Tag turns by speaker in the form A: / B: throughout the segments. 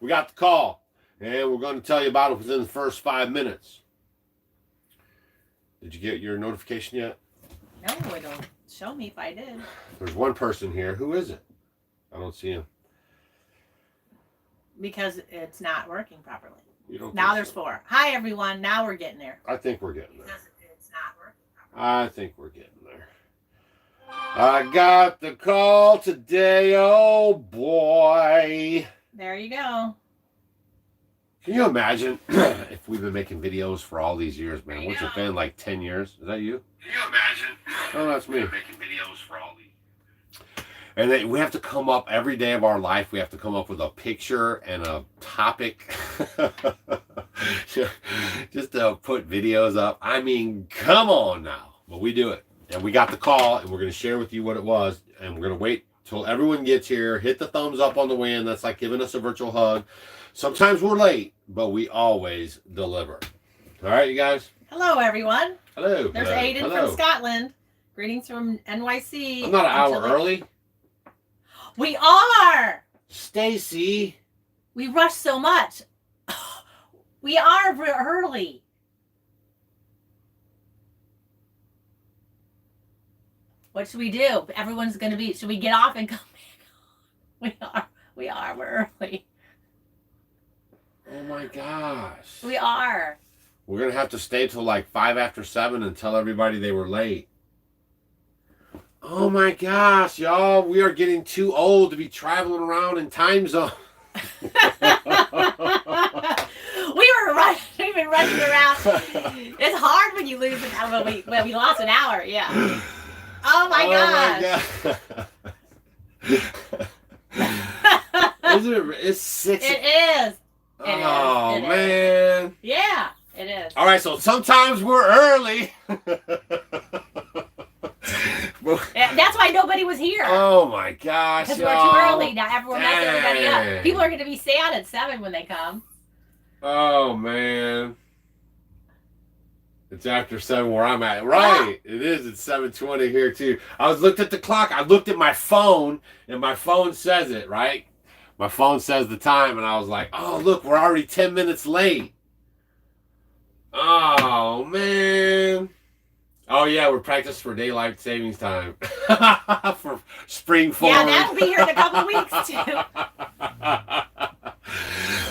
A: We got the call, and we're going to tell you about it within the first 5 minutes. Did you get your notification yet?
B: No, it don't show me if I did.
A: There's one person here. Who is it? I don't see him.
B: Because it's not working properly.
A: You don't
B: now there's 4. Hi, everyone. Now we're getting there.
A: I think we're getting there.
B: Because it's not working properly.
A: I think we're getting there. I got the call today. Oh, boy.
B: There you go.
A: Can you imagine if we've been making videos for all these years, man? What's it been, like 10 years? Is that you? Can you imagine? Oh, that's me. Making videos for all these. And then we have to come up every day of our life. We have to come up with a picture and a topic just to put videos up. I mean, come on now. But we do it. And we got the call, and we're going to share with you what it was. And we're going to wait till everyone gets here. Hit the thumbs up on the way in. That's like giving us a virtual hug. Sometimes we're late, but we always deliver. All right, you guys?
B: Hello, everyone.
A: Hello.
B: There's
A: hello,
B: Aiden
A: hello.
B: from Scotland. Greetings from NYC.
A: I'm not an hour early.
B: We are.
A: Stacy.
B: We rush so much. We are early. What should we do? Everyone's going to be. Should we get off and come back? We are. We're early.
A: Oh my gosh.
B: We are.
A: We're going to have to stay till like 5 after 7 and tell everybody they were late. Oh my gosh, y'all. We are getting too old to be traveling around in time zone.
B: We've been running around. It's hard when you lose an hour. Well, we lost an hour, yeah. Oh my gosh.
A: Isn't it? It's 6.
B: It is.
A: Oh,
B: It
A: man.
B: Is. Yeah, it is.
A: All right, so sometimes we're early.
B: That's why nobody was here.
A: Oh, my gosh,
B: because
A: y'all.
B: we're too early. Now everyone messed everybody up. People are going to be sad at 7 when they come.
A: Oh, man. It's after 7 where I'm at. Right. Yeah. It is. It's 7:20 here, too. I looked at the clock. I looked at my phone, and my phone says it, right? My phone says the time, and I was like, oh, look, we're already 10 minutes late. Oh, man. Oh, yeah, we're practicing for daylight savings time. For spring forward.
B: Yeah, that'll be here in a couple of weeks, too.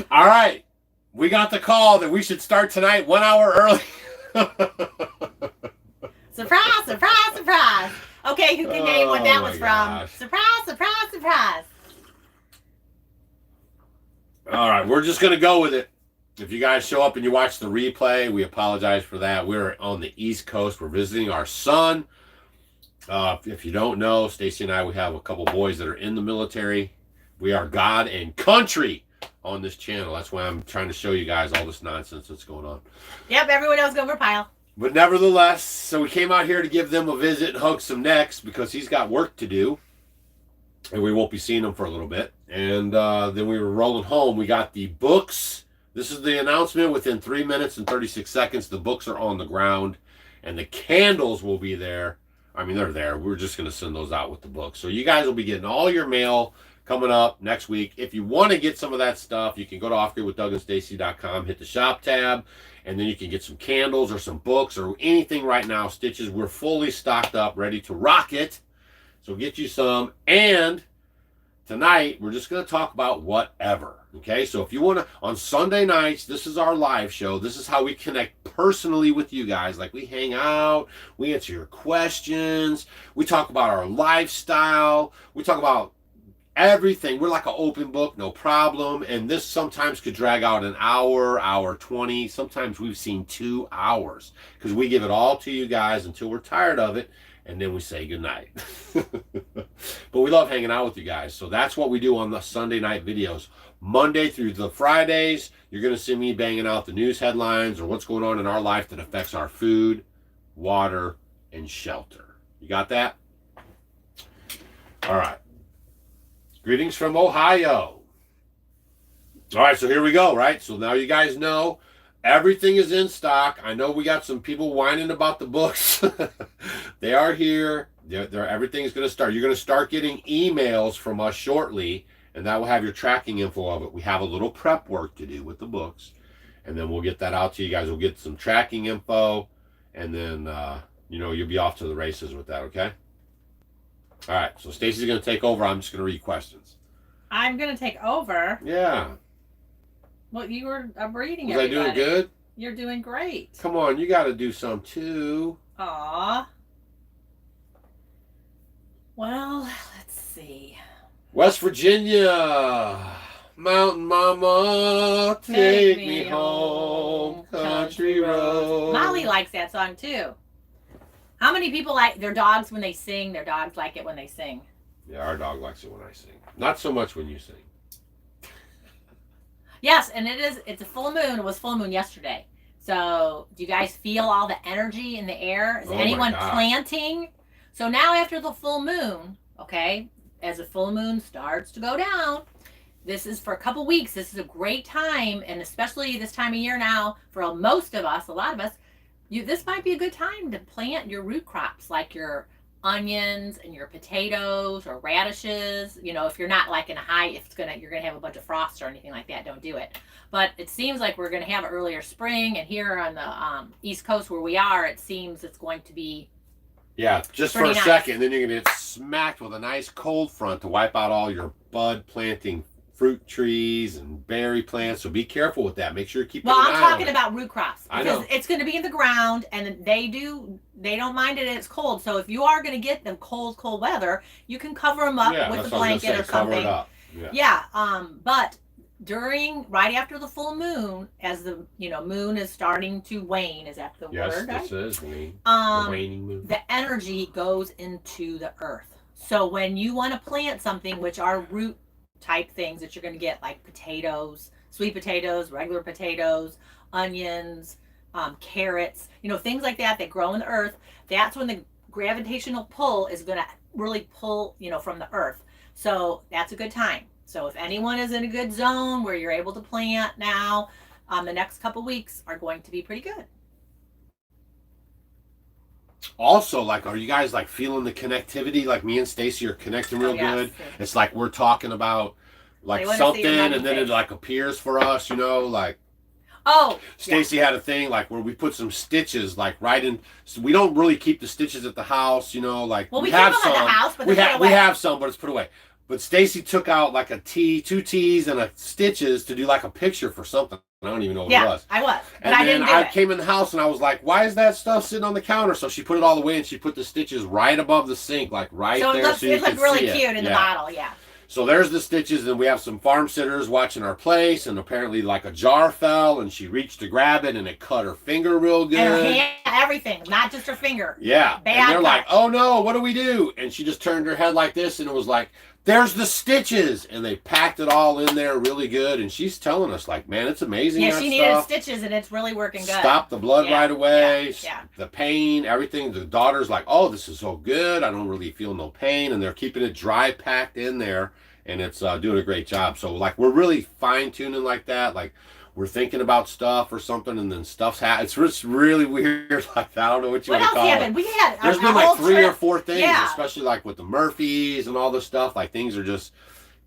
A: All right. We got the call that we should start tonight 1 hour early.
B: Surprise, surprise, surprise. Okay, who can name what that was
A: gosh.
B: from? Surprise, surprise, surprise.
A: All right, we're just going to go with it. If you guys show up and you watch the replay, we apologize for that. We're on the East Coast. We're visiting our son. If you don't know, Stacy and I, we have a couple boys that are in the military. We are God and country on this channel. That's why I'm trying to show you guys all this nonsense that's going on.
B: Yep, everyone else go for Pile.
A: But nevertheless, so we came out here to give them a visit and hug some necks because he's got work to do. And we won't be seeing him for a little bit. And then we were rolling home. We got the books. This is the announcement. Within 3 minutes and 36 seconds, the books are on the ground. And the candles will be there. I mean, they're there. We're just going to send those out with the books. So you guys will be getting all your mail coming up next week. If you want to get some of that stuff, you can go to offgridwithdougandstacy.com, hit the shop tab, and then you can get some candles or some books or anything right now. Stitches, we're fully stocked up, ready to rock it. So get you some. And tonight, we're just going to talk about whatever. Okay, so if you want to, on Sunday nights, this is our live show. This is how we connect personally with you guys. Like, we hang out, we answer your questions, we talk about our lifestyle, we talk about everything. We're like an open book, no problem. And this sometimes could drag out an hour, hour 20. Sometimes we've seen 2 hours because we give it all to you guys until we're tired of it. And then we say goodnight. But we love hanging out with you guys. So that's what we do on the Sunday night videos. Monday through the Fridays, you're going to see me banging out the news headlines or what's going on in our life that affects our food, water, and shelter. You got that? All right. Greetings from Ohio. All right, so here we go, right? So now you guys know everything is in stock. I know we got some people whining about the books. They are here. Everything's going to start. You're going to start getting emails from us shortly and that will have your tracking info of it. We have a little prep work to do with the books, and then we'll get that out to you guys. We'll get some tracking info, and then you'll be off to the races with that. Okay. All right. So Stacy's going to take over. I'm just going to read questions.
B: I'm going to take over.
A: Yeah.
B: Well, you were reading
A: Was
B: everybody.
A: I doing good?
B: You're doing great.
A: Come on, you got to do some too.
B: Aw. Well, let's see.
A: West Virginia, Mountain Mama, take me home, country road.
B: Molly likes that song too. How many people like their dogs when they sing? Their dogs like it when they sing.
A: Yeah, our dog likes it when I sing. Not so much when you sing.
B: Yes, and it's a full moon. It was full moon yesterday. So do you guys feel all the energy in the air? Is anyone planting? So now after the full moon, okay, as the full moon starts to go down, this is for a couple weeks. This is a great time, and especially this time of year now, for most of us, a lot of us, this might be a good time to plant your root crops, like your onions and your potatoes or radishes. If you're not like in a high, you're gonna have a bunch of frost or anything like that, don't do it. But it seems like we're gonna have earlier spring, and here on the East Coast where we are, it seems it's going to be
A: just for a second, then you're gonna get smacked with a nice cold front to wipe out all your bud planting fruit trees and berry plants. So be careful with that. Make sure you keep.
B: Well, I'm talking about root crops because
A: I know.
B: It's going to be in the ground, and they don't mind it. It's cold. So if you are going to get them cold weather, you can cover them up with a blanket or something. Cover it up. Yeah. But right after the full moon, as the moon is starting to wane, is that the word?
A: Yes, this is wane.
B: The
A: waning moon.
B: The energy goes into the earth. So when you want to plant something, which are root type things that you're going to get, like potatoes, sweet potatoes, regular potatoes, onions, carrots, things like that grow in the earth. That's when the gravitational pull is going to really pull, from the earth. So that's a good time. So if anyone is in a good zone where you're able to plant now, the next couple weeks are going to be pretty good.
A: Also, are you guys feeling the connectivity? Like me and Stacy are connecting real good. It's like we're talking about something, and then it appears for us. Stacy had a thing where we put some stitches right in. So we don't really keep the stitches at the house.
B: Well, we have some at the house, but we
A: have some, but it's put away. But Stacy took out a T, 2 T's, and a stitches to do a picture for something. I don't even know what it was.
B: I was.
A: And then I came in the house and I was like, why is that stuff sitting on the counter? So she put it all away and she put the stitches right above the sink, right there. So it looked
B: really cute in the bottle,
A: So there's the stitches, and we have some farm sitters watching our place, and apparently a jar fell and she reached to grab it and it cut her finger real good.
B: And her hand, everything, not just her finger.
A: Yeah. And they're like, oh no, what do we do? And she just turned her head like this and it was like, there's the stitches, and they packed it all in there really good. And she's telling us, man, it's amazing.
B: Yeah, she needed stitches, and it's really working good.
A: Stop the blood right away. The pain, everything. The daughter's like, oh, this is so good. I don't really feel no pain, and they're keeping it dry packed in there, and it's doing a great job. So we're really fine tuning like that. We're thinking about stuff or something, and then stuff's happening. It's just really weird like that. I don't know what you want to call it.
B: We had
A: There's been 3 or 4 things, especially with the Murphys and all this stuff. Things are just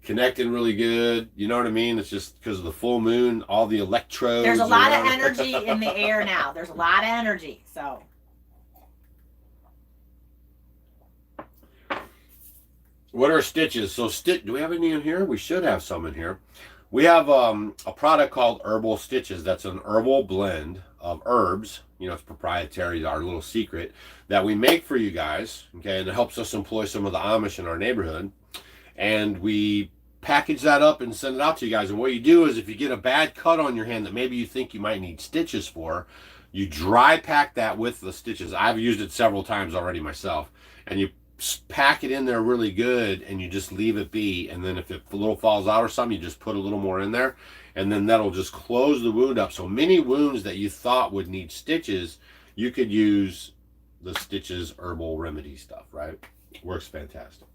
A: connecting really good. You know what I mean? It's just because of the full moon, all the electrodes.
B: There's a lot of energy in the air now. There's a lot of energy. So.
A: What are stitches? So do we have any in here? We should have some in here. We have a product called Herbal Stitches. That's an herbal blend of herbs. It's proprietary, our little secret that we make for you guys. Okay, and it helps us employ some of the Amish in our neighborhood. And we package that up and send it out to you guys. And what you do is, if you get a bad cut on your hand that maybe you think you might need stitches for, you dry pack that with the stitches. I've used it several times already myself. And you pack it in there really good, and you just leave it be, and then if it a little falls out or something, you just put a little more in there, and then that'll just close the wound up. So many wounds that you thought would need stitches, you could use the Stitches Herbal Remedy stuff, right? Works fantastic.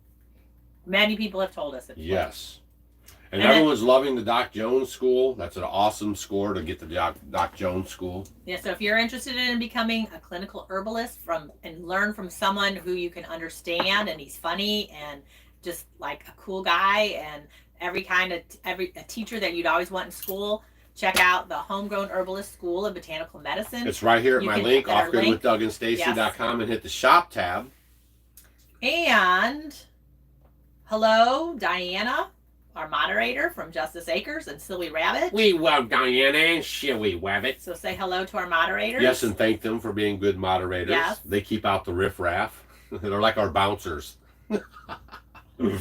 B: Many people have told us it.
A: Yes. And everyone's loving the Doc Jones School. That's an awesome score to get the Doc Jones School.
B: Yeah, so if you're interested in becoming a clinical herbalist and learn from someone who you can understand, and he's funny and just a cool guy, a teacher that you'd always want in school. Check out the Homegrown Herbalist School of Botanical Medicine.
A: It's right here at my link, offgridwithdougandstacy.com, and hit the shop tab.
B: And hello, Diana, our moderator from Justice Acres, and Silly Rabbit.
A: We love Diana and Silly Rabbit.
B: So say hello to our moderators.
A: Yes, and thank them for being good moderators.
B: Yes.
A: They keep out the riffraff. They're like our bouncers. Diana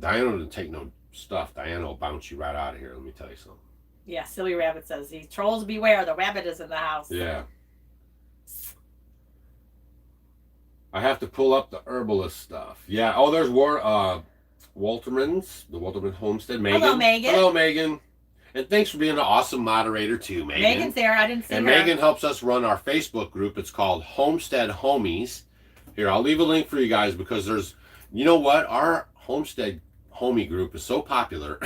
A: doesn't take no stuff. Diana will bounce you right out of here. Let me tell you something.
B: Yeah, Silly Rabbit says, "These trolls beware, the rabbit is in the house."
A: Yeah. I have to pull up the herbalist stuff. Yeah. Oh, there's Walterman's, the Walterman Homestead. Megan.
B: Hello, Megan.
A: Hello, Megan. And thanks for being an awesome moderator too, Megan.
B: Megan's there. I didn't see her.
A: And Megan helps us run our Facebook group. It's called Homestead Homies. Here, I'll leave a link for you guys because there's, you know what? Our Homestead Homie group is so popular.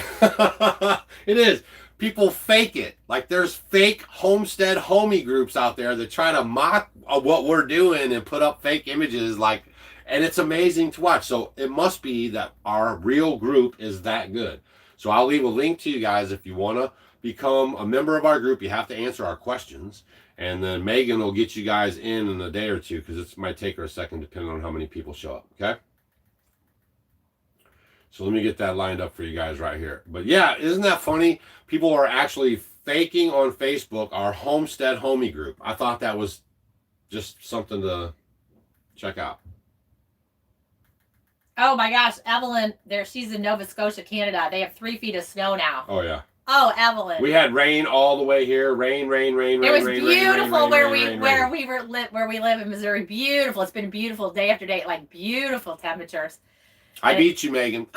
A: It is. People fake it. Like there's fake Homestead Homie groups out there that try to mock what we're doing and put up fake images like, and it's amazing to watch. So it must be that our real group is that good. So I'll leave a link to you guys if you want to become a member of our group. You have to answer our questions. And then Megan will get you guys in a day or two because it might take her a second depending on how many people show up. Okay? So let me get that lined up for you guys right here. But yeah, isn't that funny? People are actually faking on Facebook our Homestead Homie group. I thought that was just something to check out.
B: Oh my gosh, Evelyn, she's in Nova Scotia, Canada. They have 3 feet of snow now.
A: Oh yeah.
B: Oh, Evelyn.
A: We had rain all the way here. Rain.
B: It was beautiful where we live in Missouri. Beautiful. It's been beautiful day after day, like beautiful temperatures.
A: I beat you, Megan.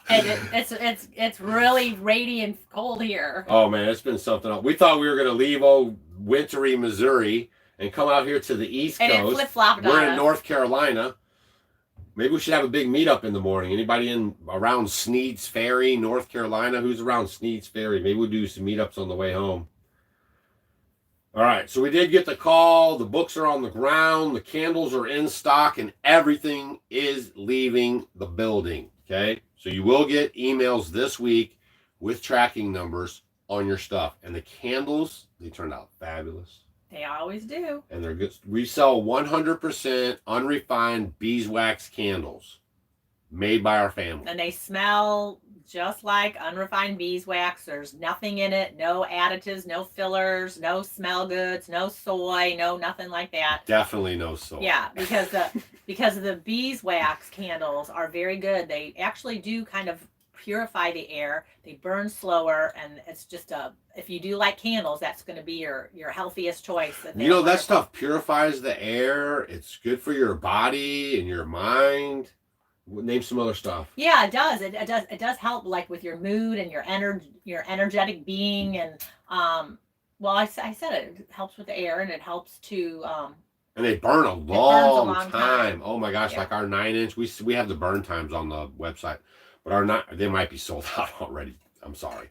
B: And it's really radiant cold here.
A: Oh man, it's been something else. We thought we were gonna leave old wintry Missouri and come out here to the East Coast.
B: And it flip-flopped on
A: We're in
B: us.
A: North Carolina. Maybe we should have a big meetup in the morning. Anybody around Sneed's Ferry, North Carolina? Who's around Sneed's Ferry? Maybe we'll do some meetups on the way home. All right, so we did get the call. The books are on the ground. The candles are in stock, and everything is leaving the building, okay? So you will get emails this week with tracking numbers on your stuff. And the candles, they turned out fabulous.
B: They always do.
A: And they're good. We sell 100% unrefined beeswax candles made by our family.
B: And they smell just like unrefined beeswax. There's nothing in it, no additives, no fillers, no smell goods, no soy, no nothing like that.
A: Definitely no soy.
B: Yeah, because the beeswax candles are very good. They actually do kind of purify the air. They burn slower, and it's just if you do like candles, that's going to be your healthiest choice.
A: You know, that stuff purifies the air. It's good for your body and your mind. Name some other stuff.
B: Yeah, it does. It does help, like with your mood and your energetic being, and well, I said it helps with the air, and it helps to
A: and they burn a long,
B: time.
A: Oh my gosh, yeah. Like our 9-inch, we have the burn times on the website, but they might be sold out already. I'm sorry.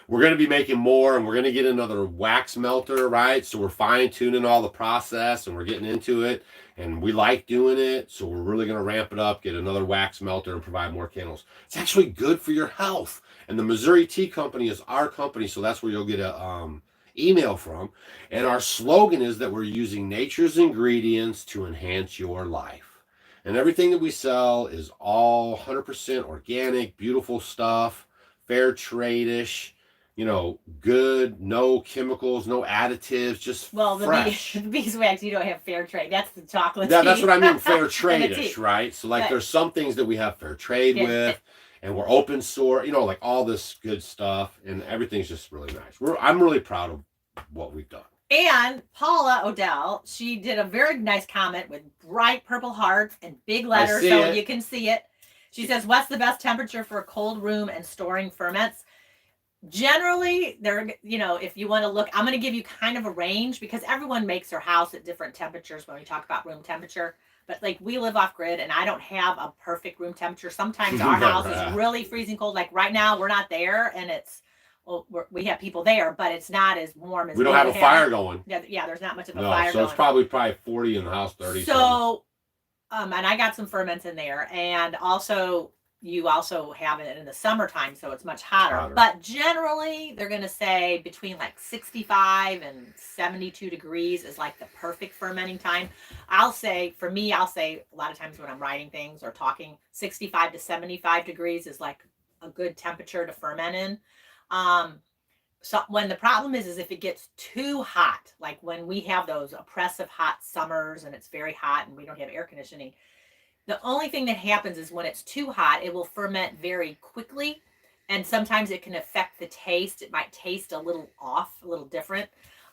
A: We're going to be making more, and we're going to get another wax melter, right? So we're fine-tuning all the process, and we're getting into it, and we like doing it, so we're really going to ramp it up, get another wax melter, and provide more candles. It's actually good for your health, and the Missouri Tea Company is our company, so that's where you'll get a email from, and our slogan is that we're using nature's ingredients to enhance your life, and everything that we sell is all 100% organic, beautiful stuff, fair trade-ish, you know, good, no chemicals, no additives, just fresh.
B: The beeswax, you don't have fair trade. That's the chocolate
A: Yeah,
B: tea.
A: that's what I mean, fair trade-ish, right? So, like, there's some things that we have fair trade with, and we're open source, you know, like all this good stuff, and everything's just really nice. I'm really proud of what we've done.
B: And Paula Odell, she did a very nice comment with bright purple hearts and big letters, so you can see it. She says, "What's the best temperature for a cold room and storing ferments?" Generally, if you want to look, I'm going to give you kind of a range because everyone makes their house at different temperatures when we talk about room temperature. But like we live off grid, and I don't have a perfect room temperature. Sometimes our house is really freezing cold. Like right now, we're not there, and we have people there, but it's not as warm as
A: we don't have a fire going.
B: Yeah, there's not much of a fire
A: so
B: going.
A: It's probably 40 in the house, 30.
B: So, and I got some ferments in there, and also, you also have it in the summertime, so it's much hotter. But generally, they're going to say between like 65 and 72 degrees is like the perfect fermenting time. I'll say, for me, I'll say a lot of times when I'm writing things or talking, 65 to 75 degrees is like a good temperature to ferment in. So when the problem is if it gets too hot, like when we have those oppressive hot summers and it's very hot and we don't have air conditioning, the only thing that happens is when it's too hot, it will ferment very quickly. And sometimes it can affect the taste. It might taste a little off, a little different.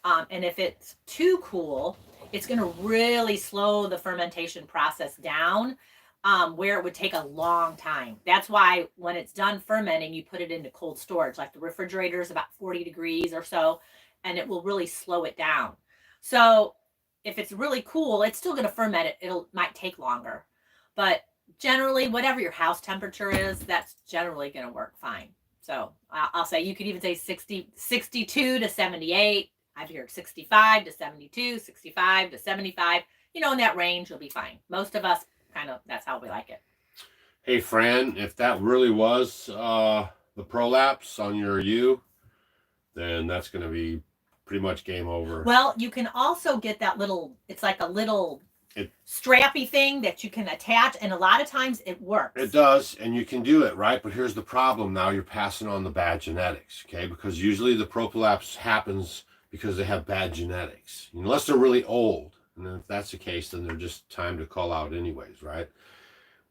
B: And if it's too cool, it's going to really slow the fermentation process down, where it would take a long time. That's why when it's done fermenting, you put it into cold storage, like the refrigerator is about 40 degrees or so, and it will really slow it down. So if it's really cool, it's still going to ferment it. It might take longer. But generally, whatever your house temperature is, that's generally going to work fine. So I'll say you could even say 62 to 78. I've heard 65 to 72, 65 to 75. In that range, you'll be fine. Most of us kind of, that's how we like it.
A: Hey, Fran, if that really was the prolapse on your U, then that's going to be pretty much game over.
B: Well, you can also get that little, it's like a little strappy thing that you can attach, and a lot of times it works.
A: It does, and you can do it, right? But here's the problem. Now you're passing on the bad genetics, okay? Because usually the prolapse happens because they have bad genetics, unless they're really old. And then if that's the case, then they're just time to call out anyways, right?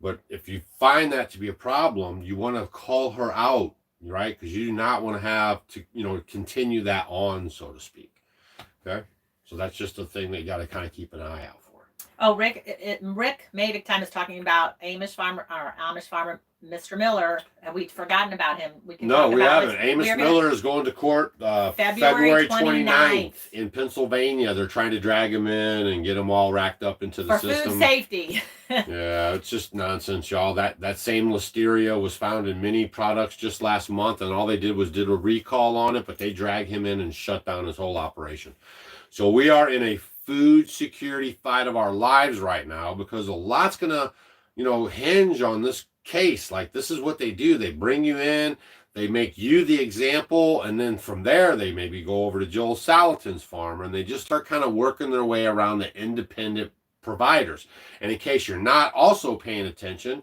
A: But if you find that to be a problem, you want to call her out, right? Because you do not want to have to, continue that on, so to speak. Okay? So that's just a thing that you got to kind of keep an eye out for.
B: Oh, Rick Mavic time is talking about Amish farmer, Mr. Miller, and we'd forgotten about him.
A: We haven't. Amish Miller is going to court February 29th in Pennsylvania. They're trying to drag him in and get him all racked up into the system.
B: For food safety.
A: Yeah, it's just nonsense, y'all. That same listeria was found in many products just last month, and all they did was did a recall on it, but they dragged him in and shut down his whole operation. So we are in a food security fight of our lives right now, because a lot's gonna, hinge on this case. Like, this is what they do. They bring you in, they make you the example, and then from there they maybe go over to Joel Salatin's farm, and they just start kind of working their way around the independent providers. And in case you're not also paying attention,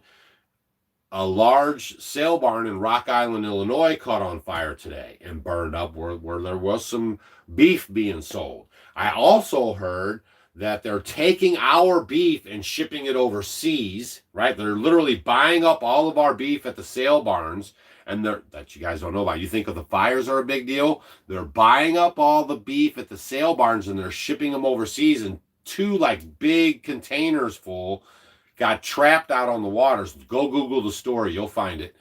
A: a large sale barn in Rock Island, Illinois caught on fire today and burned up where there was some beef being sold. I also heard that they're taking our beef and shipping it overseas, right? They're literally buying up all of our beef at the sale barns, and that you guys don't know about. You think of the fires are a big deal? They're buying up all the beef at the sale barns and they're shipping them overseas, and 2 big containers full got trapped out on the waters. Go Google the story, you'll find it.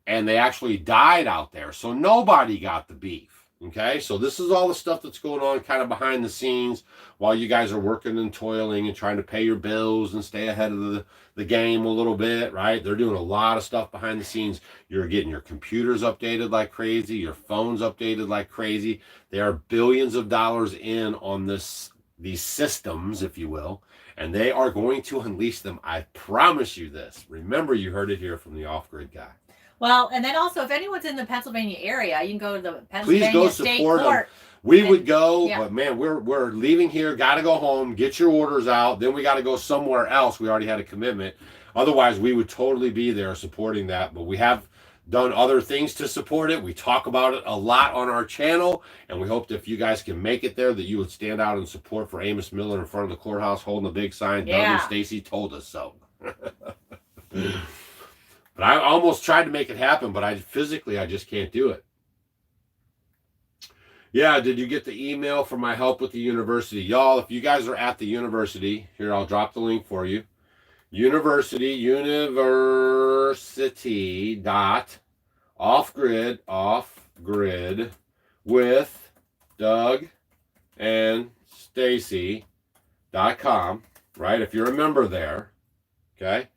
A: And they actually died out there. So nobody got the beef. Okay, so this is all the stuff that's going on kind of behind the scenes while you guys are working and toiling and trying to pay your bills and stay ahead of the game a little bit, right? They're doing a lot of stuff behind the scenes. You're getting your computers updated like crazy, your phones updated like crazy. There are billions of dollars in on these systems, if you will, and they are going to unleash them. I promise you this. Remember, you heard it here from the Off-Grid Guy.
B: Well, and then also, if anyone's in the Pennsylvania area, you can go to the Pennsylvania
A: Please go
B: State
A: support
B: Court.
A: them. We would go, but man, we're leaving here, got to go home, get your orders out, then we got to go somewhere else. We already had a commitment. Otherwise, we would totally be there supporting that, but we have done other things to support it. We talk about it a lot on our channel, and we hope that if you guys can make it there, that you would stand out in support for Amos Miller in front of the courthouse holding a big sign. Doug and Stacy told us so. But I almost tried to make it happen, but I just can't do it. Yeah, did you get the email for my help with the university? Y'all, if you guys are at the university, here, I'll drop the link for you. University dot off-grid with Doug and Stacy.com, right? If you're a member there, okay,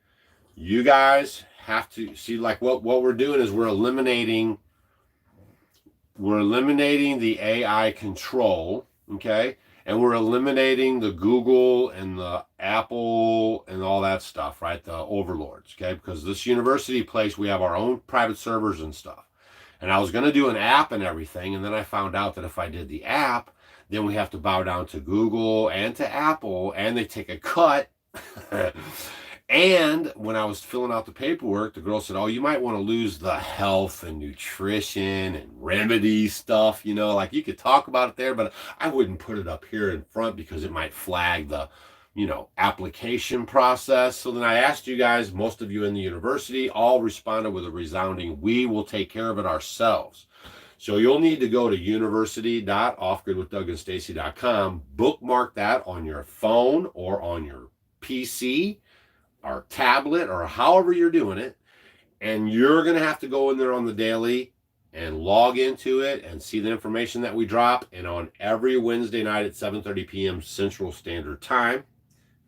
A: you guys have to see, like, what we're doing is we're eliminating the AI control, okay? And we're eliminating the Google and the Apple and all that stuff, right? The overlords, okay? Because this university place, we have our own private servers and stuff. And I was going to do an app and everything. And then I found out that if I did the app, then we have to bow down to Google and to Apple, and they take a cut. And when I was filling out the paperwork, the girl said, oh, you might want to lose the health and nutrition and remedy stuff, you know, like you could talk about it there, but I wouldn't put it up here in front because it might flag the, you know, application process. So then I asked you guys, most of you in the university, all responded with a resounding, we will take care of it ourselves. So you'll need to go to university.offgridwithdougandstacy.com, bookmark that on your phone or on your PC or tablet or however you're doing it, and you're going to have to go in there on the daily and log into it and see the information that we drop. And on every Wednesday night at 7:30 p.m. Central Standard Time,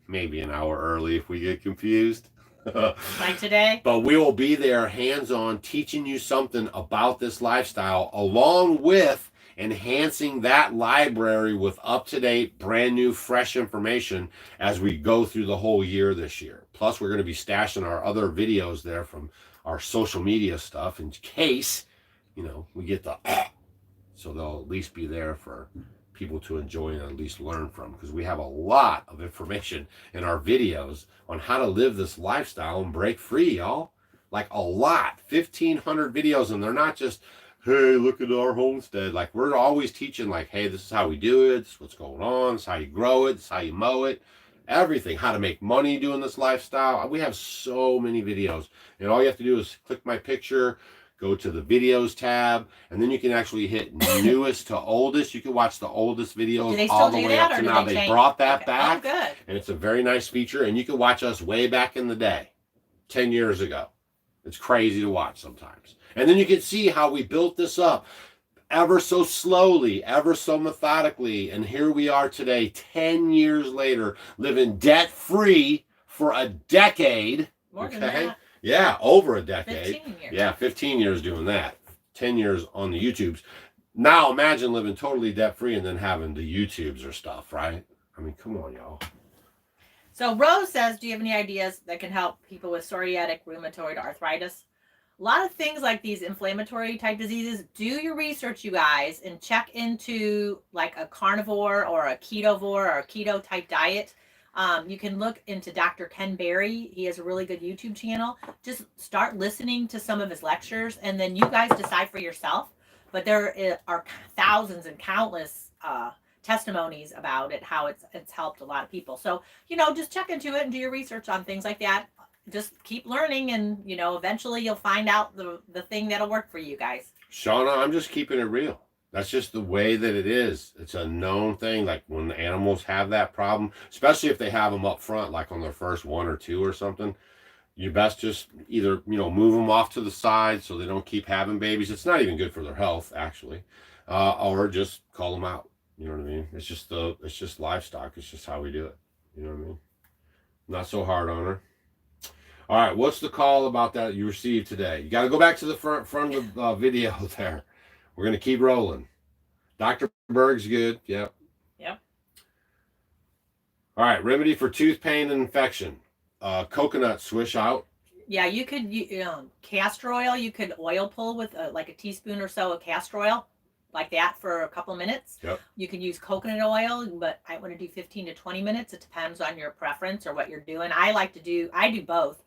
A: maybe an hour early if we get confused.
B: Like today.
A: But we will be there hands-on teaching you something about this lifestyle, along with enhancing that library with up-to-date, brand new, fresh information as we go through the whole year this year. Plus, we're going to be stashing our other videos there from our social media stuff in case, you know, we get the so they'll at least be there for people to enjoy and at least learn from, because we have a lot of information in our videos on how to live this lifestyle and break free, y'all. Like a lot, 1,500 videos, and they're not just, hey, look at our homestead. Like, we're always teaching, like, hey, this is how we do it, this is what's going on, this is how you grow it, this is how you mow it, everything, how to make money doing this lifestyle. We have so many videos, and all you have to do is click my picture, go to the videos tab, and then you can actually hit newest to oldest. You can watch the oldest videos all the way up to now. They brought that back,
B: good.
A: And it's a very nice feature, and you can watch us way back in the day, 10 years ago. It's crazy to watch sometimes. And then you can see how we built this up ever so slowly, ever so methodically, and here we are today, 10 years later, living debt-free for a decade.
B: More than that.
A: Yeah, over a decade.
B: 15 years.
A: Yeah, 15 years doing that. 10 years on the YouTubes. Now imagine living totally debt-free and then having the YouTubes or stuff, right? I mean, come on, y'all.
B: So Rose says, do you have any ideas that can help people with psoriatic rheumatoid arthritis? A lot of things like these inflammatory type diseases, do your research, you guys, and check into like a carnivore or a ketovore or a keto type diet. You can look into Dr. Ken Berry. He has a really good YouTube channel. Just start listening to some of his lectures, and then you guys decide for yourself. But there are thousands and countless testimonies about it, how it's helped a lot of people. So, you know, just check into it and do your research on things like that. Just keep learning, and, you know, eventually you'll find out the thing that'll work for you guys.
A: Shauna, I'm just keeping it real. That's just the way that it is. It's a known thing. Like when the animals have that problem, especially if they have them up front, like on their first 1 or 2 or something, you best just either, you know, move them off to the side so they don't keep having babies. It's not even good for their health, actually. Or just call them out. You know what I mean? It's just livestock. It's just how we do it. You know what I mean? Not so hard on her. All right. What's the call about that you received today? You got to go back to the front of the video there. We're going to keep rolling. Dr. Berg's good. Yep.
B: Yep.
A: All right. Remedy for tooth pain and infection. Coconut swish out.
B: Yeah, you could, castor oil, you could oil pull with like a teaspoon or so of castor oil, like that for a couple minutes.
A: Yep.
B: You can use coconut oil, but I want to do 15 to 20 minutes. It depends on your preference or what you're doing. I do both.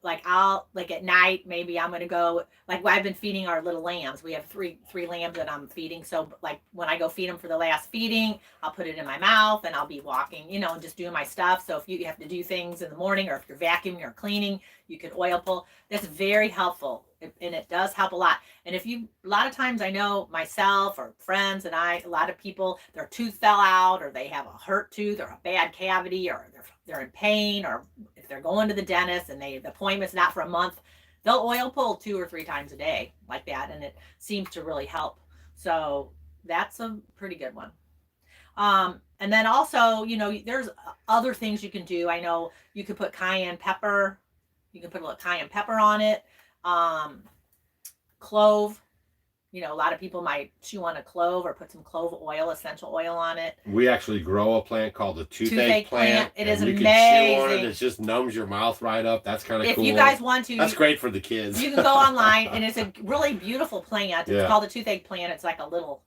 B: Like at night, maybe I'm going to go, like I've been feeding our little lambs. We have three lambs that I'm feeding. So like when I go feed them for the last feeding, I'll put it in my mouth and I'll be walking, and just doing my stuff. So if you have to do things in the morning, or if you're vacuuming or cleaning, you can oil pull. That's very helpful. And it does help a lot. And a lot of times I know myself or friends and a lot of people, their tooth fell out, or they have a hurt tooth or a bad cavity, or they're in pain, or if they're going to the dentist and the appointment's not for a month, they'll oil pull 2 or 3 times a day like that. And it seems to really help. So that's a pretty good one. And then also, there's other things you can do. I know you could put cayenne pepper. You can put a little cayenne pepper on it. Clove, You know, a lot of people might chew on a clove or put some clove oil, essential oil on it.
A: We actually grow a plant called the toothache plant.
B: It is
A: you
B: amazing.
A: can chew on it. It just numbs your mouth right up. That's kind of cool.
B: If you guys want to,
A: that's great for the kids.
B: You can go online, and it's a really beautiful plant. It's
A: Yeah.
B: called the toothache plant. It's like a little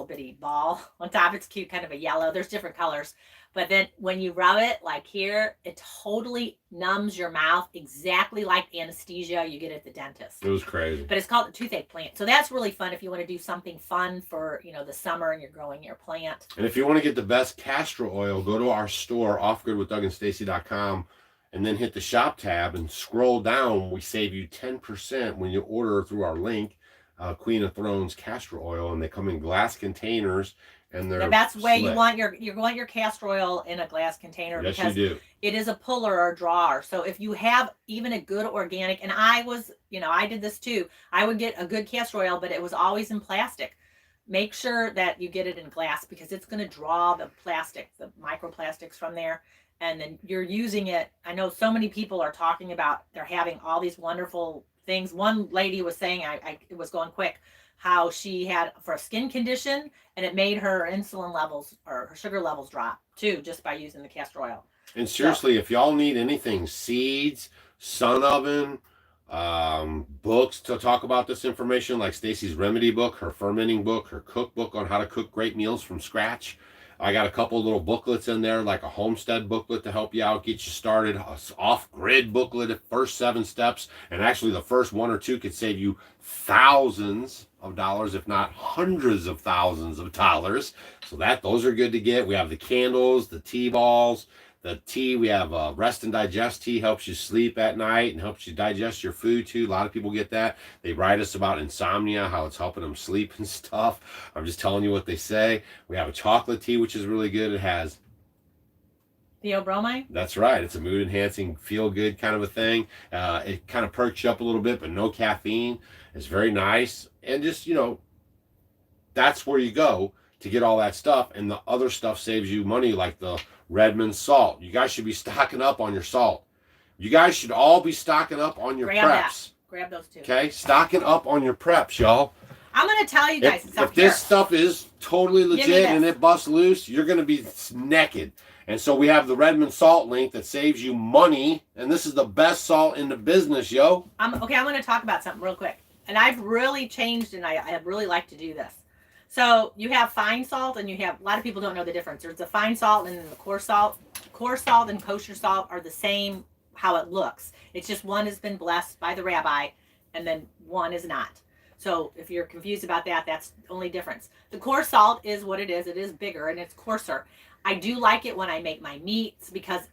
B: bitty ball on top. It's cute, kind of a yellow. There's different colors. But then when you rub it, like here, it totally numbs your mouth exactly like anesthesia you get at the dentist.
A: It was crazy.
B: But it's called the toothache plant. So that's really fun if you want to do something fun for, you know, the summer and you're growing your plant.
A: And if you want to get the best castor oil, go to our store, offgoodwithdougandstacy.com, and then hit the shop tab and scroll down. We save you 10% when you order through our link, Queen of Thrones castor oil, and they come in glass containers. And they're
B: that's way
A: slick.
B: you want your castor oil in a glass container.
A: Yes,
B: because
A: you do.
B: It is a puller or drawer. So if you have even a good organic, and I did this too. I would get a good castor oil, but it was always in plastic. Make sure that you get it in glass because it's going to draw the plastic, the microplastics from there. And then you're using it. I know so many people are talking about they're having all these wonderful things. One lady was saying, it was going quick, how she had for a skin condition and it made her insulin levels or her sugar levels drop too, just by using the castor oil.
A: And seriously, if y'all need anything, seeds, sun oven, books to talk about this information, like Stacy's remedy book, her fermenting book, her cookbook on how to cook great meals from scratch. I got a couple little booklets in there, like a Homestead booklet to help you out, get you started, a off-grid booklet, first 7 steps, and actually the first 1 or 2 could save you thousands of dollars, if not hundreds of thousands of dollars. So those are good to get. We have the candles, the tea balls, the tea. We have rest and digest tea, helps you sleep at night and helps you digest your food too. A lot of people get that. They write us about insomnia, how it's helping them sleep and stuff. I'm just telling you what they say. We have a chocolate tea, which is really good. It has
B: theobromine.
A: That's right. It's a mood enhancing, feel good kind of a thing. It kind of perks you up a little bit, but no caffeine. It's very nice. And just, that's where you go to get all that stuff. And the other stuff saves you money, like the Redmond salt. You guys should be stocking up on your salt. You guys should all be stocking up on your preps.
B: Grab those two.
A: Okay? Stocking up on your preps, y'all.
B: I'm going to tell you guys something.
A: If this stuff is totally legit and it busts loose, you're going to be naked. And so we have the Redmond salt link that saves you money. And this is the best salt in the business, yo.
B: I'm going to talk about something real quick. And I've really changed, and I really like to do this. So you have fine salt, and a lot of people don't know the difference. There's the fine salt and then the coarse salt. Coarse salt and kosher salt are the same how it looks. It's just one has been blessed by the rabbi, and then one is not. So if you're confused about that, that's the only difference. The coarse salt is what it is. It is bigger, and it's coarser. I do like it when I make my meats because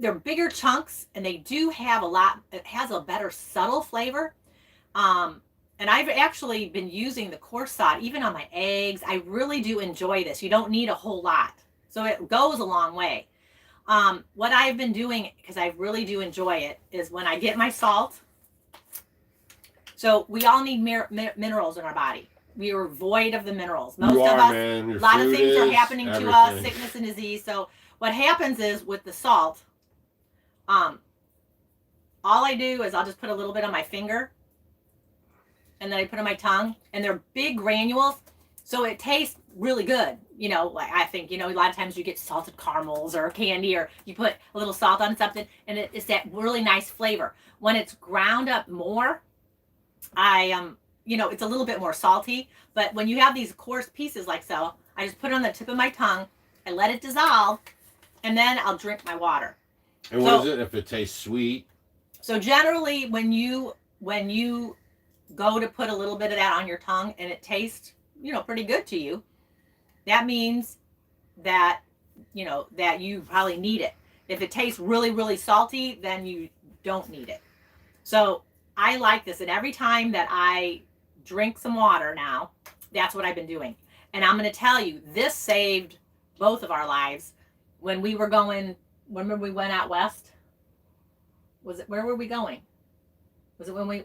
B: they're bigger chunks, and they do have it has a better subtle flavor. And I've actually been using the coarse salt even on my eggs. I really do enjoy this. You don't need a whole lot. So it goes a long way. What I've been doing, because I really do enjoy it, is when I get my salt. So we all need minerals in our body. We are void of the minerals. Most of us, a lot of things are happening to us, sickness and disease. So what happens is with the salt, all I do is I'll just put a little bit on my finger. And then I put on my tongue, and they're big granules, so it tastes really good. Like I think, a lot of times you get salted caramels or candy, or you put a little salt on something, and it's that really nice flavor. When it's ground up more, it's a little bit more salty, but when you have these coarse pieces like so, I just put it on the tip of my tongue, I let it dissolve, and then I'll drink my water.
A: And what is it if it tastes sweet?
B: So generally, when you go to put a little bit of that on your tongue and it tastes, pretty good to you, that means that, that you probably need it. If it tastes really, really salty, then you don't need it. So I like this. And every time that I drink some water now, that's what I've been doing. And I'm going to tell you, this saved both of our lives. When we were going, remember we went out west? Where were we going? Was it when we...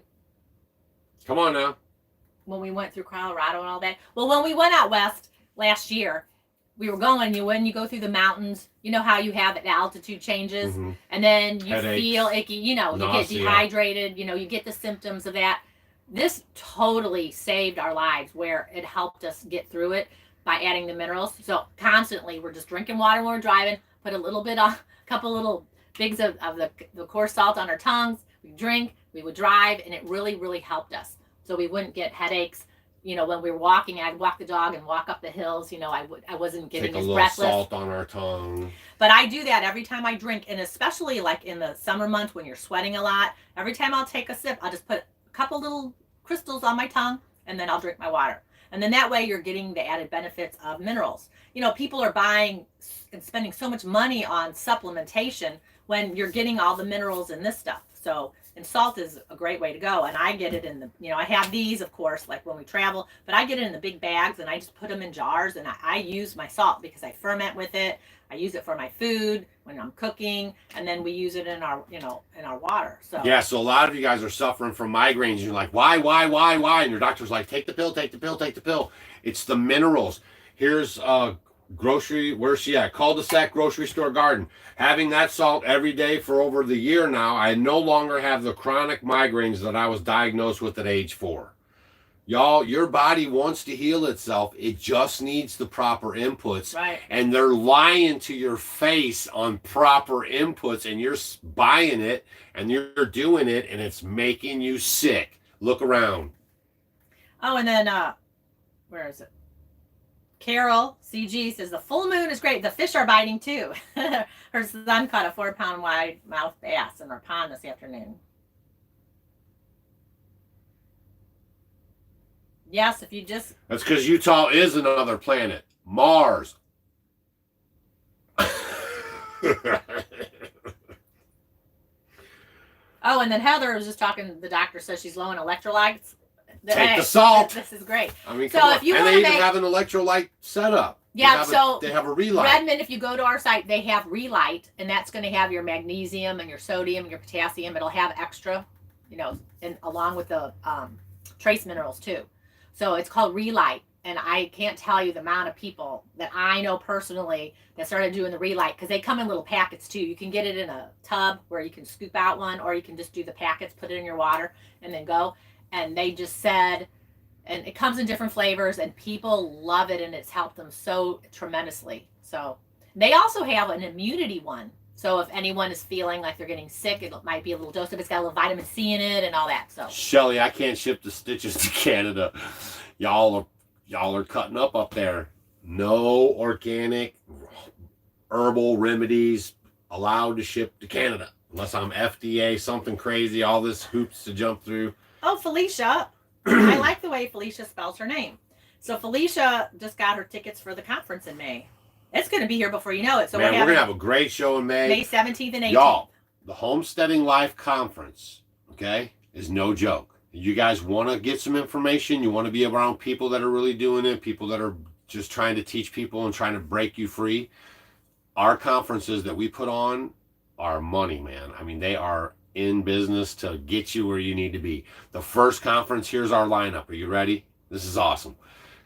A: Come on now.
B: When we went through Colorado and all that. Well, when we went out west last year, we were going, when you go through the mountains, you know how you have the altitude changes, and then you feel icky, you get dehydrated, you get the symptoms of that. this totally saved our lives, where it helped us get through it by adding the minerals. So constantly we're just drinking water when we're driving, put a little bit on, a couple little bigs of the coarse salt on our tongues. We drink, we would drive, and it really, really helped us. So we wouldn't get headaches. You know, when we were walking, I'd walk the dog and walk up the hills. You know, I wasn't getting as breathless.
A: Take a little salt on our tongue.
B: But I do that every time I drink, and especially like in the summer months when you're sweating a lot. Every time I'll take a sip, I'll just put a couple little crystals on my tongue, and then I'll drink my water. And then that way you're getting the added benefits of minerals. You know, people are buying and spending so much money on supplementation when you're getting all the minerals in this stuff. So, and salt is a great way to go. And I get it in the, you know, I have these, of course, like when we travel, but I get it in the big bags, and I just put them in jars, and I use my salt because I ferment with it. I use it for my food when I'm cooking, and then we use it in our, you know, in our water. So
A: yeah, so a lot of you guys are suffering from migraines, and you're like, why? And your doctor's like, take the pill, take the pill, take the pill. It's the minerals. Here's grocery, where's she at? Cul-de-sac grocery store garden. Having that salt every day for over the year now, I no longer have the chronic migraines that I was diagnosed with at age 4. Y'all, your body wants to heal itself. It just needs the proper inputs.
B: Right.
A: And they're lying to your face on proper inputs, and you're buying it, and you're doing it, and it's making you sick. Look around.
B: Oh, and then, where is it? Carol CG says the full moon is great. The fish are biting too. Her son caught a 4-pound wide mouth bass in our pond this afternoon. Yes, if you just...
A: That's because Utah is another planet. Mars.
B: Oh, and then Heather was just talking, the doctor says she's low in electrolytes.
A: Take the salt.
B: This is great.
A: I mean,
B: so if you
A: and
B: want
A: they
B: to
A: even have an electrolyte setup.
B: Yeah,
A: they have a relight.
B: Redmond, if you go to our site, they have relight, and that's going to have your magnesium and your sodium and your potassium. It'll have extra, you know, and along with the trace minerals too. So it's called relight, and I can't tell you the amount of people that I know personally that started doing the relight, because they come in little packets too. You can get it in a tub where you can scoop out one, or you can just do the packets, put it in your water, and then go. And they just said, and it comes in different flavors, and people love it, and it's helped them so tremendously. So they also have an immunity one. So if anyone is feeling like they're getting sick, it might be a little dose of it. It's got a little vitamin C in it and all that. So
A: Shelly, I can't ship the stitches to Canada. Y'all are cutting up there. No organic herbal remedies allowed to ship to Canada unless I'm FDA, something crazy, all this hoops to jump through.
B: Oh, Felicia. I like the way Felicia spells her name. So Felicia just got her tickets for the conference in May. It's going to be here before you know it. So
A: man, we're going to have a great show in May.
B: May 17th and 18th.
A: Y'all, the Homesteading Life Conference, okay, is no joke. You guys want to get some information. You want to be around people that are really doing it, people that are just trying to teach people and trying to break you free. Our conferences that we put on are money, man. I mean, they are in business to get you where you need to be. The first conference, here's our lineup. Are you ready? This is awesome.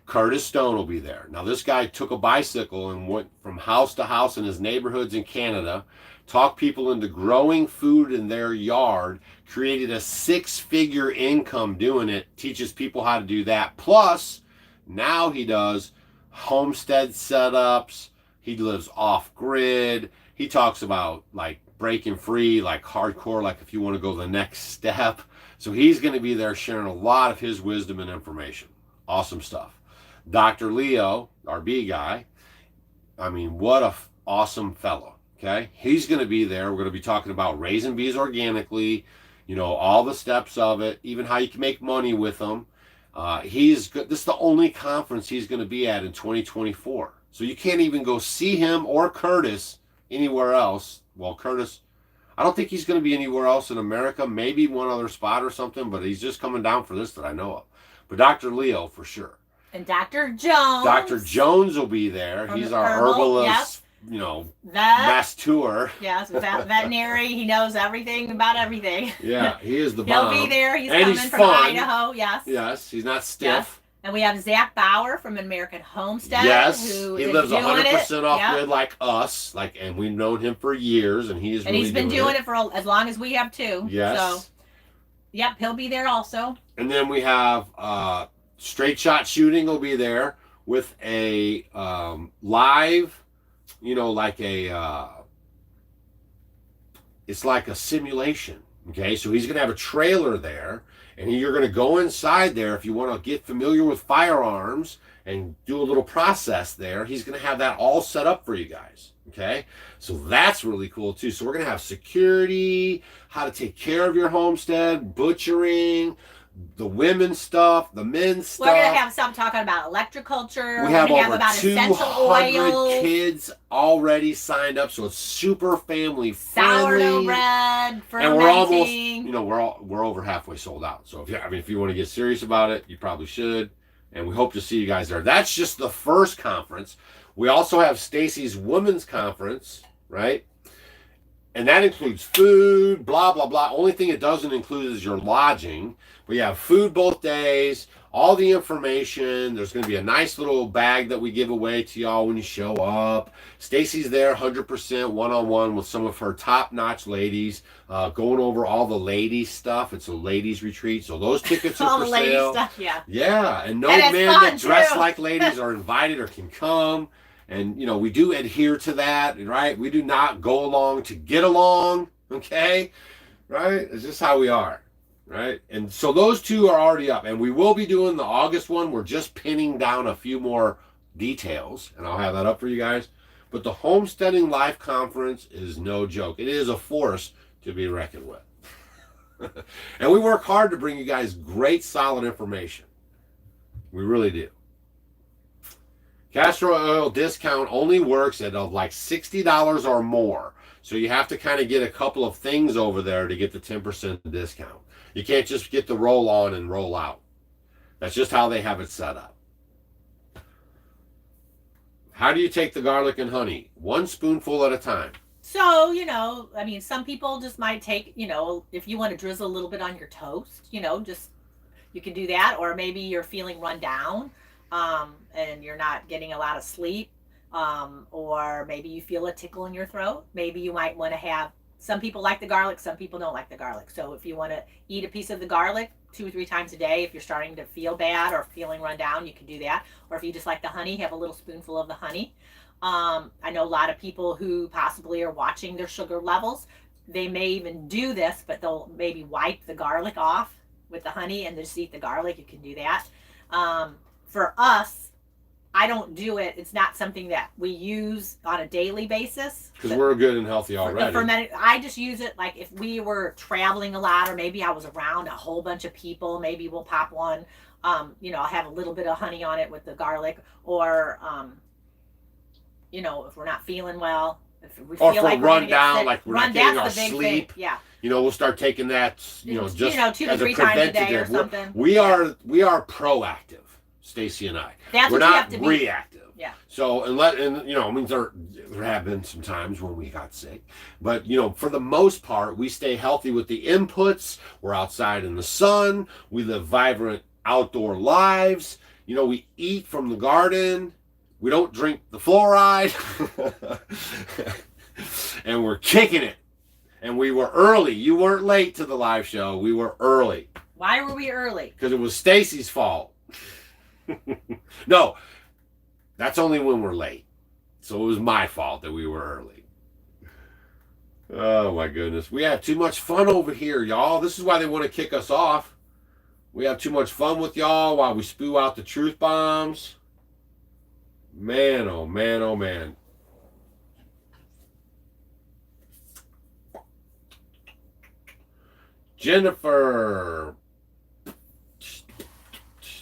A: Curtis Stone will be there. Now, this guy took a bicycle and went from house to house in his neighborhoods in Canada, talked people into growing food in their yard, created a 6-figure income doing it, teaches people how to do that. Plus, now he does homestead setups. He lives off-grid. He talks about, like, breaking free, like hardcore, like if you want to go the next step. So he's going to be there sharing a lot of his wisdom and information. Awesome stuff. Dr. Leo, our bee guy, I mean, what a awesome fellow, okay? He's going to be there. We're going to be talking about raising bees organically, you know, all the steps of it, even how you can make money with them. This is the only conference he's going to be at in 2024. So you can't even go see him or Curtis anywhere else. Well, Curtis, I don't think he's going to be anywhere else in America. Maybe one other spot or something, but he's just coming down for this that I know of. But Dr. Leo, for sure.
B: And Dr. Jones.
A: Dr. Jones will be there. He's our herbalist,
B: yep.
A: You know, master.
B: Yes, veterinary. He knows everything about everything.
A: Yeah, he is the bomb.
B: He'll be there. He's
A: and
B: coming
A: he's
B: from
A: fun.
B: Idaho. Yes.
A: Yes, he's not stiff.
B: Yes. And we have Zach Bauer from American Homestead.
A: Yes,
B: who
A: he
B: is
A: lives
B: doing
A: 100% off
B: yep.
A: grid like us, and we've known him for years, and he's
B: and he's been doing it for as long as we have too.
A: Yes.
B: So Yep, he'll be there also.
A: And then we have straight shot shooting will be there with a live, like it's like a simulation. Okay, so he's going to have a trailer there, and you're going to go inside there if you want to get familiar with firearms and do a little process there. He's going to have that all set up for you guys. Okay, so that's really cool too. So we're going to have security, how to take care of your homestead, butchering, the women's stuff, the men's stuff.
B: We're gonna have some talking about electroculture.
A: We have
B: We're gonna
A: over
B: have about essential
A: 200
B: oils,
A: kids already signed up, so it's super family
B: sourdough
A: friendly.
B: bread, fermenting.
A: And we're almost, we're over halfway sold out. So if you want to get serious about it, you probably should. And we hope to see you guys there. That's just the first conference. We also have Stacy's women's conference, right? And that includes food, blah, blah, blah. Only thing it doesn't include is your lodging. We have food both days, all the information. There's going to be a nice little bag that we give away to y'all when you show up. Stacy's there 100% one-on-one with some of her top-notch ladies, going over all the ladies stuff. It's a ladies retreat, so those tickets are
B: all
A: for
B: the ladies
A: sale.
B: stuff, yeah.
A: Yeah, and no
B: And
A: men
B: it's fun,
A: that dress
B: too.
A: like ladies are invited or can come. And, we do adhere to that, right? We do not go along to get along, okay? Right? It's just how we are, right? And so those two are already up. And we will be doing the August one. We're just pinning down a few more details, and I'll have that up for you guys. But the Homesteading Live Conference is no joke. It is a force to be reckoned with. And we work hard to bring you guys great, solid information. We really do. Castor oil discount only works at like $60 or more. So you have to kind of get a couple of things over there to get the 10% discount. You can't just get the roll on and roll out. That's just how they have it set up. How do you take the garlic and honey? 1 spoonful at a time.
B: So, some people just might take, if you want to drizzle a little bit on your toast, just you can do that. Or maybe you're feeling run down. And you're not getting a lot of sleep, or maybe you feel a tickle in your throat. Maybe you might want to have, some people like the garlic, some people don't like the garlic. So if you want to eat a piece of the garlic 2 or 3 times a day, if you're starting to feel bad or feeling run down, you can do that. Or if you just like the honey, have a little spoonful of the honey. I know a lot of people who possibly are watching their sugar levels. They may even do this, but they'll maybe wipe the garlic off with the honey and just eat the garlic. You can do that. For us, I don't do it. It's not something that we use on a daily basis.
A: Because we're good and healthy already.
B: I just use it like if we were traveling a lot, or maybe I was around a whole bunch of people, maybe we'll pop one. I'll have a little bit of honey on it with the garlic, or, if we're not feeling well. If we
A: or
B: feel
A: for
B: like
A: run down, like we're not getting our
B: big
A: sleep.
B: thing. Yeah.
A: We'll start taking that, just
B: 2 to 3
A: as a
B: times a day or
A: preventative.
B: something.
A: We are proactive, Stacy and I.
B: That's
A: we're
B: what you
A: not
B: have to be.
A: reactive.
B: Yeah.
A: So there have been some times when we got sick, but for the most part, we stay healthy with the inputs. We're outside in the sun. We live vibrant outdoor lives. We eat from the garden. We don't drink the fluoride. And we're kicking it. And we were early. You weren't late to the live show. We were early.
B: Why were we early?
A: Because it was Stacy's fault. No, that's only when we're late. So it was my fault that we were early. Oh my goodness. We have too much fun over here, y'all. This is why they want to kick us off. We have too much fun with y'all while we spew out the truth bombs. Man, oh man, oh man. Jennifer, do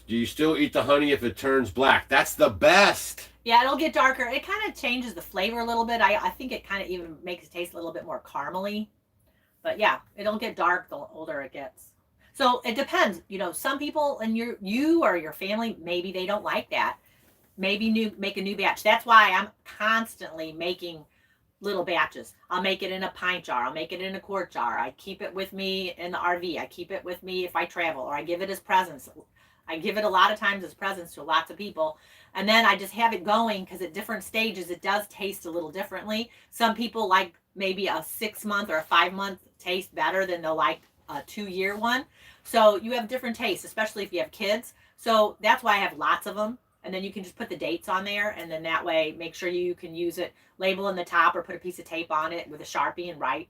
A: you still eat the honey if it turns black? That's the best.
B: Yeah, it'll get darker. It kind of changes the flavor a little bit. I think it kind of even makes it taste a little bit more caramely. But yeah, it'll get dark the older it gets. So it depends. Some people in you or your family, maybe they don't like that. Maybe make a new batch. That's why I'm constantly making little batches. I'll make it in a pint jar. I'll make it in a quart jar. I keep it with me in the RV. I keep it with me if I travel, or I give it as presents. I give it a lot of times as presents to lots of people. And then I just have it going because at different stages, it does taste a little differently. Some people like maybe a 6-month or a 5-month taste better than they'll like a 2-year one. So you have different tastes, especially if you have kids. So that's why I have lots of them. And then you can just put the dates on there, and then that way make sure you can use it, label in the top or put a piece of tape on it with a Sharpie and write,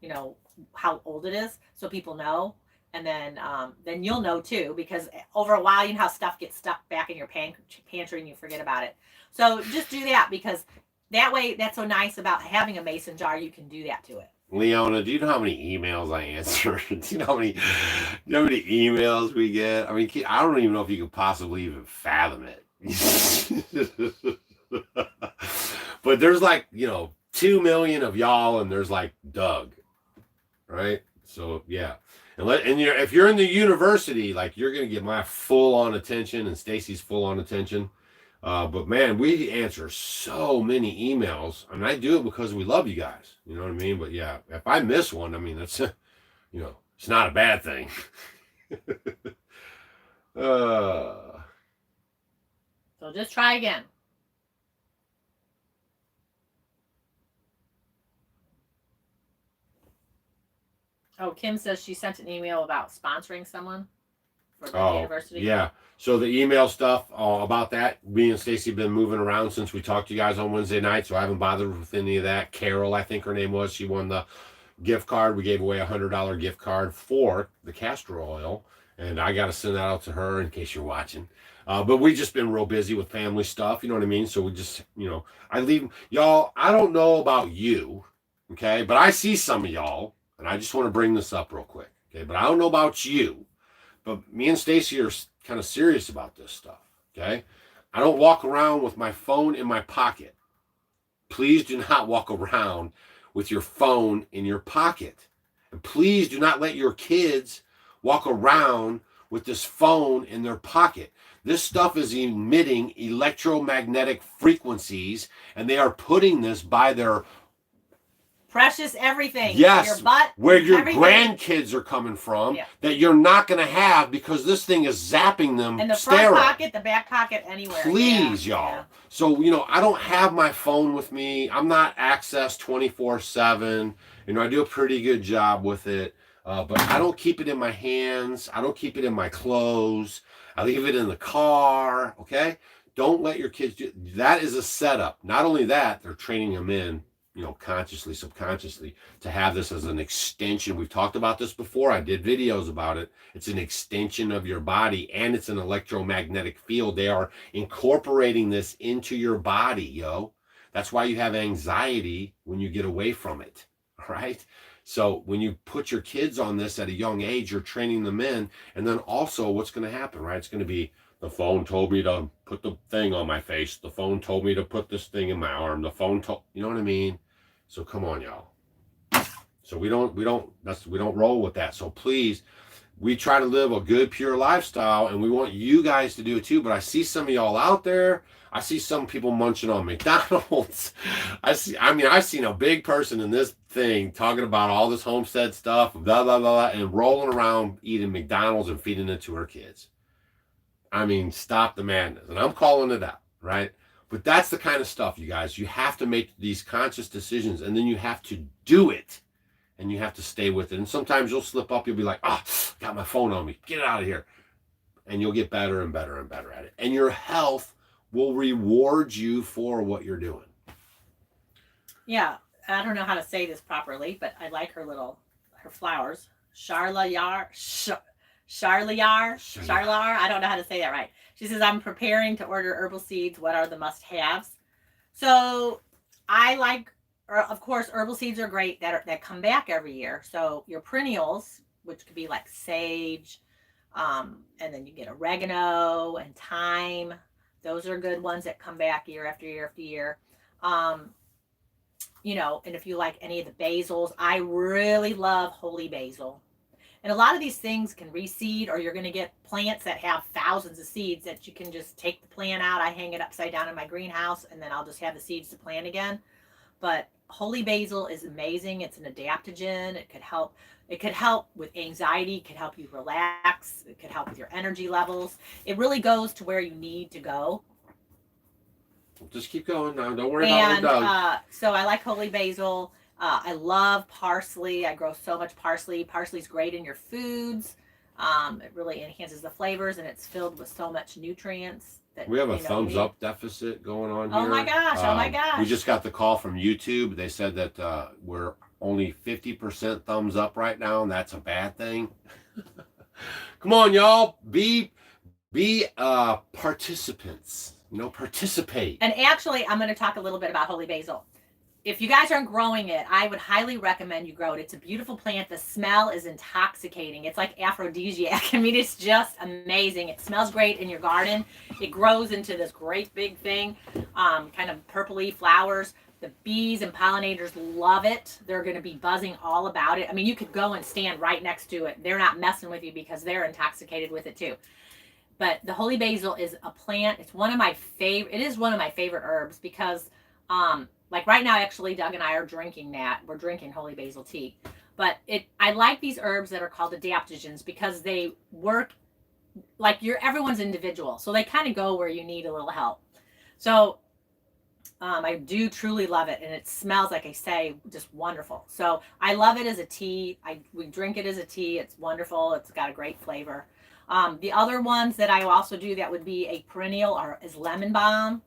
B: you know, how old it is so people know. And then you'll know too, because over a while, you know how stuff gets stuck back in your pantry and you forget about it. So just do that, because that way, that's so nice about having a mason jar. You can do that to it.
A: Leona, do you know how many emails I answer? Do you know how many emails we get? I mean, I don't even know if you could possibly even fathom it. But there's like, 2 million of y'all, and there's like Doug, right? So yeah, and if you're in the university, like, you're gonna get my full on attention and Stacy's full on attention. But man, we answer so many emails, and I do it because we love you guys. You know what I mean? But yeah, if I miss one, I mean, that's it's not a bad thing.
B: So just try again. Oh, Kim says she sent an email about sponsoring someone for the university.
A: Yeah. So the email stuff about that, me and Stacy have been moving around since we talked to you guys on Wednesday night, so I haven't bothered with any of that. Carol, I think her name was, she won the gift card. We gave away a $100 gift card for the castor oil, and I got to send that out to her in case you're watching. But we just been real busy with family stuff, you know what I mean? So we just, I leave y'all. I don't know about you, okay, but I see some of y'all, and I just want to bring this up real quick, okay? But I don't know about you, but me and Stacy are kind of serious about this stuff, okay? I don't walk around with my phone in my pocket. Please do not walk around with your phone in your pocket. And please do not let your kids walk around with this phone in their pocket. This stuff is emitting electromagnetic frequencies, and they are putting this by their
B: precious everything.
A: Yes,
B: your butt,
A: where your
B: everything.
A: Grandkids are coming from, that you're not going to have, because this thing is zapping them.
B: In the front pocket, the back pocket, anywhere.
A: Please, y'all. Yeah. So, I don't have my phone with me. I'm not accessed 24/7. I do a pretty good job with it, but I don't keep it in my hands. I don't keep it in my clothes. I leave it in the car, okay? Don't let your kids do that. Is a setup. Not only that, they're training them in, consciously, subconsciously, to have this as an extension. We've talked about this before. I did videos about it. It's an extension of your body, and it's an electromagnetic field. They are incorporating this into your body, yo. That's why you have anxiety when you get away from it, right? So when you put your kids on this at a young age, you're training them in. And then also what's going to happen, right? It's going to be, the phone told me to put the thing on my face. The phone told me to put this thing in my arm. The phone told, you know what I mean? So come on, y'all. So we don't roll with that. So please, we try to live a good, pure lifestyle, and we want you guys to do it too. But I see some of y'all out there. I see some people munching on McDonald's. I've seen a big person in this thing talking about all this Homestead stuff, blah, blah, blah, and rolling around eating McDonald's and feeding it to her kids. I mean, stop the madness. And I'm calling it out, right? But that's the kind of stuff, you guys. You have to make these conscious decisions, and then you have to do it, and you have to stay with it. And sometimes you'll slip up. You'll be like, got my phone on me. Get it out of here. And you'll get better and better and better at it. And your health will reward you for what you're doing.
B: Yeah. I don't know how to say this properly, but I like her flowers. Charlayar. I don't know how to say that right. She says, I'm preparing to order herbal seeds. What are the must-haves? So I like, of course, herbal seeds are great that come back every year. So your perennials, which could be like sage, and then you get oregano and thyme. Those are good ones that come back year after year after year. And if you like any of the basils, I really love holy basil. And a lot of these things can reseed, or you're going to get plants that have thousands of seeds that you can just take the plant out. I hang it upside down in my greenhouse, and then I'll just have the seeds to plant again. But holy basil is amazing. It's an adaptogen. It could help with anxiety. It could help you relax. It could help with your energy levels. It really goes to where you need to go.
A: Just keep going now. Don't worry about it.
B: So I like holy basil. I love parsley. I grow so much parsley. Parsley's great in your foods. It really enhances the flavors, and it's filled with so much nutrients. That,
A: we have a thumbs up deficit going on here.
B: Oh my gosh! Oh my gosh!
A: We just got the call from YouTube. They said that we're only 50% thumbs up right now, and that's a bad thing. Come on, y'all. Be participants. Participate.
B: And actually, I'm going to talk a little bit about holy basil. If you guys aren't growing it, I would highly recommend you grow it. It's a beautiful plant. The smell is intoxicating. It's like aphrodisiac. I mean, it's just amazing. It smells great in your garden. It grows into this great big thing, kind of purpley flowers. The bees and pollinators love it. They're going to be buzzing all about it. I mean, you could go and stand right next to it. They're not messing with you because they're intoxicated with it too. But the holy basil is a plant. It's one of my favorite. It is one of my favorite herbs because, like right now, actually, Doug and I are drinking that. We're drinking holy basil tea. But I like these herbs that are called adaptogens because they work like everyone's individual. So they kind of go where you need a little help. So I do truly love it, and it smells, like I say, just wonderful. So I love it as a tea. We drink it as a tea. It's wonderful. It's got a great flavor. The other ones that I also do that would be a perennial is lemon balm.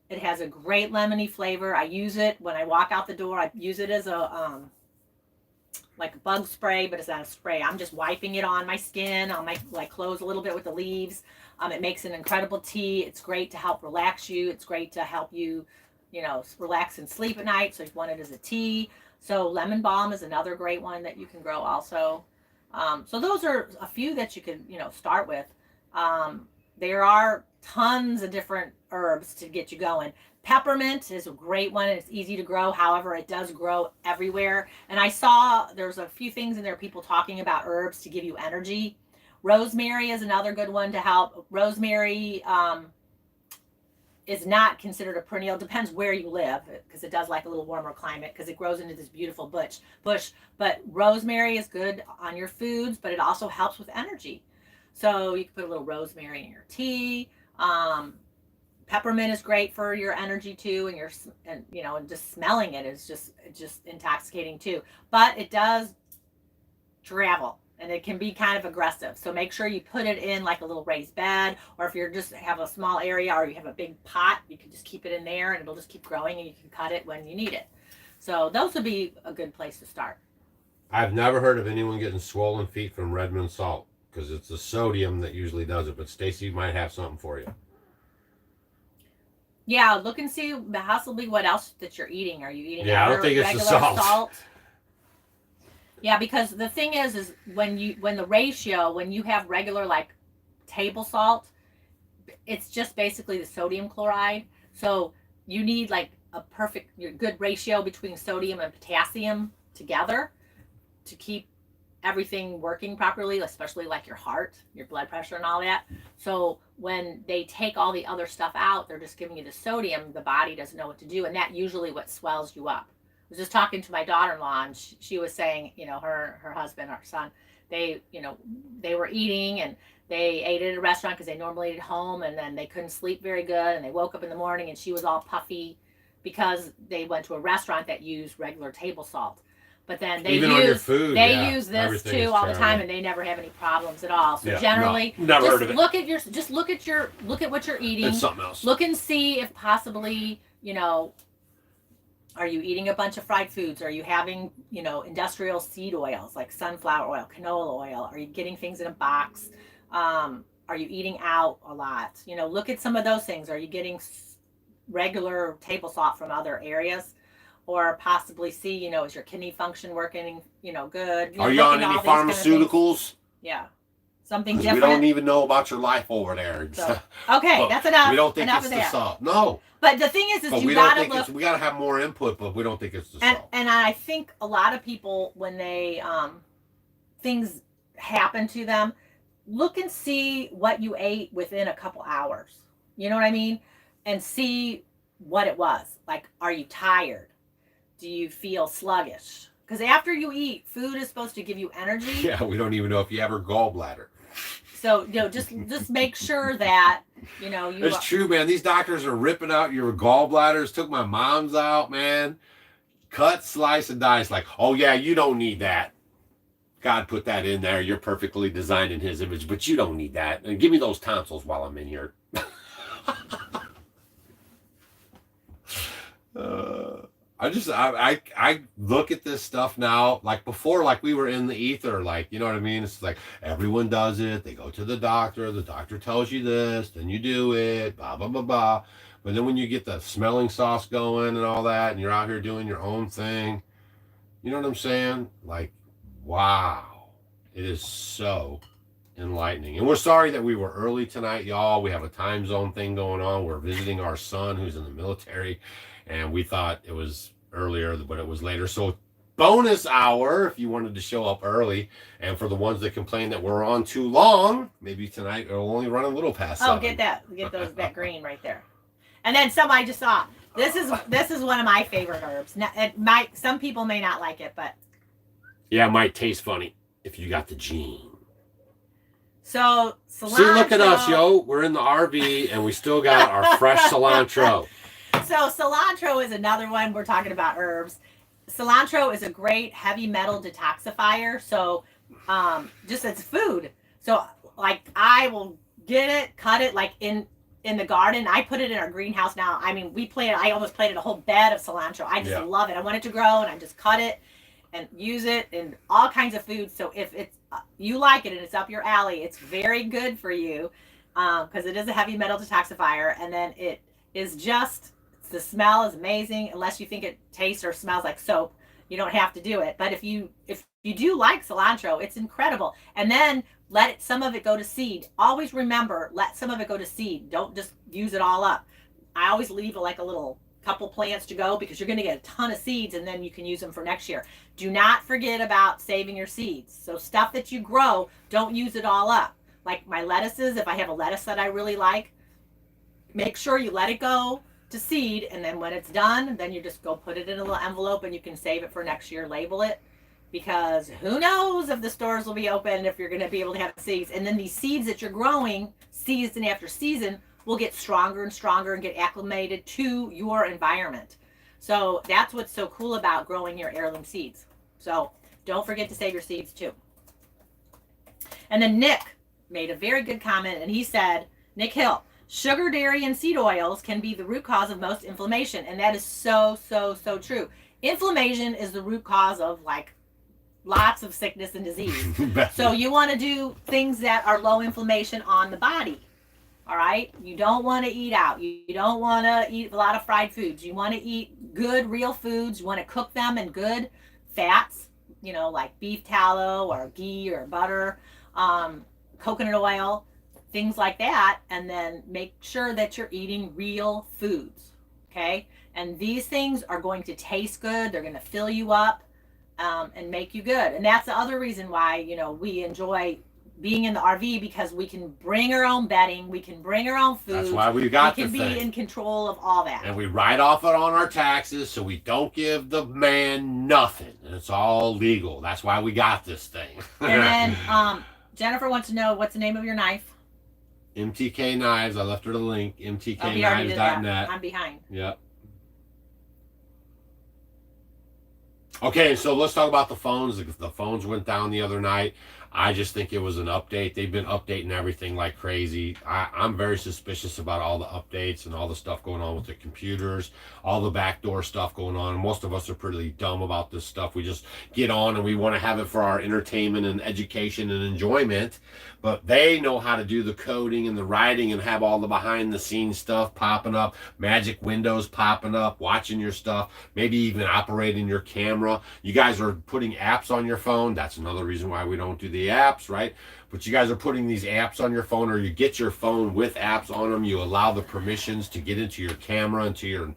B: It has a great lemony flavor. I use it when I walk out the door. I use it as a like a bug spray, but it's not a spray. I'm just wiping it on my skin, on my clothes a little bit with the leaves. It makes an incredible tea. It's great to help relax you. It's great to help you, relax and sleep at night. So you want it as a tea. So lemon balm is another great one that you can grow also. So those are a few that you could, start with. There are tons of different herbs to get you going. Peppermint is a great one. It's easy to grow. However, it does grow everywhere. And I saw there's a few things in there, people talking about herbs to give you energy. Rosemary is another good one to help. Rosemary is not considered a perennial. Depends where you live, because it does like a little warmer climate, because it grows into this beautiful bush. But rosemary is good on your foods, but it also helps with energy. So you can put a little rosemary in your tea. Peppermint is great for your energy too, and just smelling it is just intoxicating too. But it does travel, and it can be kind of aggressive. So make sure you put it in like a little raised bed, or if you're just have a small area or you have a big pot, you can just keep it in there and it'll just keep growing, and you can cut it when you need it. So those would be a good place to start.
A: I've never heard of anyone getting swollen feet from Redmond salt, because it's the sodium that usually does it. But Stacy might have something for you.
B: Yeah, look and see possibly what else that you're eating. Are you eating
A: I don't think it's the salt.
B: Yeah, because the thing is when the ratio, when you have regular like table salt, it's just basically the sodium chloride. So you need like a good ratio between sodium and potassium together to keep everything working properly, especially like your heart, your blood pressure and all that. So when they take all the other stuff out, they're just giving you the sodium. The body doesn't know what to do, and that usually what swells you up. I was just talking to my daughter-in-law, and she was saying, her husband, our son, they were eating, and they ate at a restaurant because they normally ate at home, and then they couldn't sleep very good, and they woke up in the morning and she was all puffy because they went to a restaurant that used regular table salt. But then they use this too all the time, and they never have any problems at all. So generally,
A: never heard of it.
B: Look at what you're eating.
A: It's something else.
B: Look and see if possibly, are you eating a bunch of fried foods? Are you having, industrial seed oils like sunflower oil, canola oil? Are you getting things in a box? Are you eating out a lot? Look at some of those things. Are you getting regular table salt from other areas? Or possibly see, is your kidney function working, good?
A: Are you on any pharmaceuticals?
B: Yeah. Something different.
A: We don't even know about your life over there.
B: So, okay, that's enough.
A: We don't think it's the salt. No.
B: But the thing is you gotta look.
A: We gotta have more input, but we don't think it's the salt.
B: And I think a lot of people, when they things happen to them, look and see what you ate within a couple hours. You know what I mean? And see what it was. Like, are you tired? Do you feel sluggish? Because after you eat, food is supposed to give you energy.
A: Yeah, we don't even know if you have a gallbladder.
B: So, just make sure that,
A: It's true, man. These doctors are ripping out your gallbladders. Took my mom's out, man. cut, slice, and dice. Like, oh yeah, you don't need that. God put that in there. You're perfectly designed in His image, but you don't need that. And give me those tonsils while I'm in here. I look at this stuff now, like before, like we were in the ether, like, you know what I mean? It's like everyone does it. They go to the doctor tells you this, then you do it, blah, blah, blah, blah. But then when you get the smelling sauce going and all that, and you're out here doing your own thing, you know what I'm saying? Like, wow, it is so enlightening. And we're sorry that we were early tonight, y'all. We have a time zone thing going on. We're visiting our son who's in the military, and we thought it was earlier, but it was later. So bonus hour if you wanted to show up early. And for the ones that complain that we're on too long, maybe tonight it'll only run a little past 7.
B: Get those that green right there. And then I just saw this is one of my favorite herbs. Now, some people may not like it, but
A: yeah, it might taste funny if you got the gene.
B: So cilantro.
A: See, look at us, yo. We're in the RV and we still got our fresh cilantro.
B: So cilantro is another one. We're talking about herbs. Cilantro is a great heavy metal detoxifier. So just it's food. So like I will get it, cut it like in the garden. I put it in our greenhouse now. I mean, I almost planted a whole bed of cilantro. I just love it. I want it to grow and I just cut it and use it in all kinds of foods. So if it's you like it and it's up your alley, it's very good for you because it is a heavy metal detoxifier. And then it is just, the smell is amazing. Unless you think it tastes or smells like soap, you don't have to do it. But if you do like cilantro, it's incredible. And then let some of it go to seed. Always remember, let some of it go to seed. Don't just use it all up. I always leave like a little couple plants to go because you're going to get a ton of seeds and then you can use them for next year. Do not forget about saving your seeds. So stuff that you grow, don't use it all up. Like my lettuces, if I have a lettuce that I really like, make sure you let it go to seed, and then when it's done, then you just go put it in a little envelope and you can save it for next year, label it, because who knows if the stores will be open, if you're going to be able to have seeds. And then these seeds that you're growing season after season will get stronger and stronger and get acclimated to your environment. So that's what's so cool about growing your heirloom seeds. So don't forget to save your seeds too. And then Nick made a very good comment, and he said, Nick Hill, sugar, dairy, and seed oils can be the root cause of most inflammation. And that is so, so, so true. Inflammation is the root cause of like lots of sickness and disease. So you want to do things that are low inflammation on the body. All right. You don't want to eat out. You don't want to eat a lot of fried foods. You want to eat good, real foods. You want to cook them in good fats, you know, like beef tallow or ghee or butter, coconut oil, things like that. And then make sure that you're eating real foods. Okay. And these things are going to taste good. They're going to fill you up and make you good. And that's the other reason why, you know, we enjoy being in the RV, because we can bring our own bedding, we can bring our own food.
A: That's why we got
B: the thing. We can be in control of all that.
A: And we write off it on our taxes, so we don't give the man nothing. And it's all legal. That's why we got this thing.
B: And then Jennifer wants to know, what's the name of your knife?
A: MTK Knives. I left her the link. MTKKnives.net.
B: I'm behind.
A: Yep. Okay, so let's talk about the phones. The phones went down the other night. I just think it was an update. They've been updating everything like crazy. I'm very suspicious about all the updates and all the stuff going on with the computers, all the backdoor stuff going on. Most of us are pretty dumb about this stuff. We just get on and we want to have it for our entertainment and education and enjoyment. But they know how to do the coding and the writing and have all the behind the scenes stuff popping up, magic windows popping up, watching your stuff, maybe even operating your camera. You guys are putting apps on your phone. That's another reason why we don't do the apps, right? But you guys are putting these apps on your phone, or you get your phone with apps on them. You allow the permissions to get into your camera, into your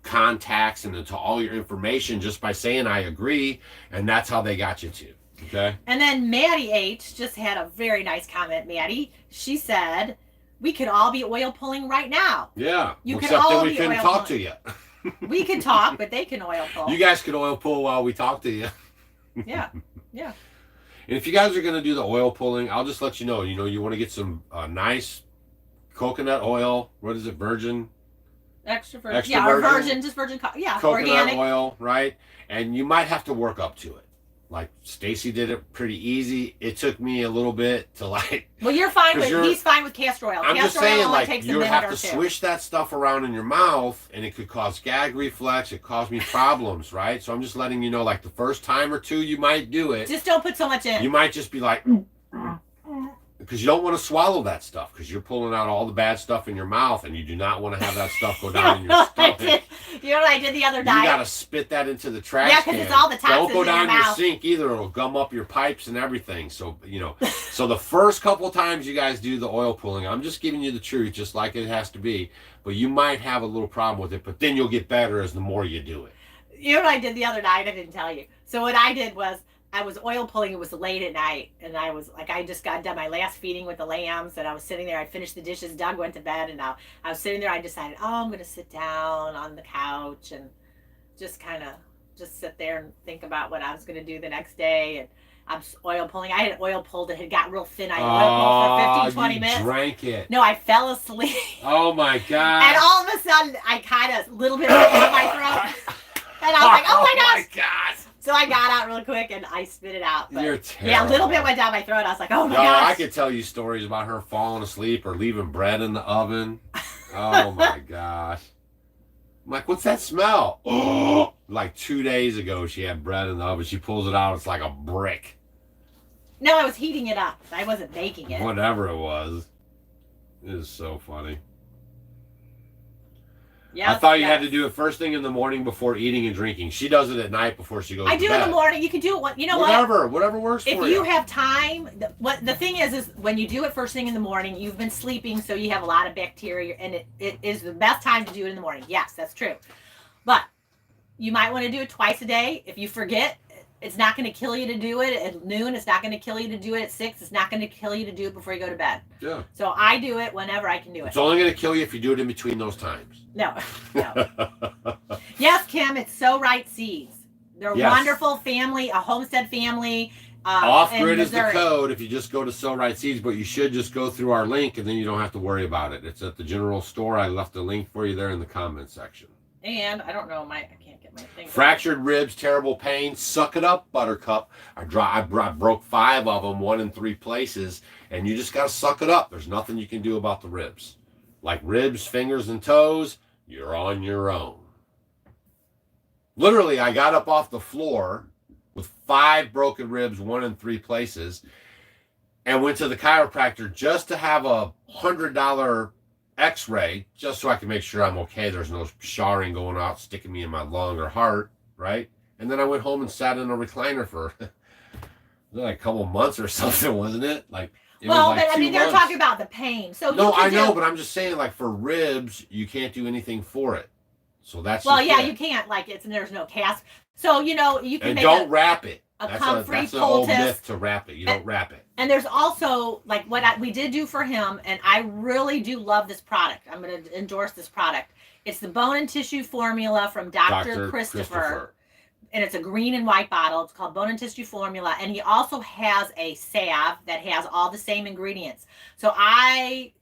A: contacts, and into all your information just by saying I agree, and that's how they got you to. Okay. And
B: then Maddie H just had a very nice comment. Maddie, she said, we could all be oil pulling right now.
A: Yeah.
B: You
A: except
B: could all
A: that we
B: be
A: couldn't
B: oil
A: talk
B: pulling.
A: to you.
B: We can talk, but they can oil pull.
A: You guys can oil pull while we talk to you.
B: Yeah. Yeah.
A: And if you guys are going to do the oil pulling, I'll just let you know, you want to get some nice coconut oil. What is it? Virgin
B: Extra virgin.
A: Extra
B: Yeah, or
A: virgin,
B: virgin, just virgin. Yeah,
A: coconut
B: organic.
A: oil, right? And you might have to work up to it. Like Stacy did it pretty easy. It took me a little bit to like.
B: Well, you're fine with. He's fine with castor oil.
A: I'm
B: castor
A: just saying,
B: oil
A: like
B: takes
A: you
B: a
A: have to
B: or two.
A: swish that stuff around in your mouth, and it could cause gag reflex. It caused me problems, right? So I'm just letting you know, like the first time or two, you might do it.
B: Just don't put so much in.
A: You might just be like. Because you don't want to swallow that stuff because you're pulling out all the bad stuff in your mouth and you do not want to have that stuff go down in your stomach.
B: You know what I did the other night?
A: You got to spit that into the trash can.
B: Yeah, because it's all the toxins
A: don't go down
B: in your mouth.
A: sink either. It'll gum up your pipes and everything. So, so the first couple times you guys do the oil pulling, I'm just giving you the truth just like it has to be. But you might have a little problem with it, but then you'll get better as the more you do it.
B: You know what I did the other night? I didn't tell you. So what I did was I was oil pulling. It was late at night, and I was like, I just got done my last feeding with the lambs, and I was sitting there. I finished the dishes. Doug went to bed, and now I was sitting there. I decided, I'm going to sit down on the couch and just kind of just sit there and think about what I was going to do the next day. And I'm oil pulling. I had oil pulled that had got real thin. I oil pulled for 15, 20 minutes.
A: Drank it.
B: No, I fell asleep.
A: Oh my God.
B: And all of a sudden, I kind of a little bit of my throat. And I was like, oh my gosh.
A: Oh my God.
B: So I got out real quick and I spit it out. But
A: You're terrible.
B: yeah, a little bit went down my throat. I was like, oh my gosh.
A: I could tell you stories about her falling asleep or leaving bread in the oven. Oh my gosh. I'm like, what's that smell? Oh, like 2 days ago she had bread in the oven. She pulls it out. It's like a brick.
B: No, I was heating it up. I wasn't baking it.
A: Whatever it was. It is so funny.
B: Yes,
A: I thought you had to do it first thing in the morning before eating and drinking. She does it at night before she goes to bed.
B: I do in the morning. You can do it.
A: Whatever works for you.
B: If you have time, the thing is when you do it first thing in the morning, you've been sleeping, so you have a lot of bacteria, and it is the best time to do it in the morning. Yes, that's true. But you might want to do it twice a day. If you forget, it's not going to kill you to do it at noon. It's not going to kill you to do it at 6. It's not going to kill you to do it before you go to bed.
A: Yeah.
B: So I do it whenever I can do it.
A: It's only going to kill you if you do it in between those times.
B: No. Yes, Kim, it's So Right Seeds. They're a wonderful family, a homestead family.
A: Off-grid is the code if you just go to So Right Seeds, but you should just go through our link and then you don't have to worry about it. It's at the general store. I left a link for you there in the comments section.
B: And I don't know, I can't get my thing.
A: Fractured ribs, terrible pain. Suck it up, Buttercup. I broke 5 of them, 1 in 3 places, and you just got to suck it up. There's nothing you can do about the ribs. Like ribs, fingers, and toes, you're on your own. Literally, I got up off the floor with 5 broken ribs, 1 in 3 places, and went to the chiropractor just to have a $100 x-ray, just so I can make sure I'm okay. There's no scarring going out, sticking me in my lung or heart, right? And then I went home and sat in a recliner for like a couple months or something, wasn't it? Like,
B: well, but I mean, they're talking about the pain. So
A: no, I know, but I'm just saying, like for ribs, you can't do anything for it. So that's
B: you can't. Like there's no cast. So you can
A: and
B: make
A: don't wrap it.
B: That's
A: an old myth to wrap it. You don't wrap it.
B: And there's also like what we did do for him, and I really do love this product. I'm going to endorse this product. It's the bone and tissue formula from Dr. Christopher. And it's a green and white bottle. It's called Bone and Tissue Formula. And he also has a salve that has all the same ingredients. So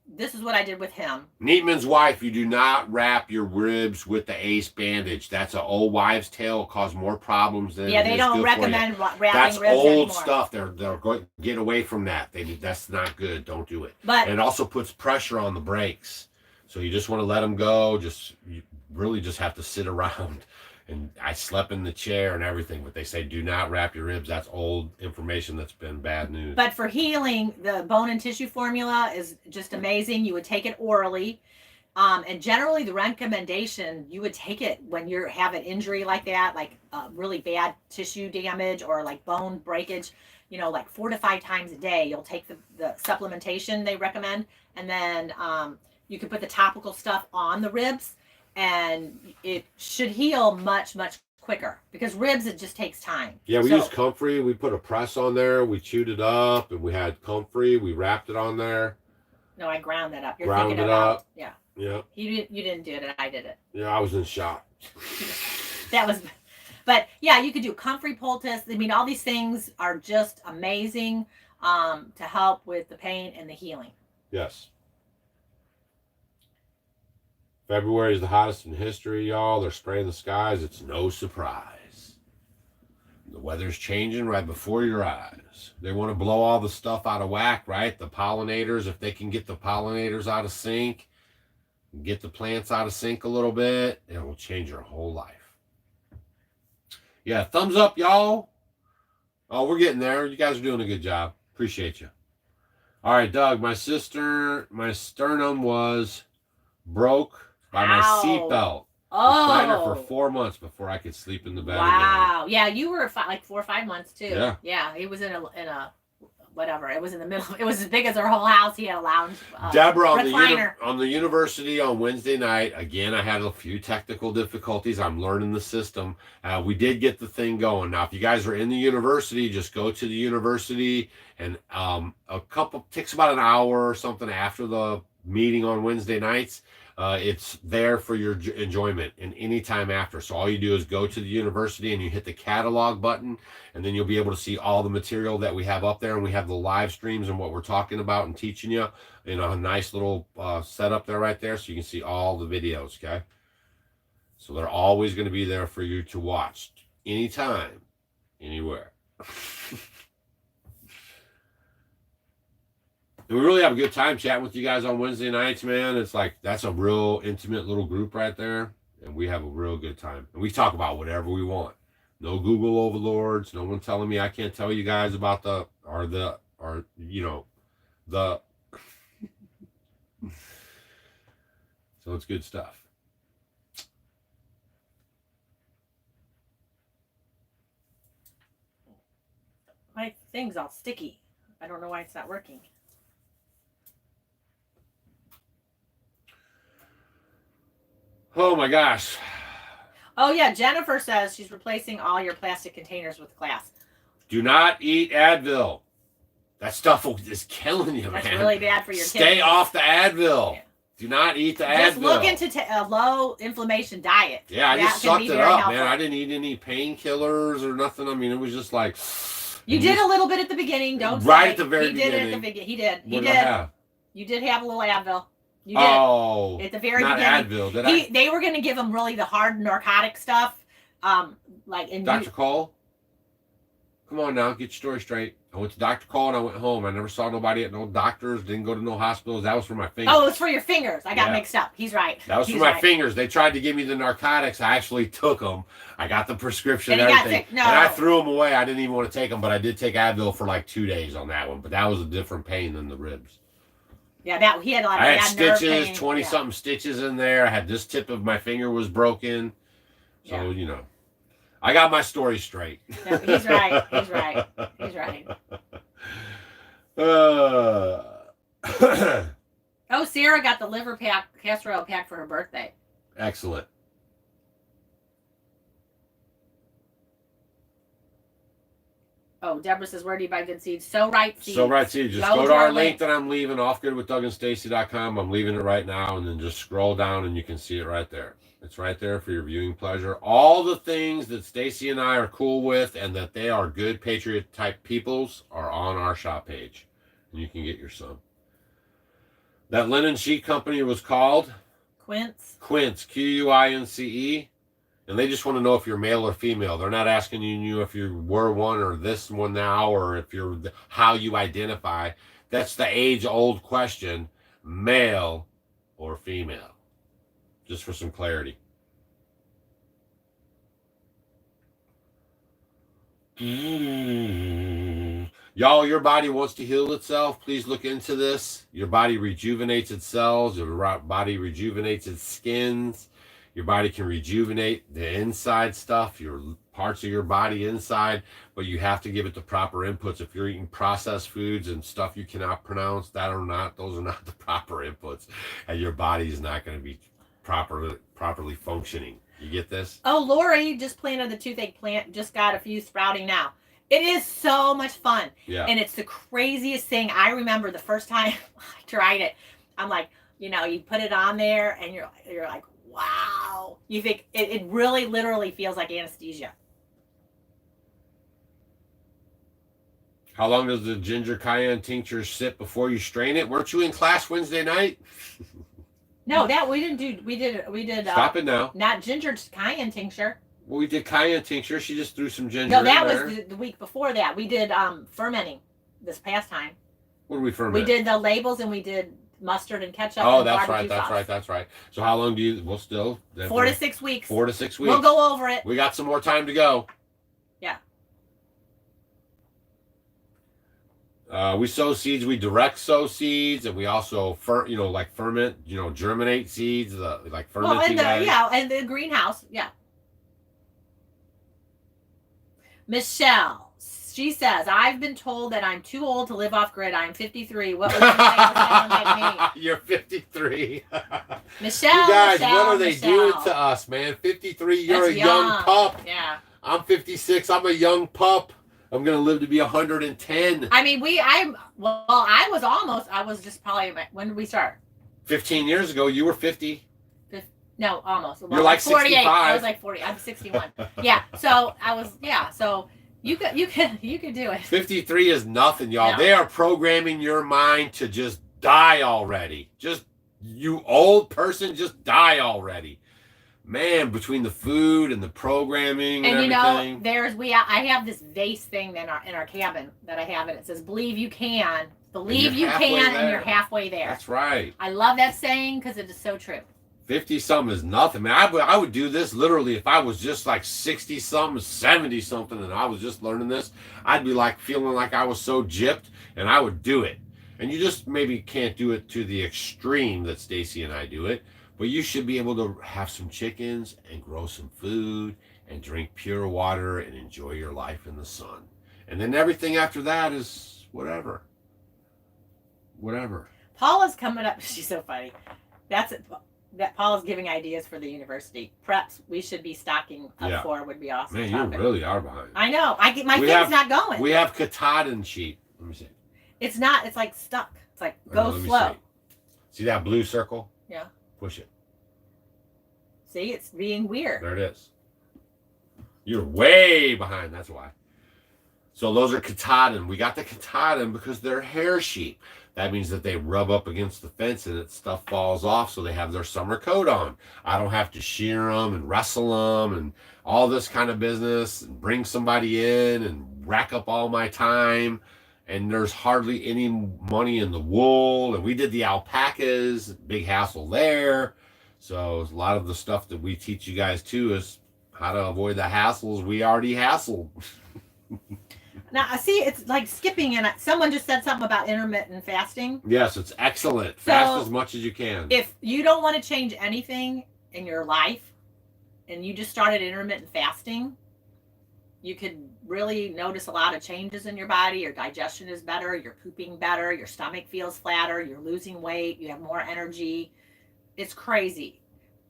B: this is what I did with him.
A: Neatman's wife, you do not wrap your ribs with the ace bandage. That's an old wives' tale. It'll cause more problems than
B: they don't recommend wrapping
A: That's
B: ribs
A: old
B: anymore.
A: stuff. They're going get away from that. That's not good. Don't do it.
B: But
A: and it also puts pressure on the brakes. So you just want to let them go. You really just have to sit around. And I slept in the chair and everything, but they say do not wrap your ribs. That's old information that's been bad news.
B: But for healing, the bone and tissue formula is just amazing. You would take it orally. And generally the recommendation, you would take it when you have an injury like that, like really bad tissue damage or like bone breakage, like 4 to 5 times a day. You'll take the supplementation they recommend. And then you can put the topical stuff on the ribs. And it should heal much, much quicker because ribs, it just takes time.
A: Yeah, we used comfrey. We put a press on there. We chewed it up, and we had comfrey. We wrapped it on there.
B: No, I ground that up. You're
A: ground
B: thinking
A: it
B: about,
A: up.
B: Yeah.
A: Yeah.
B: You didn't do it. I did it.
A: Yeah, I was in shock.
B: But yeah, you could do comfrey poultice. I mean, all these things are just amazing to help with the pain and the healing.
A: Yes. February is the hottest in history, y'all. They're spraying the skies. It's no surprise. The weather's changing right before your eyes. They want to blow all the stuff out of whack, right? The pollinators, if they can get the pollinators out of sync, get the plants out of sync a little bit, it will change your whole life. Yeah, thumbs up, y'all. Oh, we're getting there. You guys are doing a good job. Appreciate you. All right, Doug, my sternum was broke by my seatbelt.
B: Oh.
A: For 4 months before I could sleep in the bed.
B: Wow. Again. Yeah, you were like 4 or 5 months too.
A: Yeah.
B: Yeah, he was in a whatever. It was in the middle. It was as big as our whole house. He had a lounge.
A: Deborah
B: recliner.
A: on the university on Wednesday night. Again, I had a few technical difficulties. I'm learning the system. We did get the thing going. Now, if you guys are in the university, just go to the university, and takes about an hour or something after the meeting on Wednesday nights. It's there for your enjoyment and any time after. So all you do is go to the university and you hit the catalog button, and then you'll be able to see all the material that we have up there. And we have the live streams and what we're talking about and teaching you in a nice little setup there right there. So you can see all the videos, okay? So they're always going to be there for you to watch anytime, anywhere. And we really have a good time chatting with you guys on Wednesday nights, man. It's like, that's a real intimate little group right there. And we have a real good time. And we talk about whatever we want. No Google overlords. No one telling me I can't tell you guys about the. So it's good stuff.
B: My thing's all sticky. I don't know why it's not working.
A: Oh my gosh.
B: Oh yeah, Jennifer says she's replacing all your plastic containers with glass.
A: Do not eat Advil. That stuff is killing you, man.
B: That's really bad for your
A: Stay
B: kidneys.
A: off the Advil. Yeah. Do not eat the Advil.
B: Just look into a low inflammation diet.
A: Yeah, I just sucked it up, man. I didn't eat any painkillers or nothing. I mean, it was just like...
B: You did a little bit at the beginning, don't
A: right
B: say.
A: at the very beginning.
B: He did it at the beginning. He did.
A: What did I have?
B: You did have a little Advil. You did.
A: Oh,
B: at the very
A: not
B: beginning.
A: Advil, did I?
B: They were going to give him really the hard narcotic stuff.
A: Dr. Cole? Come on now, get your story straight. I went to Dr. Cole and I went home. I never saw nobody at no doctors, didn't go to no hospitals. That was for my fingers.
B: Oh, it was for your fingers. I got mixed up. He's right.
A: That was for my fingers. They tried to give me the narcotics. I actually took them. I got the prescription and everything. And I threw them away. I didn't even want to take them, but I did take Advil for like 2 days on that one. But that was a different pain than the ribs.
B: Yeah, he had a lot of
A: I had stitches, 20-something stitches in there. I had this tip of my finger was broken. So, you know, I got my story straight.
B: No, he's right. He's right. He's right. Oh, Sarah got the liver castor oil pack for her birthday.
A: Excellent.
B: Oh, Deborah says, where do you buy good seeds? So Right Seeds.
A: So Right Seeds. Just go to our link that I'm leaving, offgoodwithdoulandstacy.com. I'm leaving it right now, and then just scroll down, and you can see it right there. It's right there for your viewing pleasure. All the things that Stacy and I are cool with and that they are good Patriot-type peoples are on our shop page, and you can get your some. That linen sheet company was called?
B: Quince.
A: Quince, Quince. And they just want to know if you're male or female. They're not asking you if you were one or this one now or if you're how you identify. That's the age-old question, male or female. Just for some clarity. Y'all, your body wants to heal itself. Please look into this. Your body rejuvenates its cells. Your body rejuvenates its skins. Your body can rejuvenate the inside stuff, your parts of your body inside, but you have to give it the proper inputs. If you're eating processed foods and stuff you cannot pronounce, those are not the proper inputs, and your body is not going to be properly functioning. You get this?
B: Oh, Lori just planted the toothache plant, just got a few sprouting now. It is so much fun.
A: Yeah.
B: And it's the craziest thing. I remember the first time I tried it, I'm like, you put it on there and you're like, wow. You think it really literally feels like anesthesia.
A: How long does the ginger cayenne tincture sit before you strain it? Weren't you in class Wednesday night?
B: No, that we didn't do. We did.
A: Stop it now.
B: Not ginger cayenne tincture.
A: Well, we did cayenne tincture. She just threw some ginger.
B: No, that
A: in there.
B: was the week before that. We did fermenting this past time.
A: What did we ferment?
B: We did the labels and we did mustard and ketchup.
A: Oh,
B: and
A: that's right.
B: barbecue
A: That's
B: sauce.
A: right. That's right. So how long do you? We'll still
B: 4 to 6 weeks.
A: 4 to 6 weeks.
B: We'll go over it.
A: We got some more time to go.
B: Yeah.
A: We sow seeds. We direct sow seeds, and we also ferment. Germinate seeds. Like fermenting.
B: And the greenhouse. Yeah. Michelle, she says, I've been told that I'm too old to live off grid. I'm 53. What would you say to someone like me?
A: You're 53.
B: Michelle,
A: you guys,
B: Michelle,
A: what are they
B: Michelle.
A: doing to us, man? 53, you're
B: That's
A: a young pup.
B: Yeah.
A: I'm 56, I'm a young pup. I'm going to live to be 110.
B: I mean, I was just probably, when did we start?
A: 15 years ago, you were 50.
B: No, almost.
A: You're like
B: 48.
A: 65.
B: I was like 40. I'm 61. Yeah. So I was. Yeah. So you could do it.
A: 53 is nothing, y'all.
B: No.
A: They are programming your mind to just die already. Just you old person, just die already. Man, between the food and the programming and everything.
B: I have this vase thing in our cabin that I have, and it says, "Believe you can, believe you can, and you're halfway there."
A: That's right.
B: I love that saying because it is so true.
A: 50-something is nothing, man. I would do this literally if I was just like 60-something, 70-something, and I was just learning this. I'd be like feeling like I was so gypped, and I would do it. And you just maybe can't do it to the extreme that Stacy and I do it, but you should be able to have some chickens and grow some food and drink pure water and enjoy your life in the sun. And then everything after that is whatever. Whatever.
B: Paula's coming up. She's so funny. That's it. That Paula's giving ideas for the university preps. We should be stocking up for would be awesome.
A: Man, you really are behind.
B: I know. My thing's not going.
A: We have Katahdin sheep. Let me see.
B: It's not. It's like stuck. It's like go slow.
A: See that blue circle?
B: Yeah.
A: Push it.
B: See, it's being weird.
A: There it is. You're way behind. That's why. So those are Katahdin. We got the Katahdin because they're hair sheep. That means that they rub up against the fence and that stuff falls off, so they have their summer coat on. I don't have to shear them and wrestle them and all this kind of business and bring somebody in and rack up all my time. And there's hardly any money in the wool. And we did the alpacas, big hassle there. So a lot of the stuff that we teach you guys too is how to avoid the hassles we already hassled.
B: Now, I see it's like skipping, and someone just said something about intermittent fasting.
A: Yes, it's excellent. Fast as much as you can.
B: If you don't want to change anything in your life, and you just started intermittent fasting, you could really notice a lot of changes in your body. Your digestion is better. You're pooping better. Your stomach feels flatter. You're losing weight. You have more energy. It's crazy.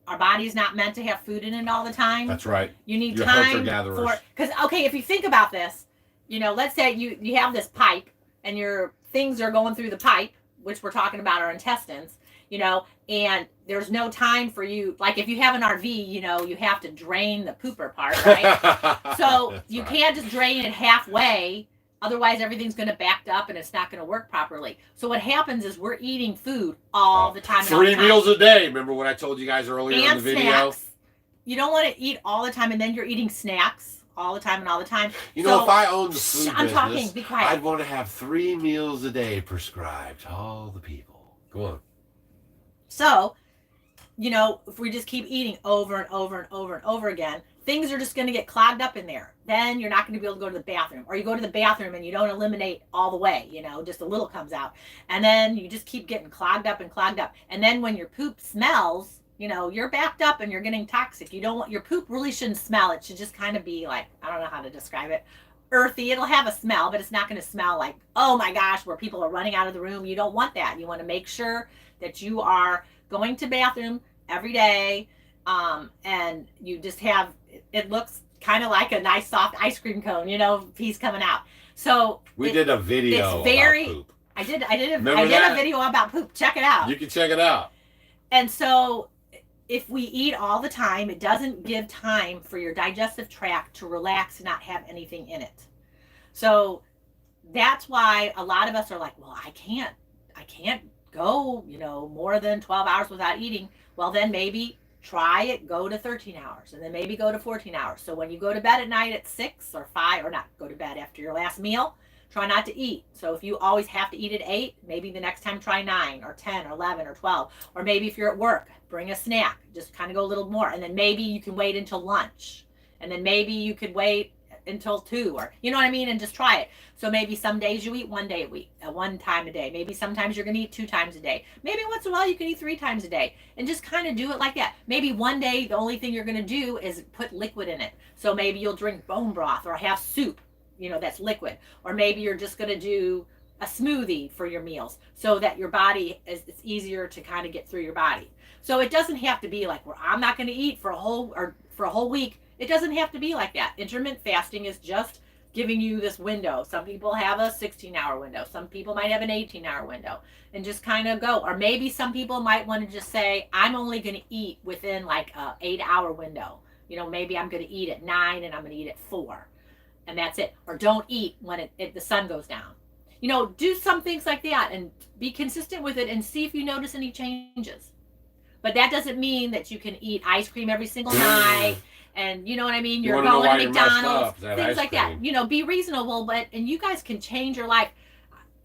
B: Our body's not meant to have food in it all the time.
A: That's right.
B: You need time for, because, okay, if you think about this, let's say you have this pipe and your things are going through the pipe, which we're talking about our intestines, and there's no time for you. Like if you have an RV, you have to drain the pooper part, right? So you can't just drain it halfway. Otherwise, everything's going to back up and it's not going to work properly. So what happens is we're eating food all the time.
A: 3 meals a day. Remember what I told you guys earlier in the video?
B: Snacks. You don't want to eat all the time, and then you're eating snacks all the time and all the time.
A: If I owned the food business,
B: talking. Be quiet.
A: I'd want to have 3 meals a day prescribed to all the people. Go on.
B: So, if we just keep eating over and over and over and over again, things are just going to get clogged up in there. Then you're not going to be able to go to the bathroom. Or you go to the bathroom and you don't eliminate all the way, just a little comes out. And then you just keep getting clogged up and clogged up. And then when your poop smells, you're backed up and you're getting toxic. Your poop really shouldn't smell. It should just kind of be like, I don't know how to describe it, earthy. It'll have a smell, but it's not going to smell like, oh my gosh, where people are running out of the room. You don't want that. You want to make sure that you are going to bathroom every day. And you just have, it looks kind of like a nice soft ice cream cone, piece coming out. So
A: we did a video about poop.
B: I did a video about poop. Check it out.
A: You can check it out.
B: And so if we eat all the time, it doesn't give time for your digestive tract to relax and not have anything in it. So that's why a lot of us are like, well, I can't go, more than 12 hours without eating, well, then maybe try it, go to 13 hours, and then maybe go to 14 hours. So when you go to bed at night at 6 or 5, or not go to bed after your last meal, try not to eat. So if you always have to eat at 8, maybe the next time try 9 or 10 or 11 or 12. Or maybe if you're at work, bring a snack. Just kind of go a little more. And then maybe you can wait until lunch. And then maybe you could wait until 2, or you know what I mean, and just try it. So maybe some days you eat 1 day a week, one time a day. Maybe sometimes you're going to eat 2 times a day. Maybe once in a while you can eat 3 times a day, and just kind of do it like that. Maybe one day the only thing you're going to do is put liquid in it. So maybe you'll drink bone broth or have soup, that's liquid. Or maybe you're just going to do a smoothie for your meals, so that your body it's easier to kind of get through your body. So it doesn't have to be like, well, I'm not going to eat for a whole week. It doesn't have to be like that. Intermittent fasting is just giving you this window. Some people have a 16-hour window. Some people might have an 18-hour window, and just kind of go. Or maybe some people might want to just say, I'm only going to eat within like a 8-hour window. Maybe I'm going to eat at 9 and I'm going to eat at 4, and that's it. Or don't eat when the sun goes down. Do some things like that and be consistent with it, and see if you notice any changes. But that doesn't mean that you can eat ice cream every single night. And you know what I mean? You're going to McDonald's, things like that. Be reasonable, and you guys can change your life.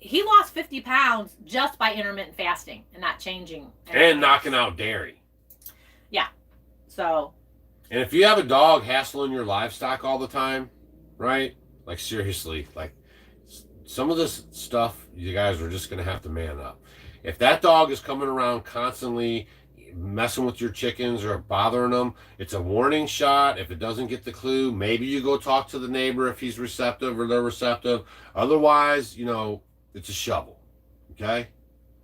B: He lost 50 pounds just by intermittent fasting and not changing.
A: And knocking out dairy.
B: Yeah. So.
A: And if you have a dog hassling your livestock all the time, right? Like seriously, like some of this stuff, you guys are just going to have to man up. If that dog is coming around constantly messing with your chickens or bothering them, it's a warning shot. If it doesn't get the clue, maybe you go talk to the neighbor if he's receptive or they're receptive. Otherwise, it's a shovel, okay?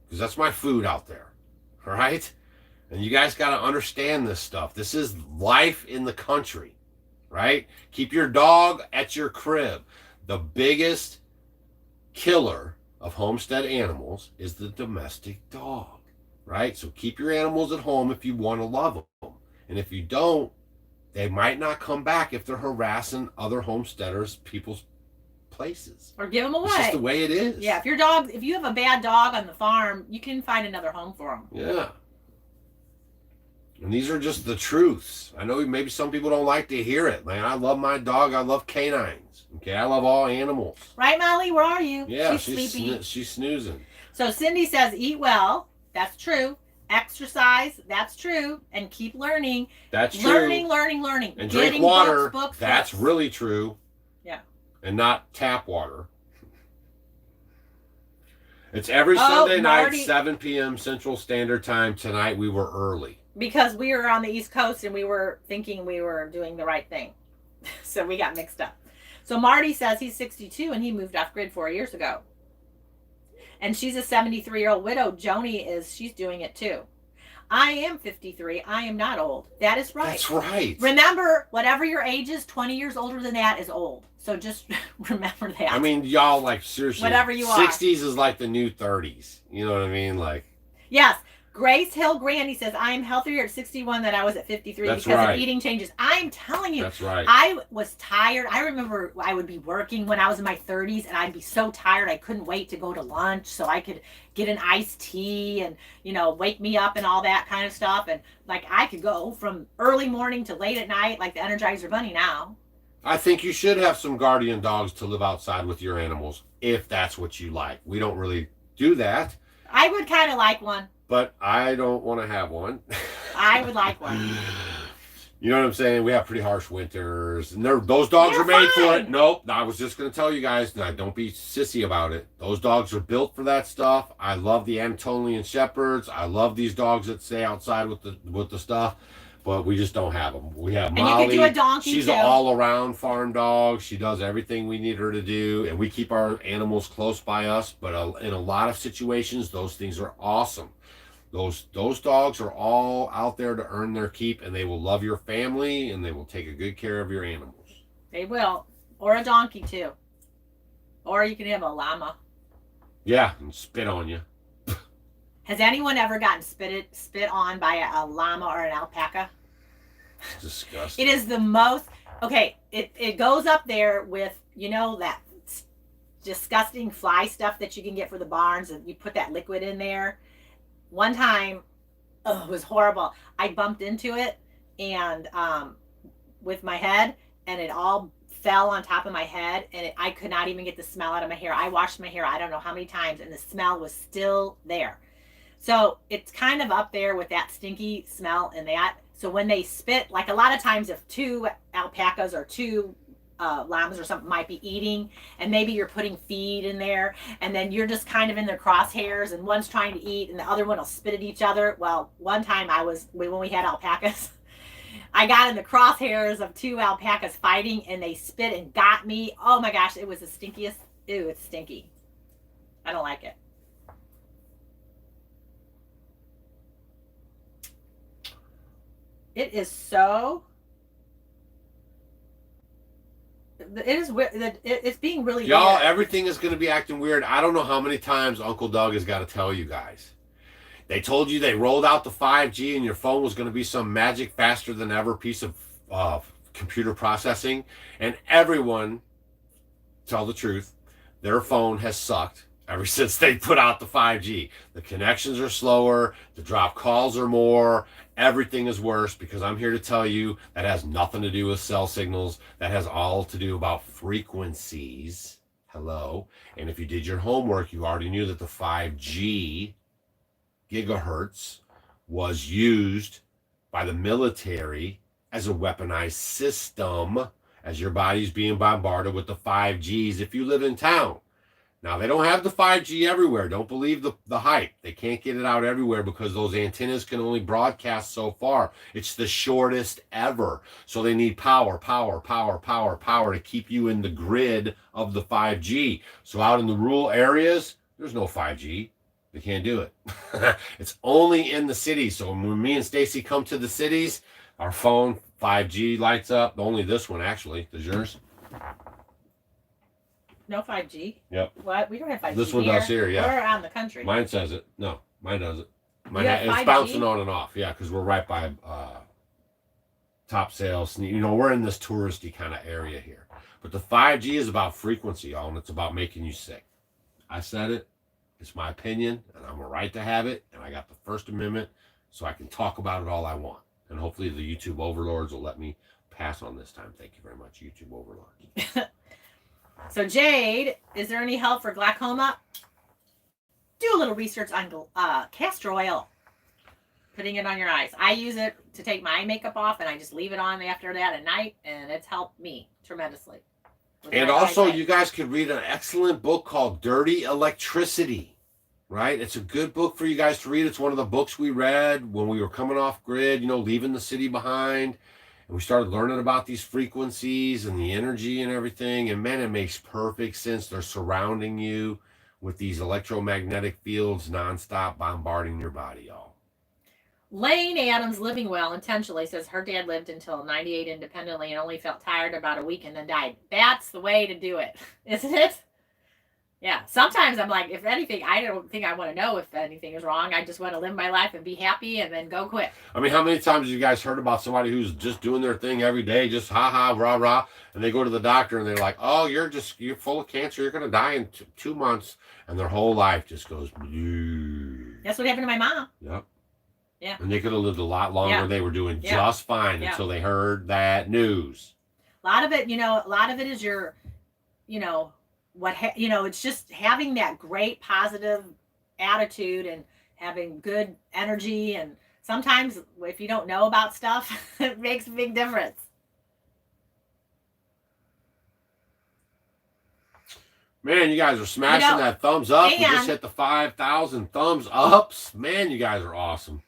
A: Because that's my food out there, all right? And you guys got to understand this stuff. This is life in the country, right? Keep your dog at your crib. The biggest killer of homestead animals is the domestic dog. Right? So keep your animals at home if you want to love them. And if you don't, they might not come back if they're harassing other homesteaders, people's places.
B: Or give them away.
A: It's just the way it is.
B: Yeah, if you have a bad dog on the farm, you can find another home for them.
A: Yeah. And these are just the truths. I know maybe some people don't like to hear it. Man, I love my dog. I love canines. Okay, I love all animals.
B: Right, Molly? Where are you?
A: Yeah,
B: she's sleepy.
A: She's snoozing.
B: So Cindy says, eat well. That's true. Exercise, that's true. And keep learning.
A: That's true.
B: Learning.
A: And
B: getting
A: drink water.
B: Books.
A: That's really true.
B: Yeah.
A: And not tap water. It's every Sunday night, 7 p.m. Central Standard Time. Tonight we were early.
B: Because we were on the East Coast and we were thinking we were doing the right thing. So we got mixed up. So Marty says he's 62 and he moved off grid 4 years ago. And she's a 73-year-old widow. She's doing it too. I am 53. I am not old. That is right.
A: That's right.
B: Remember, whatever your age is, 20 years older than that is old. So just remember that.
A: I mean, y'all, like, seriously.
B: Whatever you are.
A: 60s is like the new 30s. You know what I mean? Like.
B: Yes. Grace Hill Grandy says, I am healthier at 61 than I was at 53
A: That's
B: because
A: right.
B: of eating changes. I'm telling you.
A: That's right.
B: I was tired. I remember I would be working when I was in my 30s and I'd be so tired I couldn't wait to go to lunch so I could get an iced tea and, wake me up and all that kind of stuff. And like I could go from early morning to late at night like the Energizer Bunny now.
A: I think you should have some guardian dogs to live outside with your animals if that's what you like. We don't really do that.
B: I would kind of like one.
A: But I don't want to have one.
B: I would like one.
A: You know what I'm saying? We have pretty harsh winters. And those dogs are made for it. Nope. I was just going to tell you guys, don't be sissy about it. Those dogs are built for that stuff. I love the Anatolian Shepherds. I love these dogs that stay outside with the stuff. But we just don't have them. We have Molly.
B: And you could do a donkey
A: She's
B: too.
A: an all-around farm dog. She does everything we need her to do. And we keep our animals close by us. But in a lot of situations, those things are awesome. Those dogs are all out there to earn their keep, and they will love your family, and they will take a good care of your animals.
B: They will. Or a donkey, too. Or you can have a llama.
A: Yeah, and spit on you.
B: Has anyone ever gotten spit on by a llama or an alpaca?
A: It's disgusting.
B: It is the most... Okay, it goes up there with, that disgusting fly stuff that you can get for the barns, and you put that liquid in there. one time, oh, it was horrible. I bumped into it and with my head, and it all fell on top of my head, and I could not even get the smell out of my hair. I washed my hair I don't know how many times, and the smell was still there. So it's kind of up there with that stinky smell and that. So when they spit, like a lot of times, if two alpacas or two llamas or something might be eating, and maybe you're putting feed in there, and then you're just kind of in their crosshairs, and one's trying to eat, and the other one will spit at each other. Well, one time when we had alpacas, I got in the crosshairs of two alpacas fighting, and they spit and got me. Oh my gosh, it was the stinkiest. Ew, it's stinky. I don't like it. It is so. It is weird. It's being really
A: Y'all,
B: weird.
A: everything is going to be acting weird. I don't know how many times Uncle Doug has got to tell you guys. They told you they rolled out the 5G and your phone was going to be some magic faster than ever piece of computer processing. And everyone, tell the truth, their phone has sucked ever since they put out the 5G. The connections are slower. The drop calls are more. Everything is worse, because I'm here to tell you that has nothing to do with cell signals. That has all to do about frequencies. Hello. And if you did your homework, you already knew that the 5G gigahertz was used by the military as a weaponized system, as your body's being bombarded with the 5Gs if you live in town. Now, they don't have the 5G everywhere. Don't believe the hype. They can't get it out everywhere because those antennas can only broadcast so far. It's the shortest ever. So they need power to keep you in the grid of the 5G. So out in the rural areas, there's no 5G. They can't do it. It's only in the cities. So when me and Stacy come to the cities, our phone 5G lights up. Only this one, actually. Does yours?
B: No 5G.
A: Yep.
B: What? We don't have 5G.
A: This one does here, yeah.
B: We're out in the country.
A: Mine says it. No, mine doesn't.
B: Mine
A: it's bouncing on and off. Yeah, because we're right by top sales. You know, we're in this touristy kind of area here. But the 5G is about frequency, y'all, and it's about making you sick. I said it. It's my opinion, and I'm a right to have it. And I got the First Amendment, so I can talk about it all I want. And hopefully the YouTube overlords will let me pass on this time. Thank you very much, YouTube overlords.
B: So Jade, is there any help for glaucoma? Do a little research on castor oil. Putting it on your eyes. I use it to take my eye makeup off, and I just leave it on after that at night, and it's helped me tremendously.
A: And also, you guys could read an excellent book called Dirty Electricity, right? It's a good book for you guys to read. It's one of the books we read when we were coming off grid, you know, leaving the city behind. And we started learning about these frequencies and the energy and everything. And man, it makes perfect sense. They're surrounding you with these electromagnetic fields nonstop bombarding your body, y'all.
B: Lane Adams, living well intentionally, says her dad lived until 98 independently and only felt tired about a week and then died. That's the way to do it, isn't it? Yeah. Sometimes I'm like, if anything, I don't think I want to know if anything is wrong. I just want to live my life and be happy and then go quit.
A: I mean, how many times have you guys heard about somebody who's just doing their thing every day, just ha ha, rah rah, and they go to the doctor and they're like, oh, you're full of cancer. You're going to die in 2 months. And their whole life just goes, blue.
B: That's what happened to my mom.
A: Yep.
B: Yeah.
A: And they could have lived a lot longer.
B: Yeah.
A: They were doing
B: Yeah.
A: just fine until they heard that news.
B: A lot of it is your, it's just having that great positive attitude and having good energy. And sometimes if you don't know about stuff, it makes a big difference.
A: Man, you guys are smashing that thumbs up. We just
B: and-
A: hit the 5,000 thumbs ups. Man, you guys are awesome.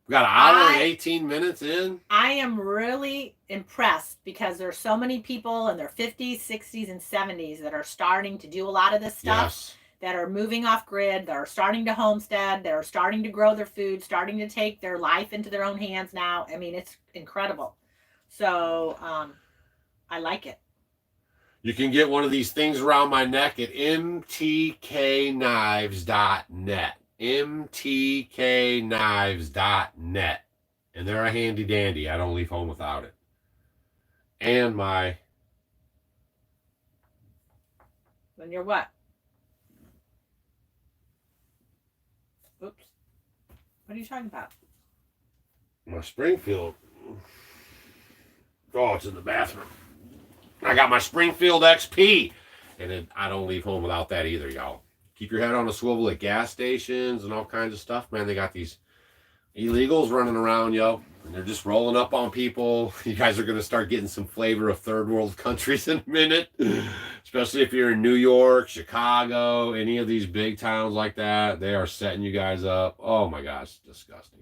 A: We got an hour and 18 minutes in.
B: I am really impressed because there's so many people in their 50s, 60s, and 70s that are starting to do a lot of this stuff.
A: Yes.
B: That are moving off grid, that are starting to homestead, that are starting to grow their food, starting to take their life into their own hands now. I mean, it's incredible. So I like it.
A: You can get one of these things around my neck at mtknives.net. mtknives.net. And they're a handy dandy. I don't leave home without it. And my...
B: When you're what? Oops. What are you talking about?
A: My Springfield. Oh, it's in the bathroom. I got my Springfield XP. And I don't leave home without that either, y'all. Keep your head on a swivel at gas stations and all kinds of stuff. Man, they got these illegals running around, yo. And they're just rolling up on people. You guys are going to start getting some flavor of third world countries in a minute. Especially if you're in New York, Chicago, any of these big towns like that. They are setting you guys up. Oh my gosh, disgusting.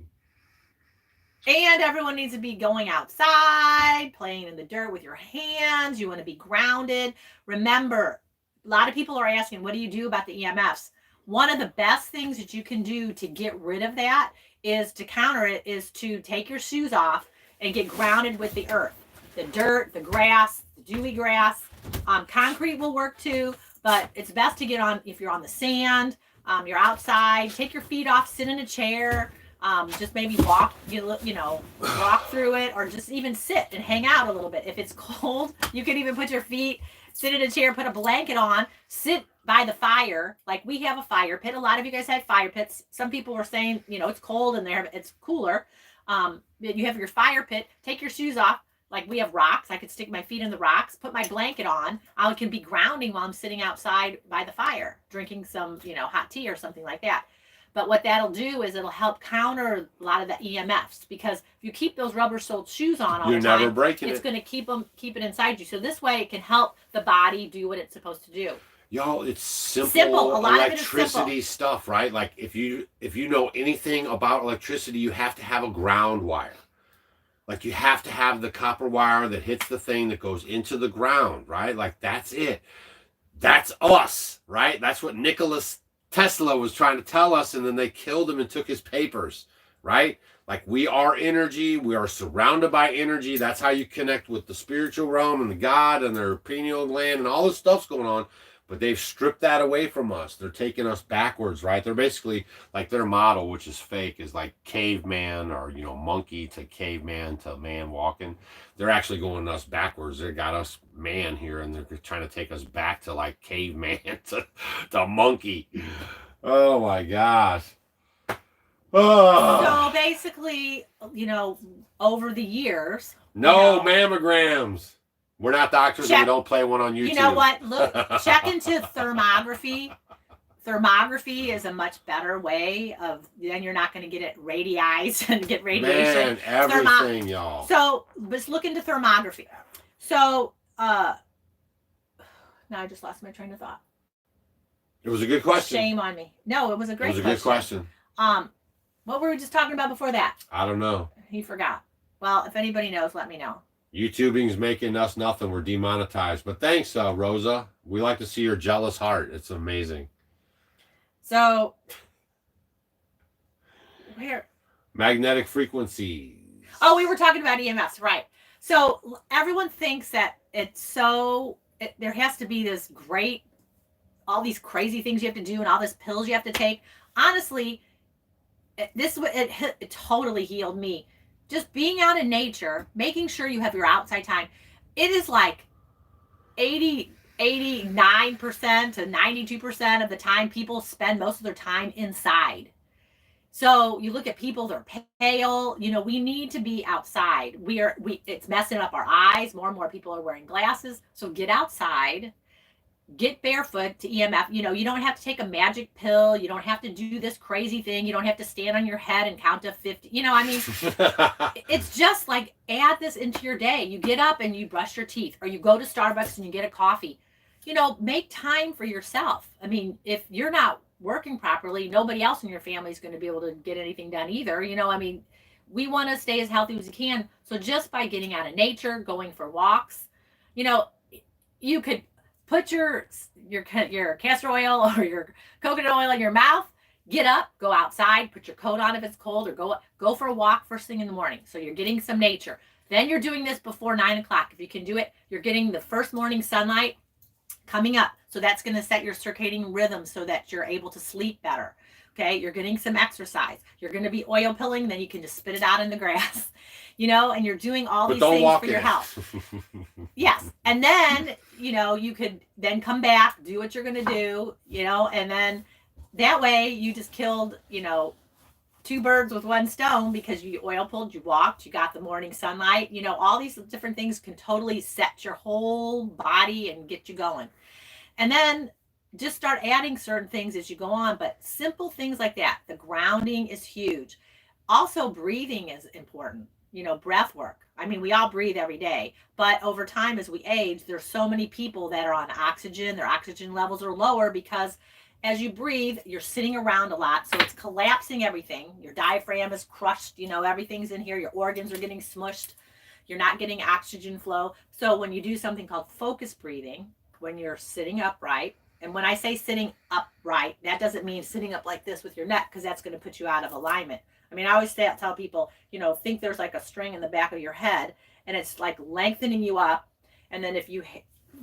B: And everyone needs to be going outside, playing in the dirt with your hands. You want to be grounded. Remember, a lot of people are asking, what do you do about the EMFs? One of the best things that you can do to get rid of that is to counter it is to take your shoes off and get grounded with the earth. The dirt, the grass, the dewy grass. Concrete will work too, but it's best to get on, if you're on the sand, you're outside, take your feet off, sit in a chair, just maybe walk, walk through it, or just even sit and hang out a little bit. If it's cold, you can even put your feet, sit in a chair, put a blanket on, sit by the fire. Like we have a fire pit. A lot of you guys had fire pits. Some people were saying, it's cold in there, it's cooler. You have your fire pit, take your shoes off. Like we have rocks. I could stick my feet in the rocks, put my blanket on. I can be grounding while I'm sitting outside by the fire, drinking some, hot tea or something like that. But what that'll do is it'll help counter a lot of the EMFs, because if you keep those rubber-soled shoes on all the time,
A: you're never breaking it.
B: It's going to keep it inside you. So this way it can help the body do what it's supposed to do.
A: Y'all, it's simple
B: A lot
A: electricity
B: of it is
A: stuff, right? Like if you know anything about electricity, you have to have a ground wire. Like you have to have the copper wire that hits the thing that goes into the ground, right? Like that's it. That's us, right? That's what Nicholas Tesla was trying to tell us, and then they killed him and took his papers, right? Like we are energy. We are surrounded by energy. That's how you connect with the spiritual realm and the God and their pineal gland and all this stuff's going on. But they've stripped that away from us. They're taking us backwards, right? They're basically like their model, which is fake, is like caveman or, monkey to caveman to man walking. They're actually going us backwards. They got us man here, and they're trying to take us back to like caveman to monkey. Oh my gosh. Oh.
B: So basically, over the years.
A: No mammograms. We're not doctors, and we don't play one on YouTube.
B: You know what? Look, check into thermography. Thermography is a much better way of, then you're not going to get it radiized and get radiation.
A: Man, everything, y'all.
B: So let's look into thermography. So, now I just lost my train of thought.
A: It was a good question.
B: Shame on me. No, it was a great question.
A: It was a good question.
B: What were we just talking about before that?
A: I don't know.
B: He forgot. Well, if anybody knows, let me know.
A: YouTubing's making us nothing. We're demonetized. But thanks, Rosa. We like to see your jealous heart. It's amazing.
B: So, where?
A: Magnetic frequencies.
B: Oh, we were talking about EMFs, right. So, everyone thinks that there has to be this great, all these crazy things you have to do and all these pills you have to take. Honestly, it totally healed me. Just being out in nature, making sure you have your outside time. It is like 89% to 92% of the time people spend most of their time inside. So you look at people, they're pale. We need to be outside. It's messing up our eyes. More and more people are wearing glasses. So get outside. Get barefoot to EMF. You don't have to take a magic pill. You don't have to do this crazy thing. You don't have to stand on your head and count to 50. It's just like add this into your day. You get up and you brush your teeth, or you go to Starbucks and you get a coffee. Make time for yourself. If you're not working properly, nobody else in your family is going to be able to get anything done either. We want to stay as healthy as we can. So just by getting out of nature, going for walks, you could put your castor oil or your coconut oil in your mouth, get up, go outside, put your coat on if it's cold, or go for a walk first thing in the morning. So you're getting some nature. Then you're doing this before 9 o'clock. If you can do it, you're getting the first morning sunlight coming up. So that's going to set your circadian rhythm so that you're able to sleep better. Okay, you're getting some exercise. You're going to be oil pilling, then you can just spit it out in the grass, and you're doing all these things for your health. Yes. And then, you could then come back, do what you're going to do, and then that way you just killed, two birds with one stone, because you oil pulled, you walked, you got the morning sunlight. All these different things can totally set your whole body and get you going. And then just start adding certain things as you go on, but simple things like that. The grounding is huge. Also, breathing is important. Breath work. I mean, we all breathe every day, but over time, as we age, there's so many people that are on oxygen. Their oxygen levels are lower because as you breathe, you're sitting around a lot. So it's collapsing everything. Your diaphragm is crushed. Everything's in here. Your organs are getting smushed. You're not getting oxygen flow. So when you do something called focus breathing, when you're sitting upright, and when I say sitting upright, that doesn't mean sitting up like this with your neck, because that's going to put you out of alignment. I mean, I always tell people, think there's like a string in the back of your head, and it's like lengthening you up. And then if you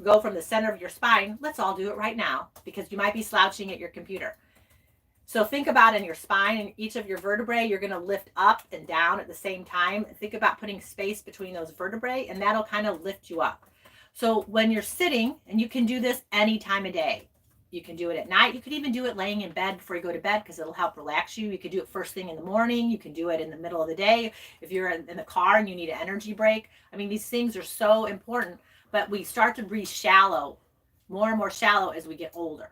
B: go from the center of your spine, let's all do it right now, because you might be slouching at your computer. So think about in your spine and each of your vertebrae, you're going to lift up and down at the same time. Think about putting space between those vertebrae, and that'll kind of lift you up. So when you're sitting, and you can do this any time of day, you can do it at night. You could even do it laying in bed before you go to bed, because it'll help relax you. You could do it first thing in the morning. You can do it in the middle of the day. If you're in the car and you need an energy break. I mean, these things are so important, but we start to breathe shallow, more and more shallow as we get older.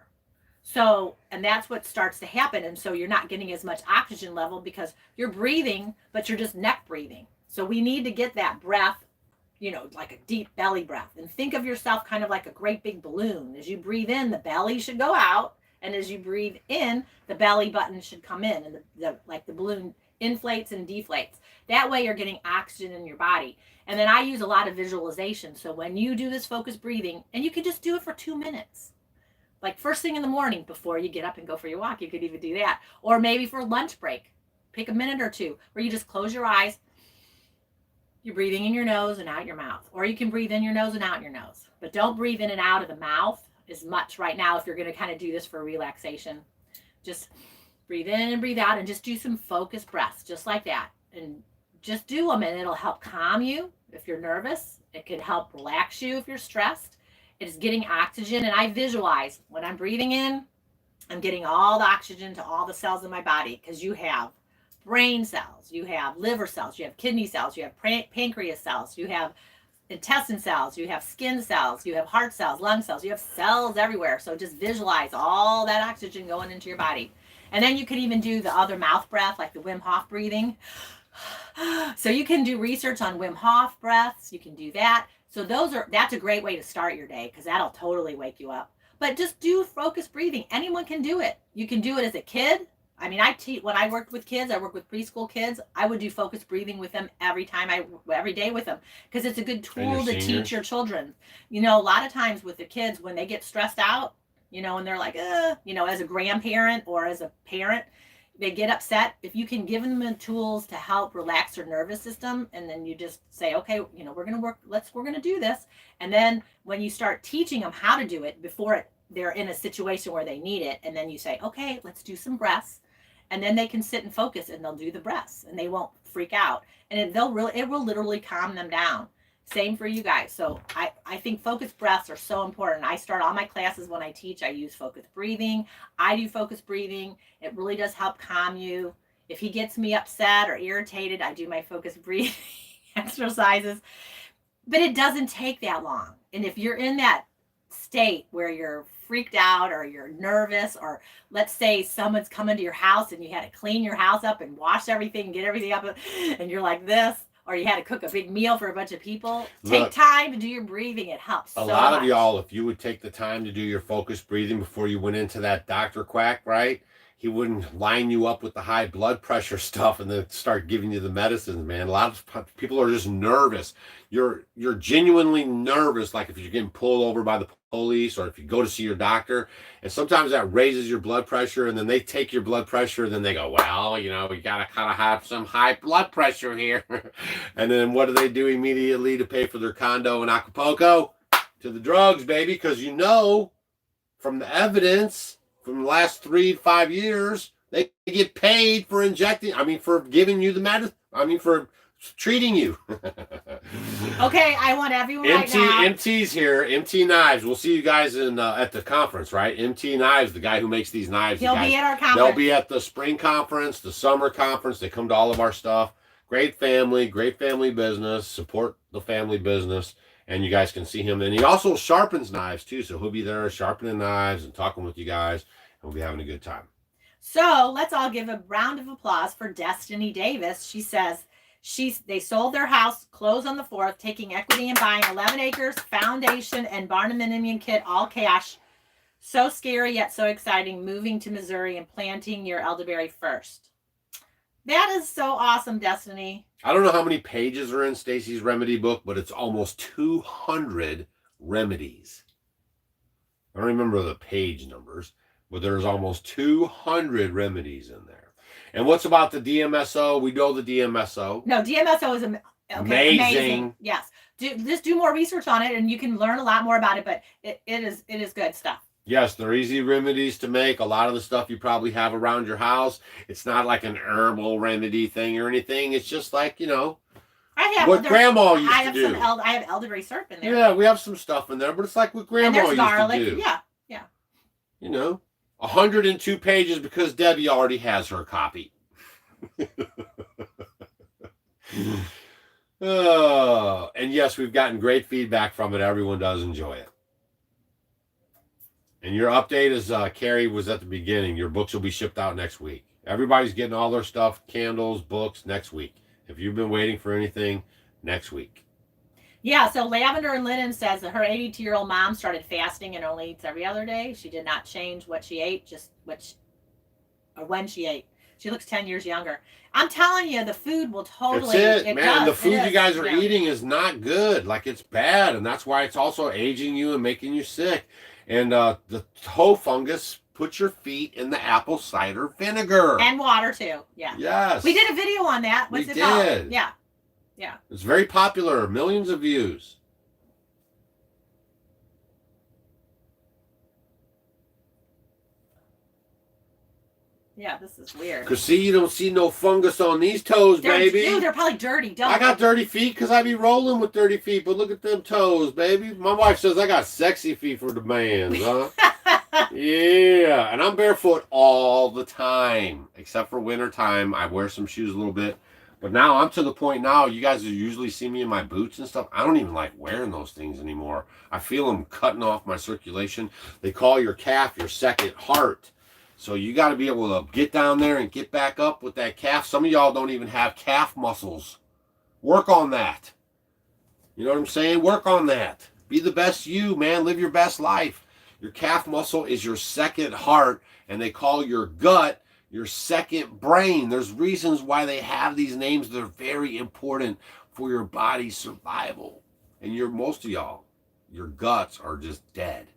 B: So, and that's what starts to happen. And so you're not getting as much oxygen level because you're breathing, but you're just neck breathing. So we need to get that breath, like a deep belly breath, and think of yourself kind of like a great big balloon. As you breathe in, the belly should go out. And as you breathe in, the belly button should come in, and the balloon inflates and deflates. That way you're getting oxygen in your body. And then I use a lot of visualization. So when you do this focused breathing, and you can just do it for 2 minutes, like first thing in the morning before you get up and go for your walk, you could even do that. Or maybe for lunch break, pick a minute or two where you just close your eyes. You're breathing in your nose and out your mouth. Or you can breathe in your nose and out your nose. But don't breathe in and out of the mouth as much right now if you're going to kind of do this for relaxation. Just breathe in and breathe out, and just do some focused breaths just like that. And just do them, and it'll help calm you if you're nervous. It could help relax you if you're stressed. It's getting oxygen. And I visualize when I'm breathing in, I'm getting all the oxygen to all the cells in my body, because you have brain cells, you have liver cells, you have kidney cells, you have pancreas cells, you have intestine cells, you have skin cells, you have heart cells, lung cells, you have cells everywhere. So just visualize all that oxygen going into your body. And then you could even do the other mouth breath, like the Wim Hof breathing. So you can do research on Wim Hof breaths. You can do that. So that's a great way to start your day, because that'll totally wake you up. But just do focused breathing. Anyone can do it. You can do it as a kid. I mean, when I worked with kids, I work with preschool kids. I would do focused breathing with them every day with them, because it's a good tool to teach your children. A lot of times with the kids, when they get stressed out, and they're like, as a grandparent or as a parent, they get upset. If you can give them the tools to help relax their nervous system, and then you just say, okay, we're going to do this. And then when you start teaching them how to do it before they're in a situation where they need it, and then you say, okay, let's do some breaths. And then they can sit and focus, and they'll do the breaths, and they won't freak out. And it will literally calm them down. Same for you guys. So I think focused breaths are so important. I start all my classes when I teach. I use focused breathing. I do focused breathing. It really does help calm you. If he gets me upset or irritated, I do my focused breathing exercises. But it doesn't take that long. And if you're in that state where you're freaked out or you're nervous, or let's say someone's coming to your house and you had to clean your house up and wash everything and get everything up, and you're like this, or you had to cook a big meal for a bunch of people, take time to do your breathing. It helps so much. A lot of
A: y'all, if you would take the time to do your focused breathing before you went into that doctor quack, right? He wouldn't line you up with the high blood pressure stuff and then start giving you the medicines, man. A lot of people are just nervous. You're genuinely nervous, like if you're getting pulled over by the police, or if you go to see your doctor, and sometimes that raises your blood pressure, and then they take your blood pressure, and then they go, well, we gotta kind of have some high blood pressure here. And then what do they do immediately to pay for their condo in Acapulco? To the drugs, baby, because from the evidence from the last 3 to 5 years, they get paid for for giving you the medicine. For treating you.
B: Okay, I want everyone right now.
A: MT's here. MT Knives. We'll see you guys in at the conference, right? MT Knives, the guy who makes these knives.
B: He'll be at our conference.
A: They'll be at the spring conference, the summer conference. They come to all of our stuff. Great family business. Support the family business. And you guys can see him. And he also sharpens knives, too. So he'll be there sharpening knives and talking with you guys. And we'll be having a good time.
B: So let's all give a round of applause for Destiny Davis. She says they sold their house, closed on the 4th, taking equity and buying 11 acres, foundation, and barnuminium kit, all cash. So scary yet so exciting, moving to Missouri and planting your elderberry first. That is so awesome, Destiny.
A: I don't know how many pages are in Stacy's remedy book, but it's almost 200 remedies. I don't remember the page numbers, but there's almost 200 remedies in there. And what's about the DMSO? We know the DMSO.
B: No, DMSO is amazing. Yes. Just do more research on it, and you can learn a lot more about it, but it is good stuff.
A: Yes, they're easy remedies to make. A lot of the stuff you probably have around your house. It's not like an herbal remedy thing or anything. It's just like, what Grandma used to do.
B: I have elderberry syrup in there.
A: Yeah, we have some stuff in there, but it's like what Grandma used
B: garlic.
A: to do.
B: Yeah.
A: 102 pages because Debbie already has her copy. Oh, and yes, we've gotten great feedback from it. Everyone does enjoy it. And your update is Carrie was at the beginning. Your books will be shipped out next week. Everybody's getting all their stuff, candles, books, next week. If you've been waiting for anything, next week.
B: Yeah, so Lavender and Linen says that her 82-year-old mom started fasting and only eats every other day. She did not change what she ate, just when she ate. She looks 10 years younger. I'm telling you, the food will totally...
A: That's it, man. The food you guys are eating is not good. Like, it's bad, and that's why it's also aging you and making you sick. And the toe fungus, put your feet in the apple cider vinegar.
B: And water, too. Yeah.
A: Yes.
B: We did a video on that. What's it called? Yeah. Yeah.
A: It's very popular. Millions of views.
B: Yeah, this is weird.
A: Because, see, you don't see no fungus on these toes, baby.
B: Dude, they're probably dirty.
A: I got dirty feet because I be rolling with dirty feet, but look at them toes, baby. My wife says I got sexy feet for the man's, huh? Yeah, and I'm barefoot all the time, except for winter time. I wear some shoes a little bit. But now I'm to the point now, you guys usually see me in my boots and stuff. I don't even like wearing those things anymore. I feel them cutting off my circulation. They call your calf your second heart. So you got to be able to get down there and get back up with that calf. Some of y'all don't even have calf muscles. Work on that. You know what I'm saying? Work on that. Be the best you, man. Live your best life. Your calf muscle is your second heart, and they call your gut your second brain. There's reasons why they have these names. They're very important for your body's survival. And most of y'all, your guts are just dead.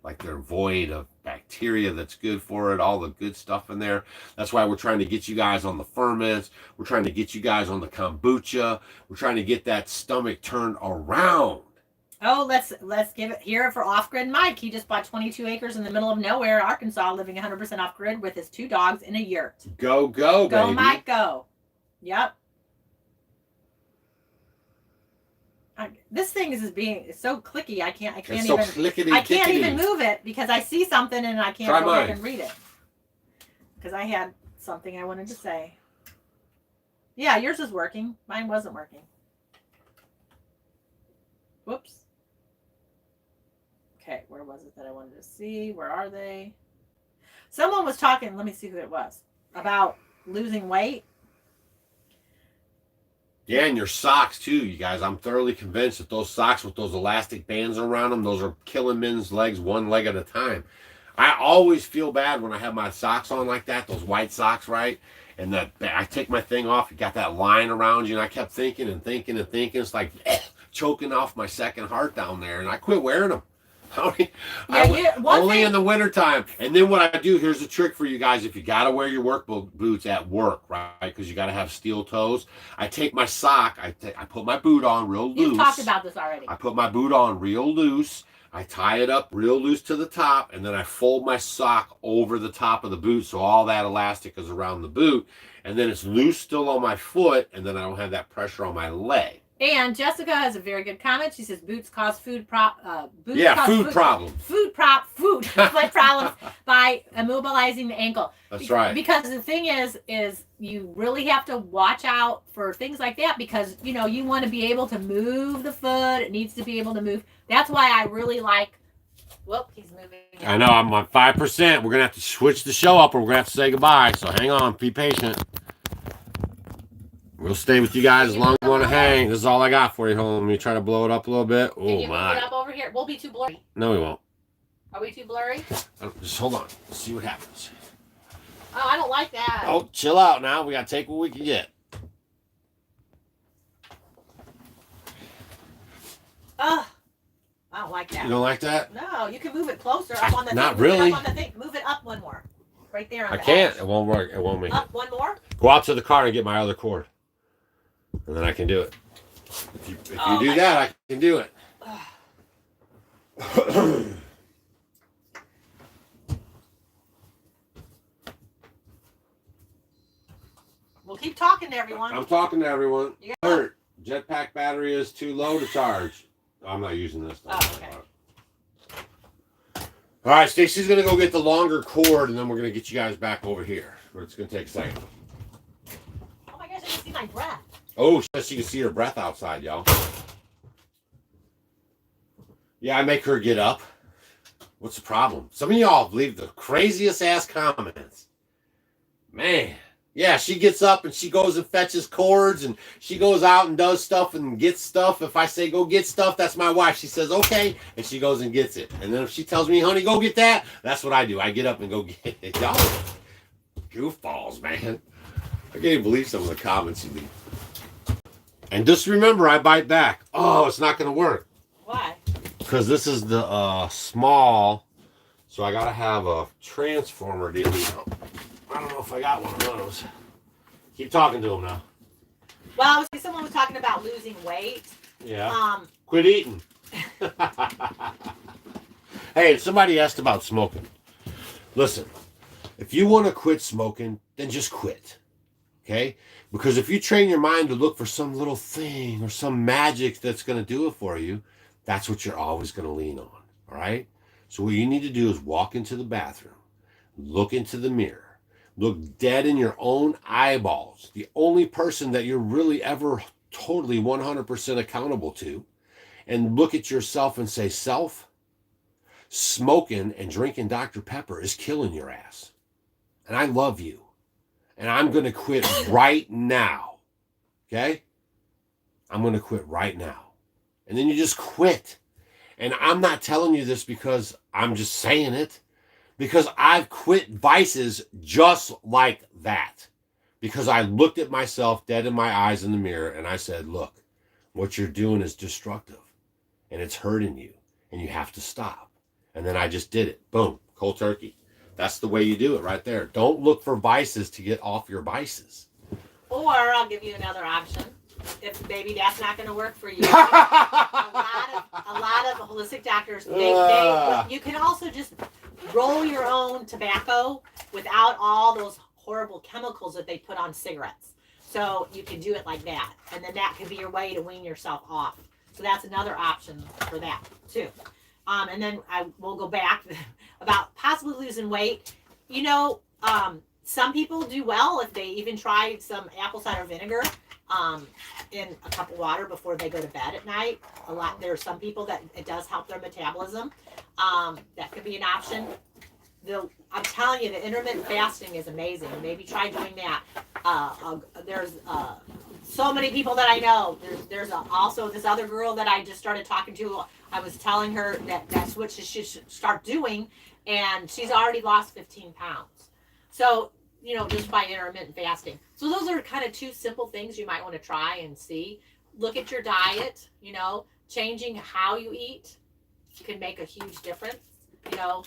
A: Like they're void of bacteria that's good for it, all the good stuff in there. That's why we're trying to get you guys on the ferments. We're trying to get you guys on the kombucha. We're trying to get that stomach turned around.
B: Oh, let's give it here for Off-Grid Mike. He just bought 22 acres in the middle of nowhere, Arkansas, living 100% off-grid with his 2 dogs in a yurt.
A: Go, baby.
B: Go, Mike, go. Yep. This thing is being so clicky. I can't even move it because I see something and I can't go back and read it. Because I had something I wanted to say. Yeah, yours is working. Mine wasn't working. Whoops. Okay, where was it that I wanted to see? Where are they? Someone was talking, let me see who it was, about losing weight.
A: Yeah, and your socks too, you guys. I'm thoroughly convinced that those socks with those elastic bands around them, those are killing men's legs one leg at a time. I always feel bad when I have my socks on like that, those white socks, right? And I take my thing off, you got that line around you, and I kept thinking and thinking and thinking. It's like choking off my second heart down there, and I quit wearing them. Only in the wintertime. And then what I do, here's a trick for you guys. If you got to wear your work boots at work, right, because you got to have steel toes, I take my sock, I put my boot on real loose.
B: You've talked about this already.
A: I put my boot on real loose, I tie it up real loose to the top, and then I fold my sock over the top of the boot so all that elastic is around the boot, and then it's loose still on my foot, and then I don't have that pressure on my leg.
B: And Jessica has a very good comment. She says boots cause food problems foot problems by immobilizing the ankle.
A: That's right.
B: Because the thing is you really have to watch out for things like that, because you know you want to be able to move the foot. It needs to be able to move. That's why I really like. Whoop, he's moving.
A: I know, I'm on 5%. We're gonna have to switch the show up, or we're gonna have to say goodbye. So hang on, be patient. We'll stay with you guys as long as you want to hang. This is all I got for you. Hold on, let me try to blow it up a little bit. Oh,
B: can you move it up over here? We'll be too blurry.
A: No, we won't.
B: Are we too blurry?
A: Just hold on. Let's see what happens.
B: Oh, I don't like that.
A: Oh, chill out now. We got to take what we can get.
B: Ugh. I don't like that.
A: You don't like that?
B: No, you can move it closer up on the
A: Not
B: thing.
A: really.
B: Up on the thing. Move it up one more. Right there on
A: I
B: the
A: can't.
B: edge.
A: It won't work. It won't make
B: Up
A: it.
B: one more?
A: Go out to the car and get my other cord. And then I can do it. If you do that, I can do it.
B: We'll keep talking to everyone.
A: I'm talking to everyone.
B: You
A: Hurt. Jetpack battery is too low to charge. I'm not using this.
B: Oh, okay.
A: All right, Stacy's going to go get the longer cord, and then we're going to get you guys back over here. It's going to take a second.
B: Oh my gosh, I can see my breath.
A: Oh, she can see her breath outside, y'all. Yeah, I make her get up. What's the problem? Some of y'all leave the craziest ass comments. Man. Yeah, she gets up and she goes and fetches cords, and she goes out and does stuff and gets stuff. If I say go get stuff, that's my wife. She says, okay, and she goes and gets it. And then if she tells me, honey, go get that, that's what I do. I get up and go get it. Y'all goofballs, man. I can't even believe some of the comments you leave. And just remember, I bite back. Oh, it's not going to work.
B: Why?
A: Because this is the small, so I got to have a transformer deal. I don't know if I got one of those. Keep talking to him now.
B: Well, someone was talking about losing weight.
A: Yeah. Quit eating. Hey, somebody asked about smoking. Listen, if you want to quit smoking, then just quit. Okay? Because if you train your mind to look for some little thing or some magic that's going to do it for you, that's what you're always going to lean on. All right? So what you need to do is walk into the bathroom, look into the mirror, look dead in your own eyeballs, the only person that you're really ever totally 100% accountable to, and look at yourself and say, self, smoking and drinking Dr. Pepper is killing your ass. And I love you. And I'm going to quit right now. Okay? I'm going to quit right now. And then you just quit. And I'm not telling you this because I'm just saying it. Because I've quit vices just like that. Because I looked at myself dead in my eyes in the mirror and I said, look, what you're doing is destructive. And it's hurting you. And you have to stop. And then I just did it. Boom. Cold turkey. That's the way you do it right there. Don't look for vices to get off your vices.
B: Or I'll give you another option. If maybe that's not going to work for you. a lot of holistic doctors, you can also just roll your own tobacco without all those horrible chemicals that they put on cigarettes. So you can do it like that. And then that can be your way to wean yourself off. So that's another option for that too. And then I will go back about possibly losing weight. You know, some people do well if they even try some apple cider vinegar in a cup of water before they go to bed at night. There are some people that it does help their metabolism. That could be an option. I'm telling you, the intermittent fasting is amazing. Maybe try doing that. There's so many people that I know. There's also this other girl that I just started talking to. I was telling her that's what she should start doing, and she's already lost 15 pounds. So, you know, just by intermittent fasting. So those are kind of two simple things you might want to try and see. Look at your diet, you know, changing how you eat can make a huge difference, you know.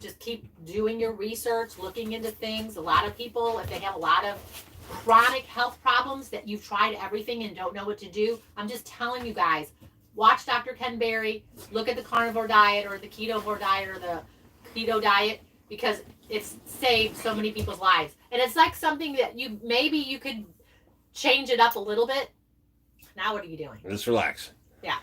B: Just keep doing your research, looking into things. A lot of people, if they have a lot of chronic health problems that you've tried everything and don't know what to do, I'm just telling you guys, watch Dr. Ken Berry, look at the carnivore diet or the ketovore diet or the keto diet, because it's saved so many people's lives. And it's like something that maybe you could change it up a little bit. Now what are you doing?
A: Just relax.
B: Yeah.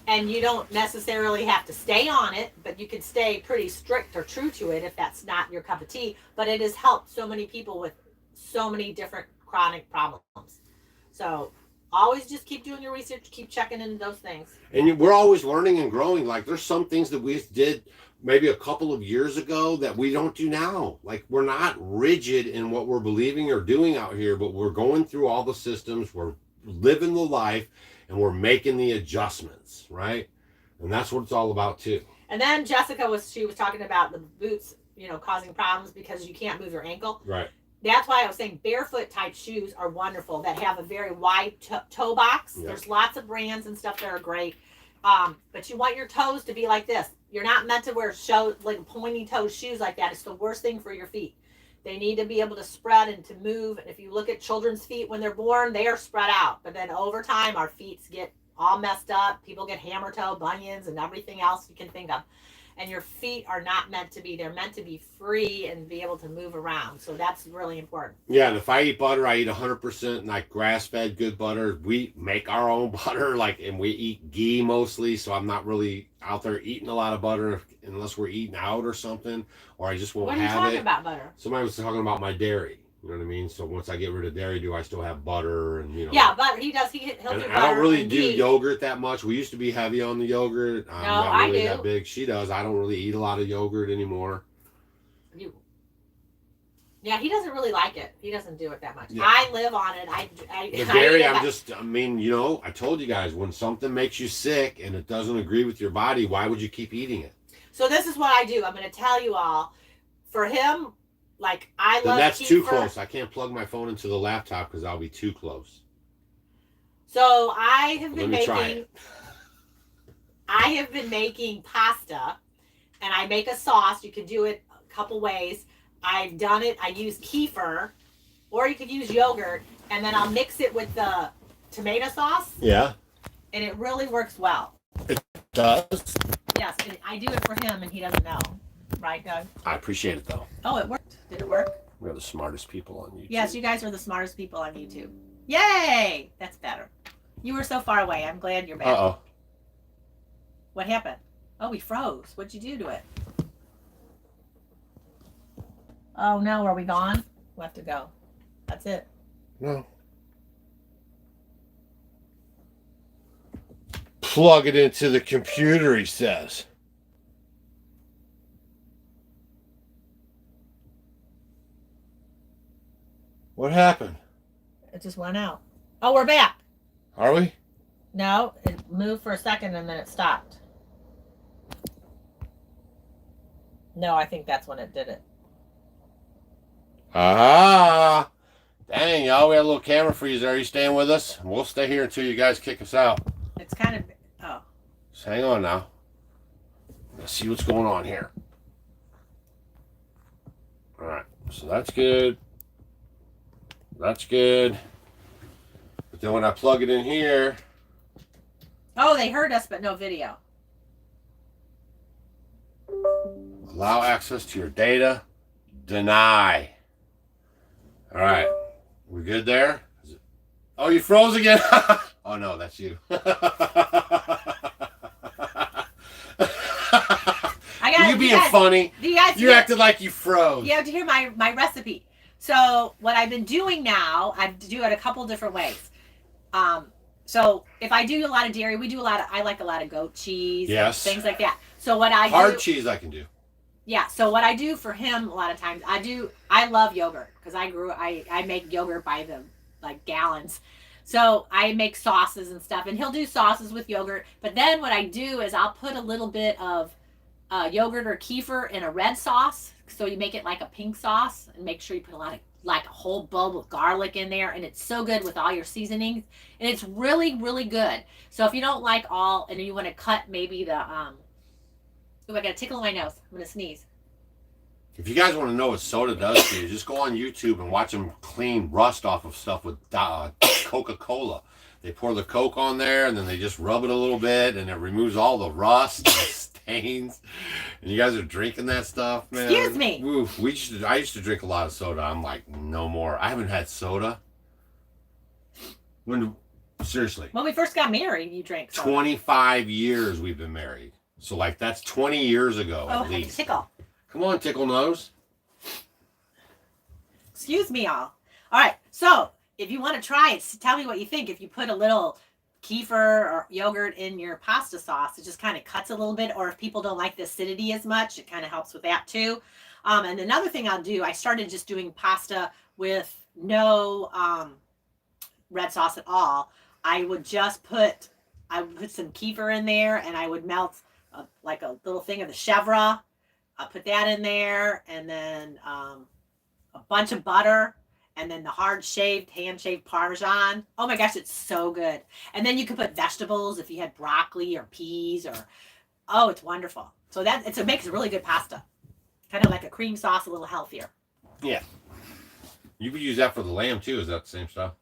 B: And you don't necessarily have to stay on it, but you can stay pretty strict or true to it if that's not your cup of tea. But it has helped so many people with so many different chronic problems. So always just keep doing your research, keep checking into those things.
A: And we're always learning and growing. Like there's some things that we did maybe a couple of years ago that we don't do now. Like we're not rigid in what we're believing or doing out here, but we're going through all the systems, we're living the life, and we're making the adjustments, right? And that's what it's all about too.
B: And then Jessica was talking about the boots, causing problems because you can't move your ankle.
A: Right.
B: That's why I was saying barefoot type shoes are wonderful that have a very wide toe box. Yep. There's lots of brands and stuff that are great. But you want your toes to be like this. You're not meant to wear like pointy toe shoes like that. It's the worst thing for your feet. They need to be able to spread and to move. And if you look at children's feet when they're born, they are spread out. But then over time, our feet get all messed up. People get hammer toe, bunions, and everything else you can think of. And your feet are not meant to be. They're meant to be free and be able to move around. So that's really important.
A: Yeah, and if I eat butter, I eat 100% like grass-fed good butter. We make our own butter, and we eat ghee mostly. So I'm not really out there eating a lot of butter unless we're eating out or something, or I just won't have it.
B: What are you talking about butter?
A: Somebody was talking about my dairy. You know what I mean? So once I get rid of dairy, do I still have butter and
B: Yeah, butter. He'll do butter.
A: I don't really do yogurt that much. We used to be heavy on the yogurt. I'm not really that big. She does. I don't really eat a lot of yogurt anymore.
B: Yeah, he doesn't really like it. He doesn't do it that much. Yeah. I live on it.
A: The dairy, I told you guys, when something makes you sick and it doesn't agree with your body, why would you keep eating it?
B: So this is what I do. I'm going to tell you all. For him, I love.
A: That's too close. I can't plug my phone into the laptop because I'll be too close.
B: So I have been making pasta, and I make a sauce. You can do it a couple ways. I've done it. I use kefir, or you could use yogurt, and then I'll mix it with the tomato sauce.
A: Yeah.
B: And it really works well.
A: It does?
B: Yes, I do it for him, and he doesn't know. Right, Doug?
A: I appreciate it, though.
B: Oh, it worked. Did it work?
A: We're the smartest people on YouTube.
B: Yes, you guys are the smartest people on YouTube. Yay! That's better. You were so far away. I'm glad you're back.
A: Uh-oh.
B: What happened? Oh, we froze. What'd you do to it? Oh, no. Are we gone? We'll have to go. That's it.
A: No. Plug it into the computer, he says. What happened?
B: It just went out. Oh, we're back.
A: Are we?
B: No, it moved for a second and then it stopped. No, I think that's when it did it.
A: Ah! Dang, y'all, we had a little camera freeze there. Are you staying with us? We'll stay here until you guys kick us out.
B: It's kind of... Oh.
A: Just hang on now. Let's see what's going on here. Alright, so that's good. That's good. But then when I plug it in here...
B: Oh, they heard us, but no video.
A: Allow access to your data. Deny. All right. We good there? Oh, you froze again? Oh, no, that's you. You being funny. You acted like you froze.
B: You have to hear my recipe. So what I've been doing now, I do it a couple different ways. So if I do a lot of dairy, I like a lot of goat cheese,
A: yes,
B: things like that. So what I
A: hard cheese I can do.
B: Yeah. So what I do for him a lot of times, I love yogurt because I make yogurt by the gallons. So I make sauces and stuff, and he'll do sauces with yogurt. But then what I do is I'll put a little bit of yogurt or kefir in a red sauce. So you make it like a pink sauce, and make sure you put a lot of a whole bulb of garlic in there, and it's so good with all your seasonings, and it's really, really good. So if you don't like all, and you want to cut maybe the oh, I got a tickle in my nose. I'm gonna sneeze.
A: If you guys want to know what soda does to you, just go on YouTube and watch them clean rust off of stuff with Coca-Cola. They pour the Coke on there, and then they just rub it a little bit, and it removes all the rust and the stains. And you guys are drinking that stuff, man.
B: Excuse me.
A: Oof, I used to drink a lot of soda. I'm like, no more. I haven't had soda. Seriously.
B: When we first got married, you drank soda.
A: 25 years we've been married. So, like, that's 20 years ago at least.
B: Tickle.
A: Come on, Tickle Nose.
B: Excuse me, all. All right, so if you want to try it, tell me what you think. If you put a little kefir or yogurt in your pasta sauce, it just kind of cuts a little bit. Or if people don't like the acidity as much, it kind of helps with that too. And another thing I'll do, I started just doing pasta with no red sauce at all. I would put some kefir in there, and I would melt like a little thing of the chèvre. I'll put that in there, and then a bunch of butter, and then the hand-shaved Parmesan. Oh my gosh, it's so good. And then you could put vegetables if you had broccoli or peas, or oh, it's wonderful. So it makes really good pasta. Kind of like a cream sauce, a little healthier.
A: Yeah. You could use that for the lamb too. Is that the same stuff?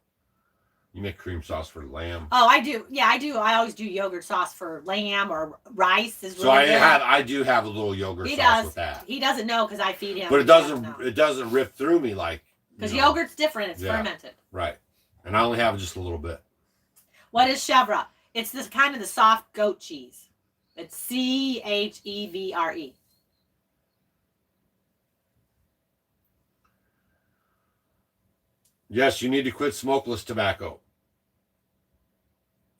A: You make cream sauce for lamb.
B: Oh, I do. Yeah, I do. I always do yogurt sauce for lamb or rice. Is really
A: so
B: good.
A: I do have a little yogurt sauce with that.
B: He doesn't know because I feed him.
A: But it doesn't rip through me like.
B: Because yogurt's different. It's fermented.
A: Right. And I only have just a little bit.
B: What is chèvre? It's this kind of the soft goat cheese. It's CHEVRE.
A: Yes, you need to quit smokeless tobacco.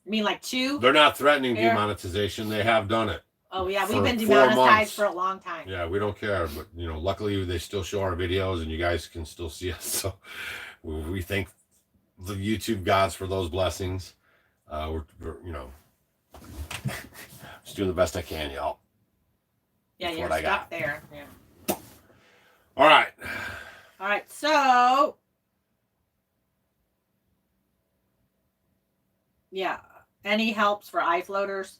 B: You mean like chew?
A: They're not threatening demonetization. They have done it.
B: Oh, yeah. We've been demonetized for a long time.
A: Yeah, we don't care. But, luckily they still show our videos and you guys can still see us. So we thank the YouTube gods for those blessings. We're just doing the best I can, y'all.
B: Yeah, you're stuck there. Yeah.
A: All right.
B: All right. So, yeah. Any helps for eye floaters?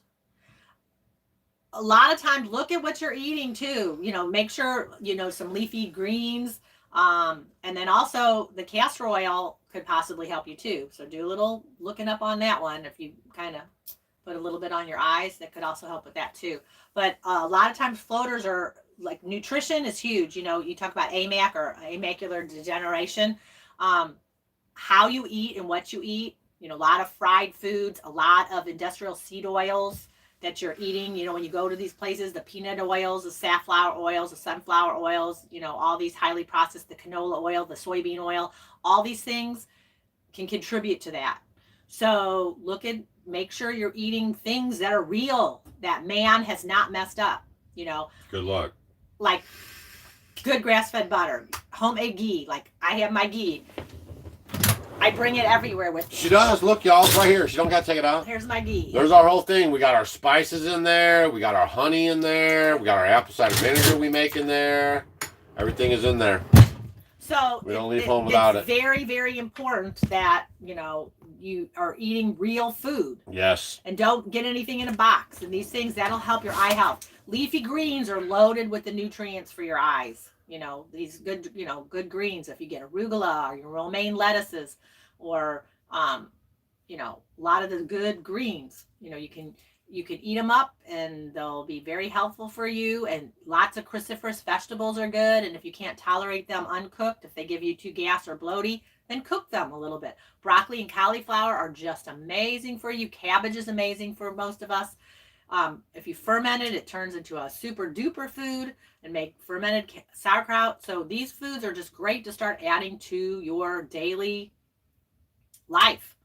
B: A lot of times, look at what you're eating too. Make sure, some leafy greens. And then also the castor oil could possibly help you too. So do a little looking up on that one. If you kind of put a little bit on your eyes, that could also help with that too. But a lot of times floaters are like, nutrition is huge. You talk about AMAC or macular degeneration. How you eat and what you eat. A lot of fried foods, a lot of industrial seed oils that you're eating. When you go to these places, the peanut oils, the safflower oils, the sunflower oils, all these highly processed, the canola oil, the soybean oil, all these things can contribute to that. So make sure you're eating things that are real, that man has not messed up,
A: Good luck.
B: Like good grass-fed butter, homemade ghee. Like I have my ghee. I bring it everywhere with me.
A: She does. Look, y'all. It's right here. She don't got to take it out.
B: Here's my ghee.
A: There's our whole thing. We got our spices in there. We got our honey in there. We got our apple cider vinegar we make in there. Everything is in there.
B: So
A: we don't leave home without it.
B: It's very, very important that, you are eating real food.
A: Yes.
B: And don't get anything in a box. And these things, that'll help your eye health. Leafy greens are loaded with the nutrients for your eyes. These good, good greens. If you get arugula or your romaine lettuces or, a lot of the good greens, you can eat them up and they'll be very helpful for you. And lots of cruciferous vegetables are good. And if you can't tolerate them uncooked, if they give you too gas or bloaty, then cook them a little bit. Broccoli and cauliflower are just amazing for you. Cabbage is amazing for most of us. If you ferment it, it turns into a super duper food and make fermented sauerkraut. So these foods are just great to start adding to your daily life.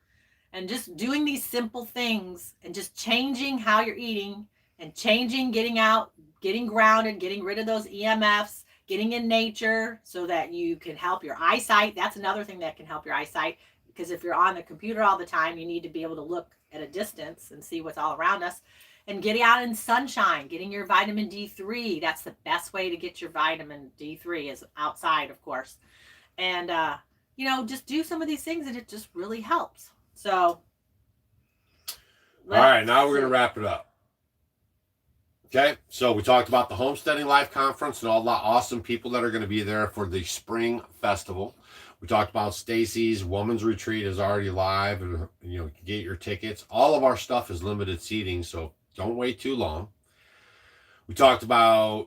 B: And just doing these simple things and just changing how you're eating and changing, getting out, getting grounded, getting rid of those EMFs, getting in nature so that you can help your eyesight. That's another thing that can help your eyesight, because if you're on the computer all the time, you need to be able to look at a distance and see what's all around us. And getting out in sunshine, getting your vitamin D3. That's the best way to get your vitamin D3 is outside, of course. And, just do some of these things and it just really helps. So. All
A: right, now we're going to wrap it up. Okay, so we talked about the Homesteading Life Conference and all the awesome people that are going to be there for the Spring Festival. We talked about Stacy's Woman's Retreat is already live, and you can get your tickets. All of our stuff is limited seating, so don't wait too long. We talked about,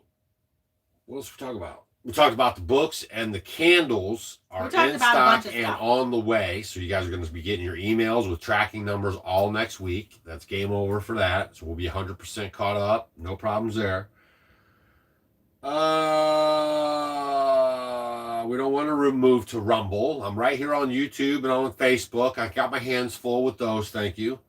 A: what else we talk about? We talked about the books, and the candles are in stock and on the way. So you guys are going to be getting your emails with tracking numbers all next week. That's game over for that. So we'll be 100% caught up. No problems there. We don't want to move to Rumble. I'm right here on YouTube and on Facebook. I got my hands full with those. Thank you.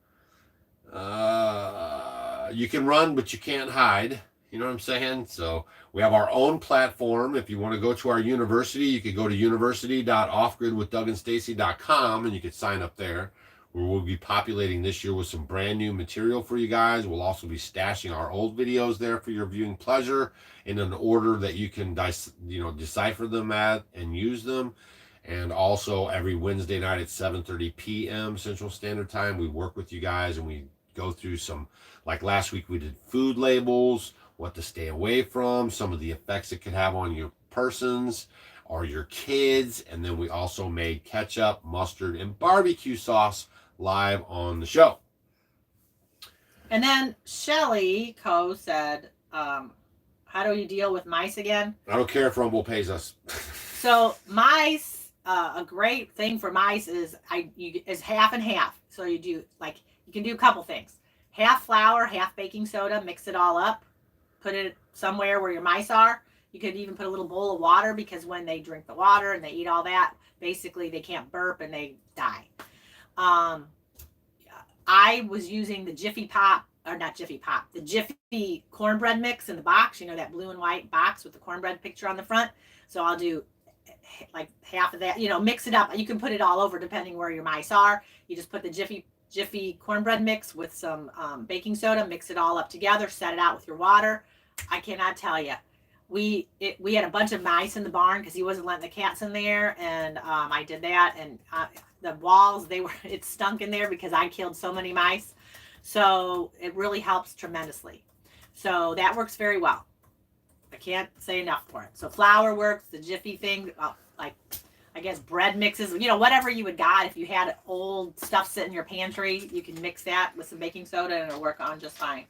A: You can run, but you can't hide. You know what I'm saying? So we have our own platform. If you want to go to our university, you could go to university.offgridwithdougandstacy.com and you could sign up there, where we'll be populating this year with some brand new material for you guys. We'll also be stashing our old videos there for your viewing pleasure in an order that you can decipher them at and use them. And also every Wednesday night at 7:30 p.m. Central Standard Time, we work with you guys and we go through some, like last week we did food labels, what to stay away from, some of the effects it could have on your persons or your kids. And then we also made ketchup, mustard, and barbecue sauce live on the show.
B: And then Shelly Co said, how do you deal with mice again?
A: I don't care if Rumble pays us.
B: So mice, a great thing for mice is half and half. So you can do a couple things. Half flour, half baking soda, mix it all up, put it somewhere where your mice are. You could even put a little bowl of water, because when they drink the water and they eat all that, basically they can't burp and they die. I was using the Jiffy cornbread mix in the box, that blue and white box with the cornbread picture on the front. So I'll do like half of that, mix it up. You can put it all over depending where your mice are. You just put the Jiffy cornbread mix with some baking soda, mix it all up together, set it out with your water. I cannot tell you. We had a bunch of mice in the barn because he wasn't letting the cats in there, and I did that, and the walls, it stunk in there because I killed so many mice. So it really helps tremendously. So that works very well. I can't say enough for it. So flour works, the Jiffy thing, I guess bread mixes, whatever you would got. If you had old stuff sitting in your pantry, you can mix that with some baking soda and it'll work on just fine.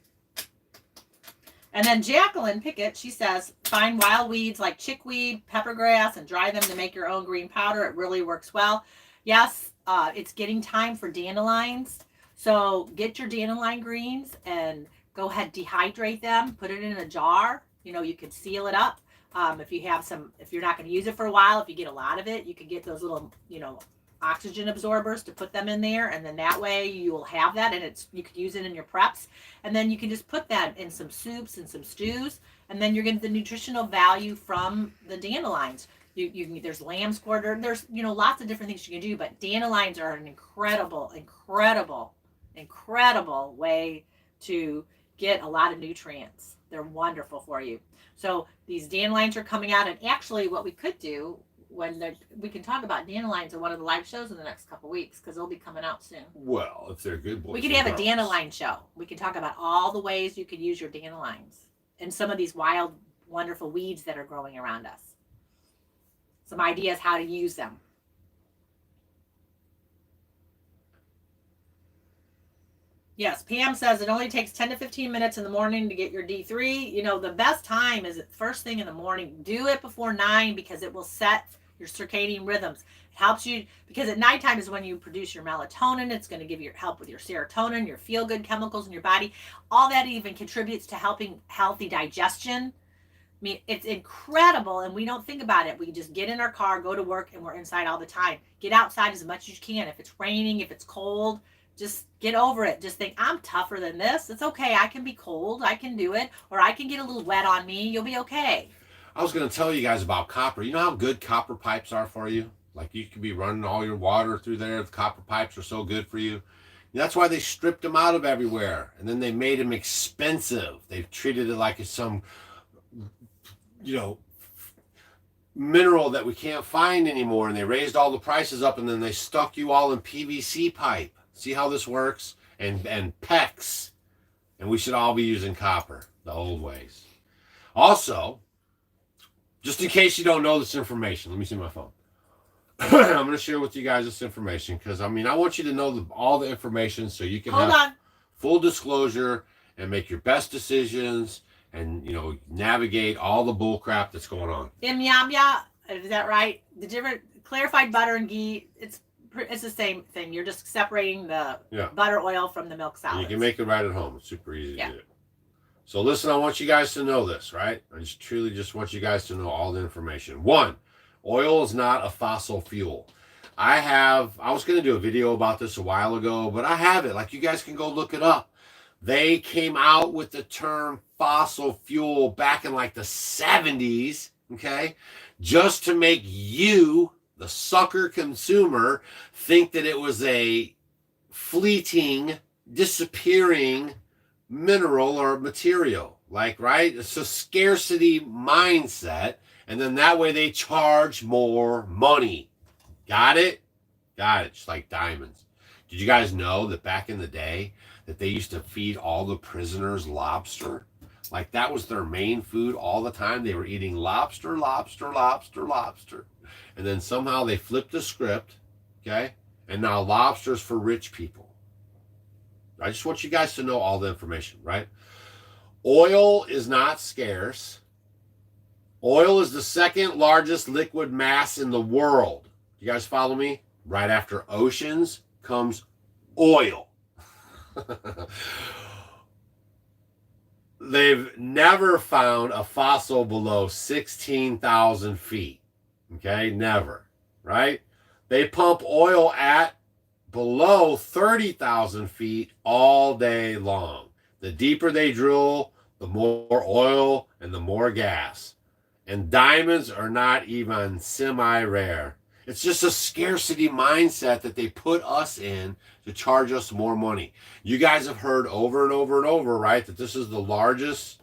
B: And then Jacqueline Pickett, she says, find wild weeds like chickweed, peppergrass, and dry them to make your own green powder. It really works well. Yes, it's getting time for dandelions. So get your dandelion greens and go ahead, dehydrate them, put it in a jar. You could seal it up. If you're not going to use it for a while, if you get a lot of it, you could get those little, oxygen absorbers to put them in there, and then that way you will have that, and you could use it in your preps, and then you can just put that in some soups and some stews, and then you're getting the nutritional value from the dandelions. There's lamb's quarter, there's lots of different things you can do, but dandelions are an incredible way to get a lot of nutrients. They're wonderful for you. So these dandelions are coming out, and actually what we could do we can talk about dandelions in one of the live shows in the next couple weeks, because they'll be coming out soon.
A: Well, if they're good boys,
B: we could have a dandelion show. We can talk about all the ways you could use your dandelions and some of these wild, wonderful weeds that are growing around us. Some ideas how to use them. Yes, Pam says it only takes 10 to 15 minutes in the morning to get your D3. The best time is first thing in the morning. Do it before 9 because it will set your circadian rhythms. It helps you because at nighttime is when you produce your melatonin. It's going to give you help with your serotonin, your feel-good chemicals in your body. All that even contributes to helping healthy digestion. I mean, it's incredible, and we don't think about it. We just get in our car, go to work, and we're inside all the time. Get outside as much as you can. If it's raining, if it's cold, just get over it. Just think, I'm tougher than this. It's okay. I can be cold. I can do it. Or I can get a little wet on me. You'll be okay.
A: I was going to tell you guys about copper. You know how good copper pipes are for you? Like you could be running all your water through there. The copper pipes are so good for you. That's why they stripped them out of everywhere. And then they made them expensive. They've treated it like it's some, mineral that we can't find anymore. And they raised all the prices up, and then they stuck you all in PVC pipe. See how this works? And PEX. And we should all be using copper, the old ways. Also, just in case you don't know this information, let me see my phone. I'm going to share with you guys this information because, I mean, I want you to know all the information so you can have full disclosure and make your best decisions and, you know, navigate all the bull crap that's going on.
B: Is that right? The different clarified butter and ghee, it's the same thing. You're just separating the butter oil from the milk solids.
A: You can make it right at home. It's super easy to do. So listen, I want you guys to know this, right? I just truly just want you guys to know all the information. One, oil is not a fossil fuel. I was going to do a video about this a while ago, but I have it. Like, you guys can go look it up. They came out with the term fossil fuel back in like the 70s, okay? Just to make you, the sucker consumer, think that it was a fleeting, disappearing mineral or material. Like, right? It's a scarcity mindset. And then that way they charge more money. Got it? Got it. Just like diamonds. Did you guys know that back in the day that they used to feed all the prisoners lobster? Like, that was their main food all the time. They were eating lobster, lobster, lobster, lobster. And then somehow they flipped the script, okay? And now lobster's for rich people. I just want you guys to know all the information, right? Oil is not scarce. Oil is the second largest liquid mass in the world. You guys follow me? Right after oceans comes oil. They've never found a fossil below 16,000 feet. Okay, never, right? They pump oil at below 30,000 feet all day long. The deeper they drill, the more oil and the more gas. And diamonds are not even semi-rare. It's just a scarcity mindset that they put us in to charge us more money. You guys have heard over and over and over, right, that this is the largest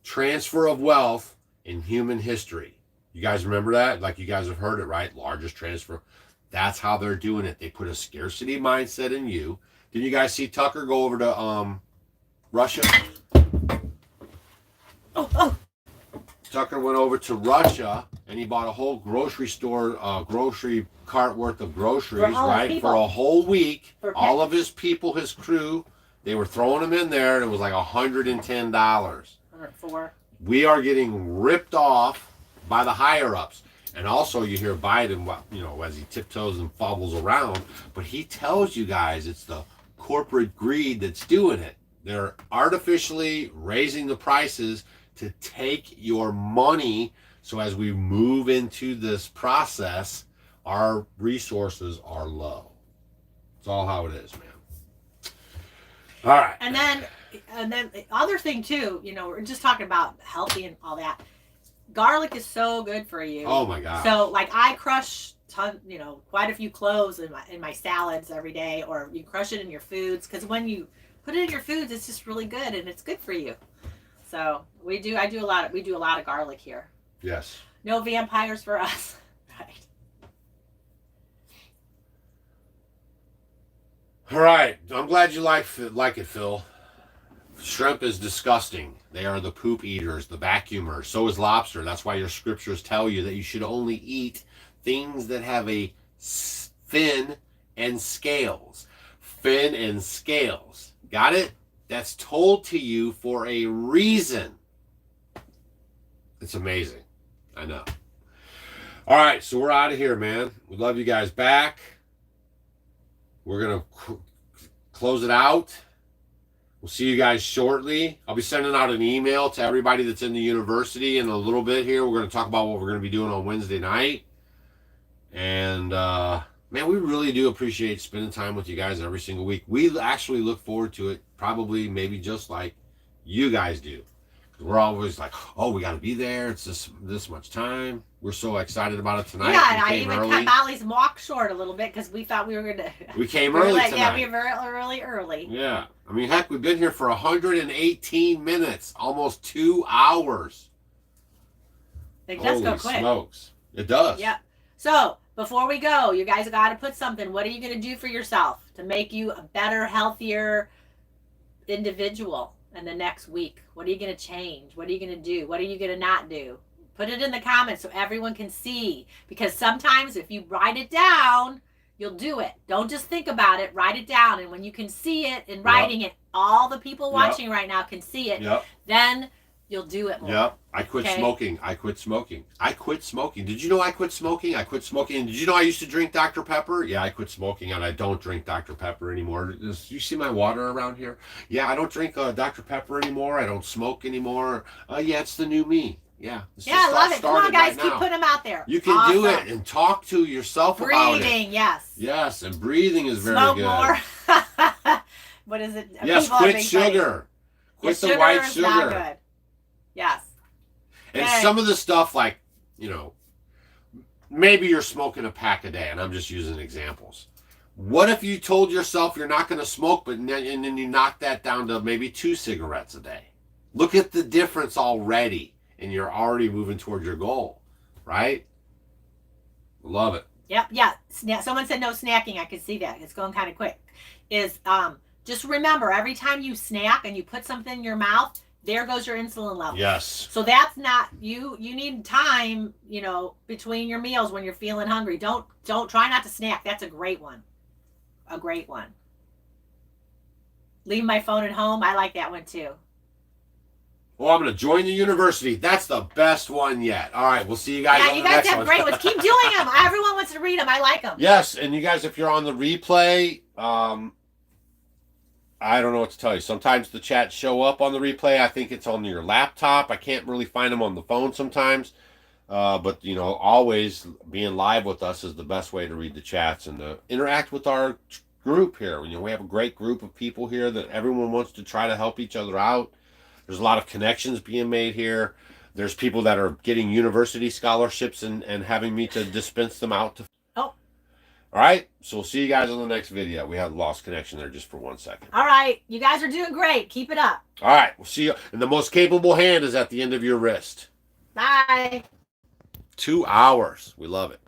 A: transfer of wealth in human history. You guys remember that? Like, you guys have heard it, right? Largest transfer. That's how they're doing it. They put a scarcity mindset in you. Did you guys see Tucker go over to Russia?
B: Oh.
A: Tucker went over to Russia and he bought a whole grocery store, grocery cart worth of groceries, right? For a whole week. All of his people, his crew, they were throwing them in there, and it was like $110.
B: 104.
A: We are getting ripped off by the higher ups. And also you hear Biden, you know, as he tiptoes and fumbles around, but he tells you guys it's the corporate greed that's doing it. They're artificially raising the prices to take your money. So as we move into this process, our resources are low. It's all how it is, man. All right.
B: And then the other thing too, you know, we're just talking about healthy and all that. Garlic is so good for you.
A: Oh my God.
B: So like I crush quite a few cloves in my salads every day, or you crush it in your foods, because when you put it in your foods, it's just really good and it's good for you. So we do a lot of garlic here.
A: Yes.
B: No vampires for us. Right.
A: All right. I'm glad you like it, Phil. Shrimp is disgusting. They are the poop eaters, the vacuumers. So is lobster. That's why your scriptures tell you that you should only eat things that have a fin and scales. Fin and scales. Got it? That's told to you for a reason. It's amazing. I know. All right, so we're out of here, man. We love you guys back. We're going to close it out. We'll see you guys shortly. I'll be sending out an email to everybody that's in the university in a little bit here. We're going to talk about what we're going to be doing on Wednesday night. And, man, we really do appreciate spending time with you guys every single week. We actually look forward to it, probably maybe just like you guys do. We're always like, oh, we got to be there. It's this much time. We're so excited about it tonight.
B: Yeah, and I even cut Molly's walk short a little bit because we thought we were going to.
A: We came early tonight.
B: Yeah, we were really early.
A: Yeah. I mean, heck, we've been here for 118 minutes, almost 2 hours.
B: It does go quick.
A: Smokes. It does.
B: Yeah. So, before we go, you guys got to put something. What are you going to do for yourself to make you a better, healthier individual in the next week? What are you going to change? What are you going to do? What are you going to not do? Put it in the comments so everyone can see. Because sometimes if you write it down, you'll do it. Don't just think about it. Write it down. And when you can see it in writing it, all the people watching right now can see it. Then you'll do it more.
A: Yep. I quit smoking. I quit smoking. I quit smoking. Did you know I quit smoking? I quit smoking. And did you know I used to drink Dr. Pepper? Yeah, I quit smoking and I don't drink Dr. Pepper anymore. You see my water around here? Yeah, I don't drink Dr. Pepper anymore. I don't smoke anymore. Yeah, it's the new me. Yeah.
B: I love it. Come on, guys. Keep putting them out there.
A: You can do it and talk to yourself about it.
B: Breathing, yes.
A: Yes, and breathing is very
B: good.
A: Smoke
B: more. What is it?
A: Yes, quit sugar. Quit the white sugar.
B: Not good. Yes.
A: And some of the stuff, like, you know, maybe you're smoking a pack a day, and I'm just using examples. What if you told yourself you're not going to smoke, and then you knock that down to maybe 2 cigarettes a day? Look at the difference already, and you're already moving toward your goal, right? Love it.
B: Yep, yeah. Someone said no snacking. I could see that. It's going kind of quick. Just remember, every time you snack and you put something in your mouth, there goes your insulin level.
A: Yes.
B: So that's not you need time, you know, between your meals when you're feeling hungry. Don't try not to snack. That's a great one. A great one. Leave my phone at home. I like that one too.
A: Well, I'm going to join the university. That's the best one yet. All right, we'll see you guys on the next one. Yeah, you guys have
B: great ones. Keep doing them. Everyone wants to read them. I like them.
A: Yes, and you guys, if you're on the replay, I don't know what to tell you. Sometimes the chats show up on the replay. I think it's on your laptop. I can't really find them on the phone sometimes. But, you know, always being live with us is the best way to read the chats and to interact with our group here. You know, we have a great group of people here that everyone wants to try to help each other out. There's a lot of connections being made here. There's people that are getting university scholarships and having me to dispense them out to. All right, so we'll see you guys on the next video. We had lost connection there just for 1 second.
B: All right, you guys are doing great. Keep it up.
A: All right, we'll see you. And the most capable hand is at the end of your wrist.
B: Bye.
A: 2 hours. We love it.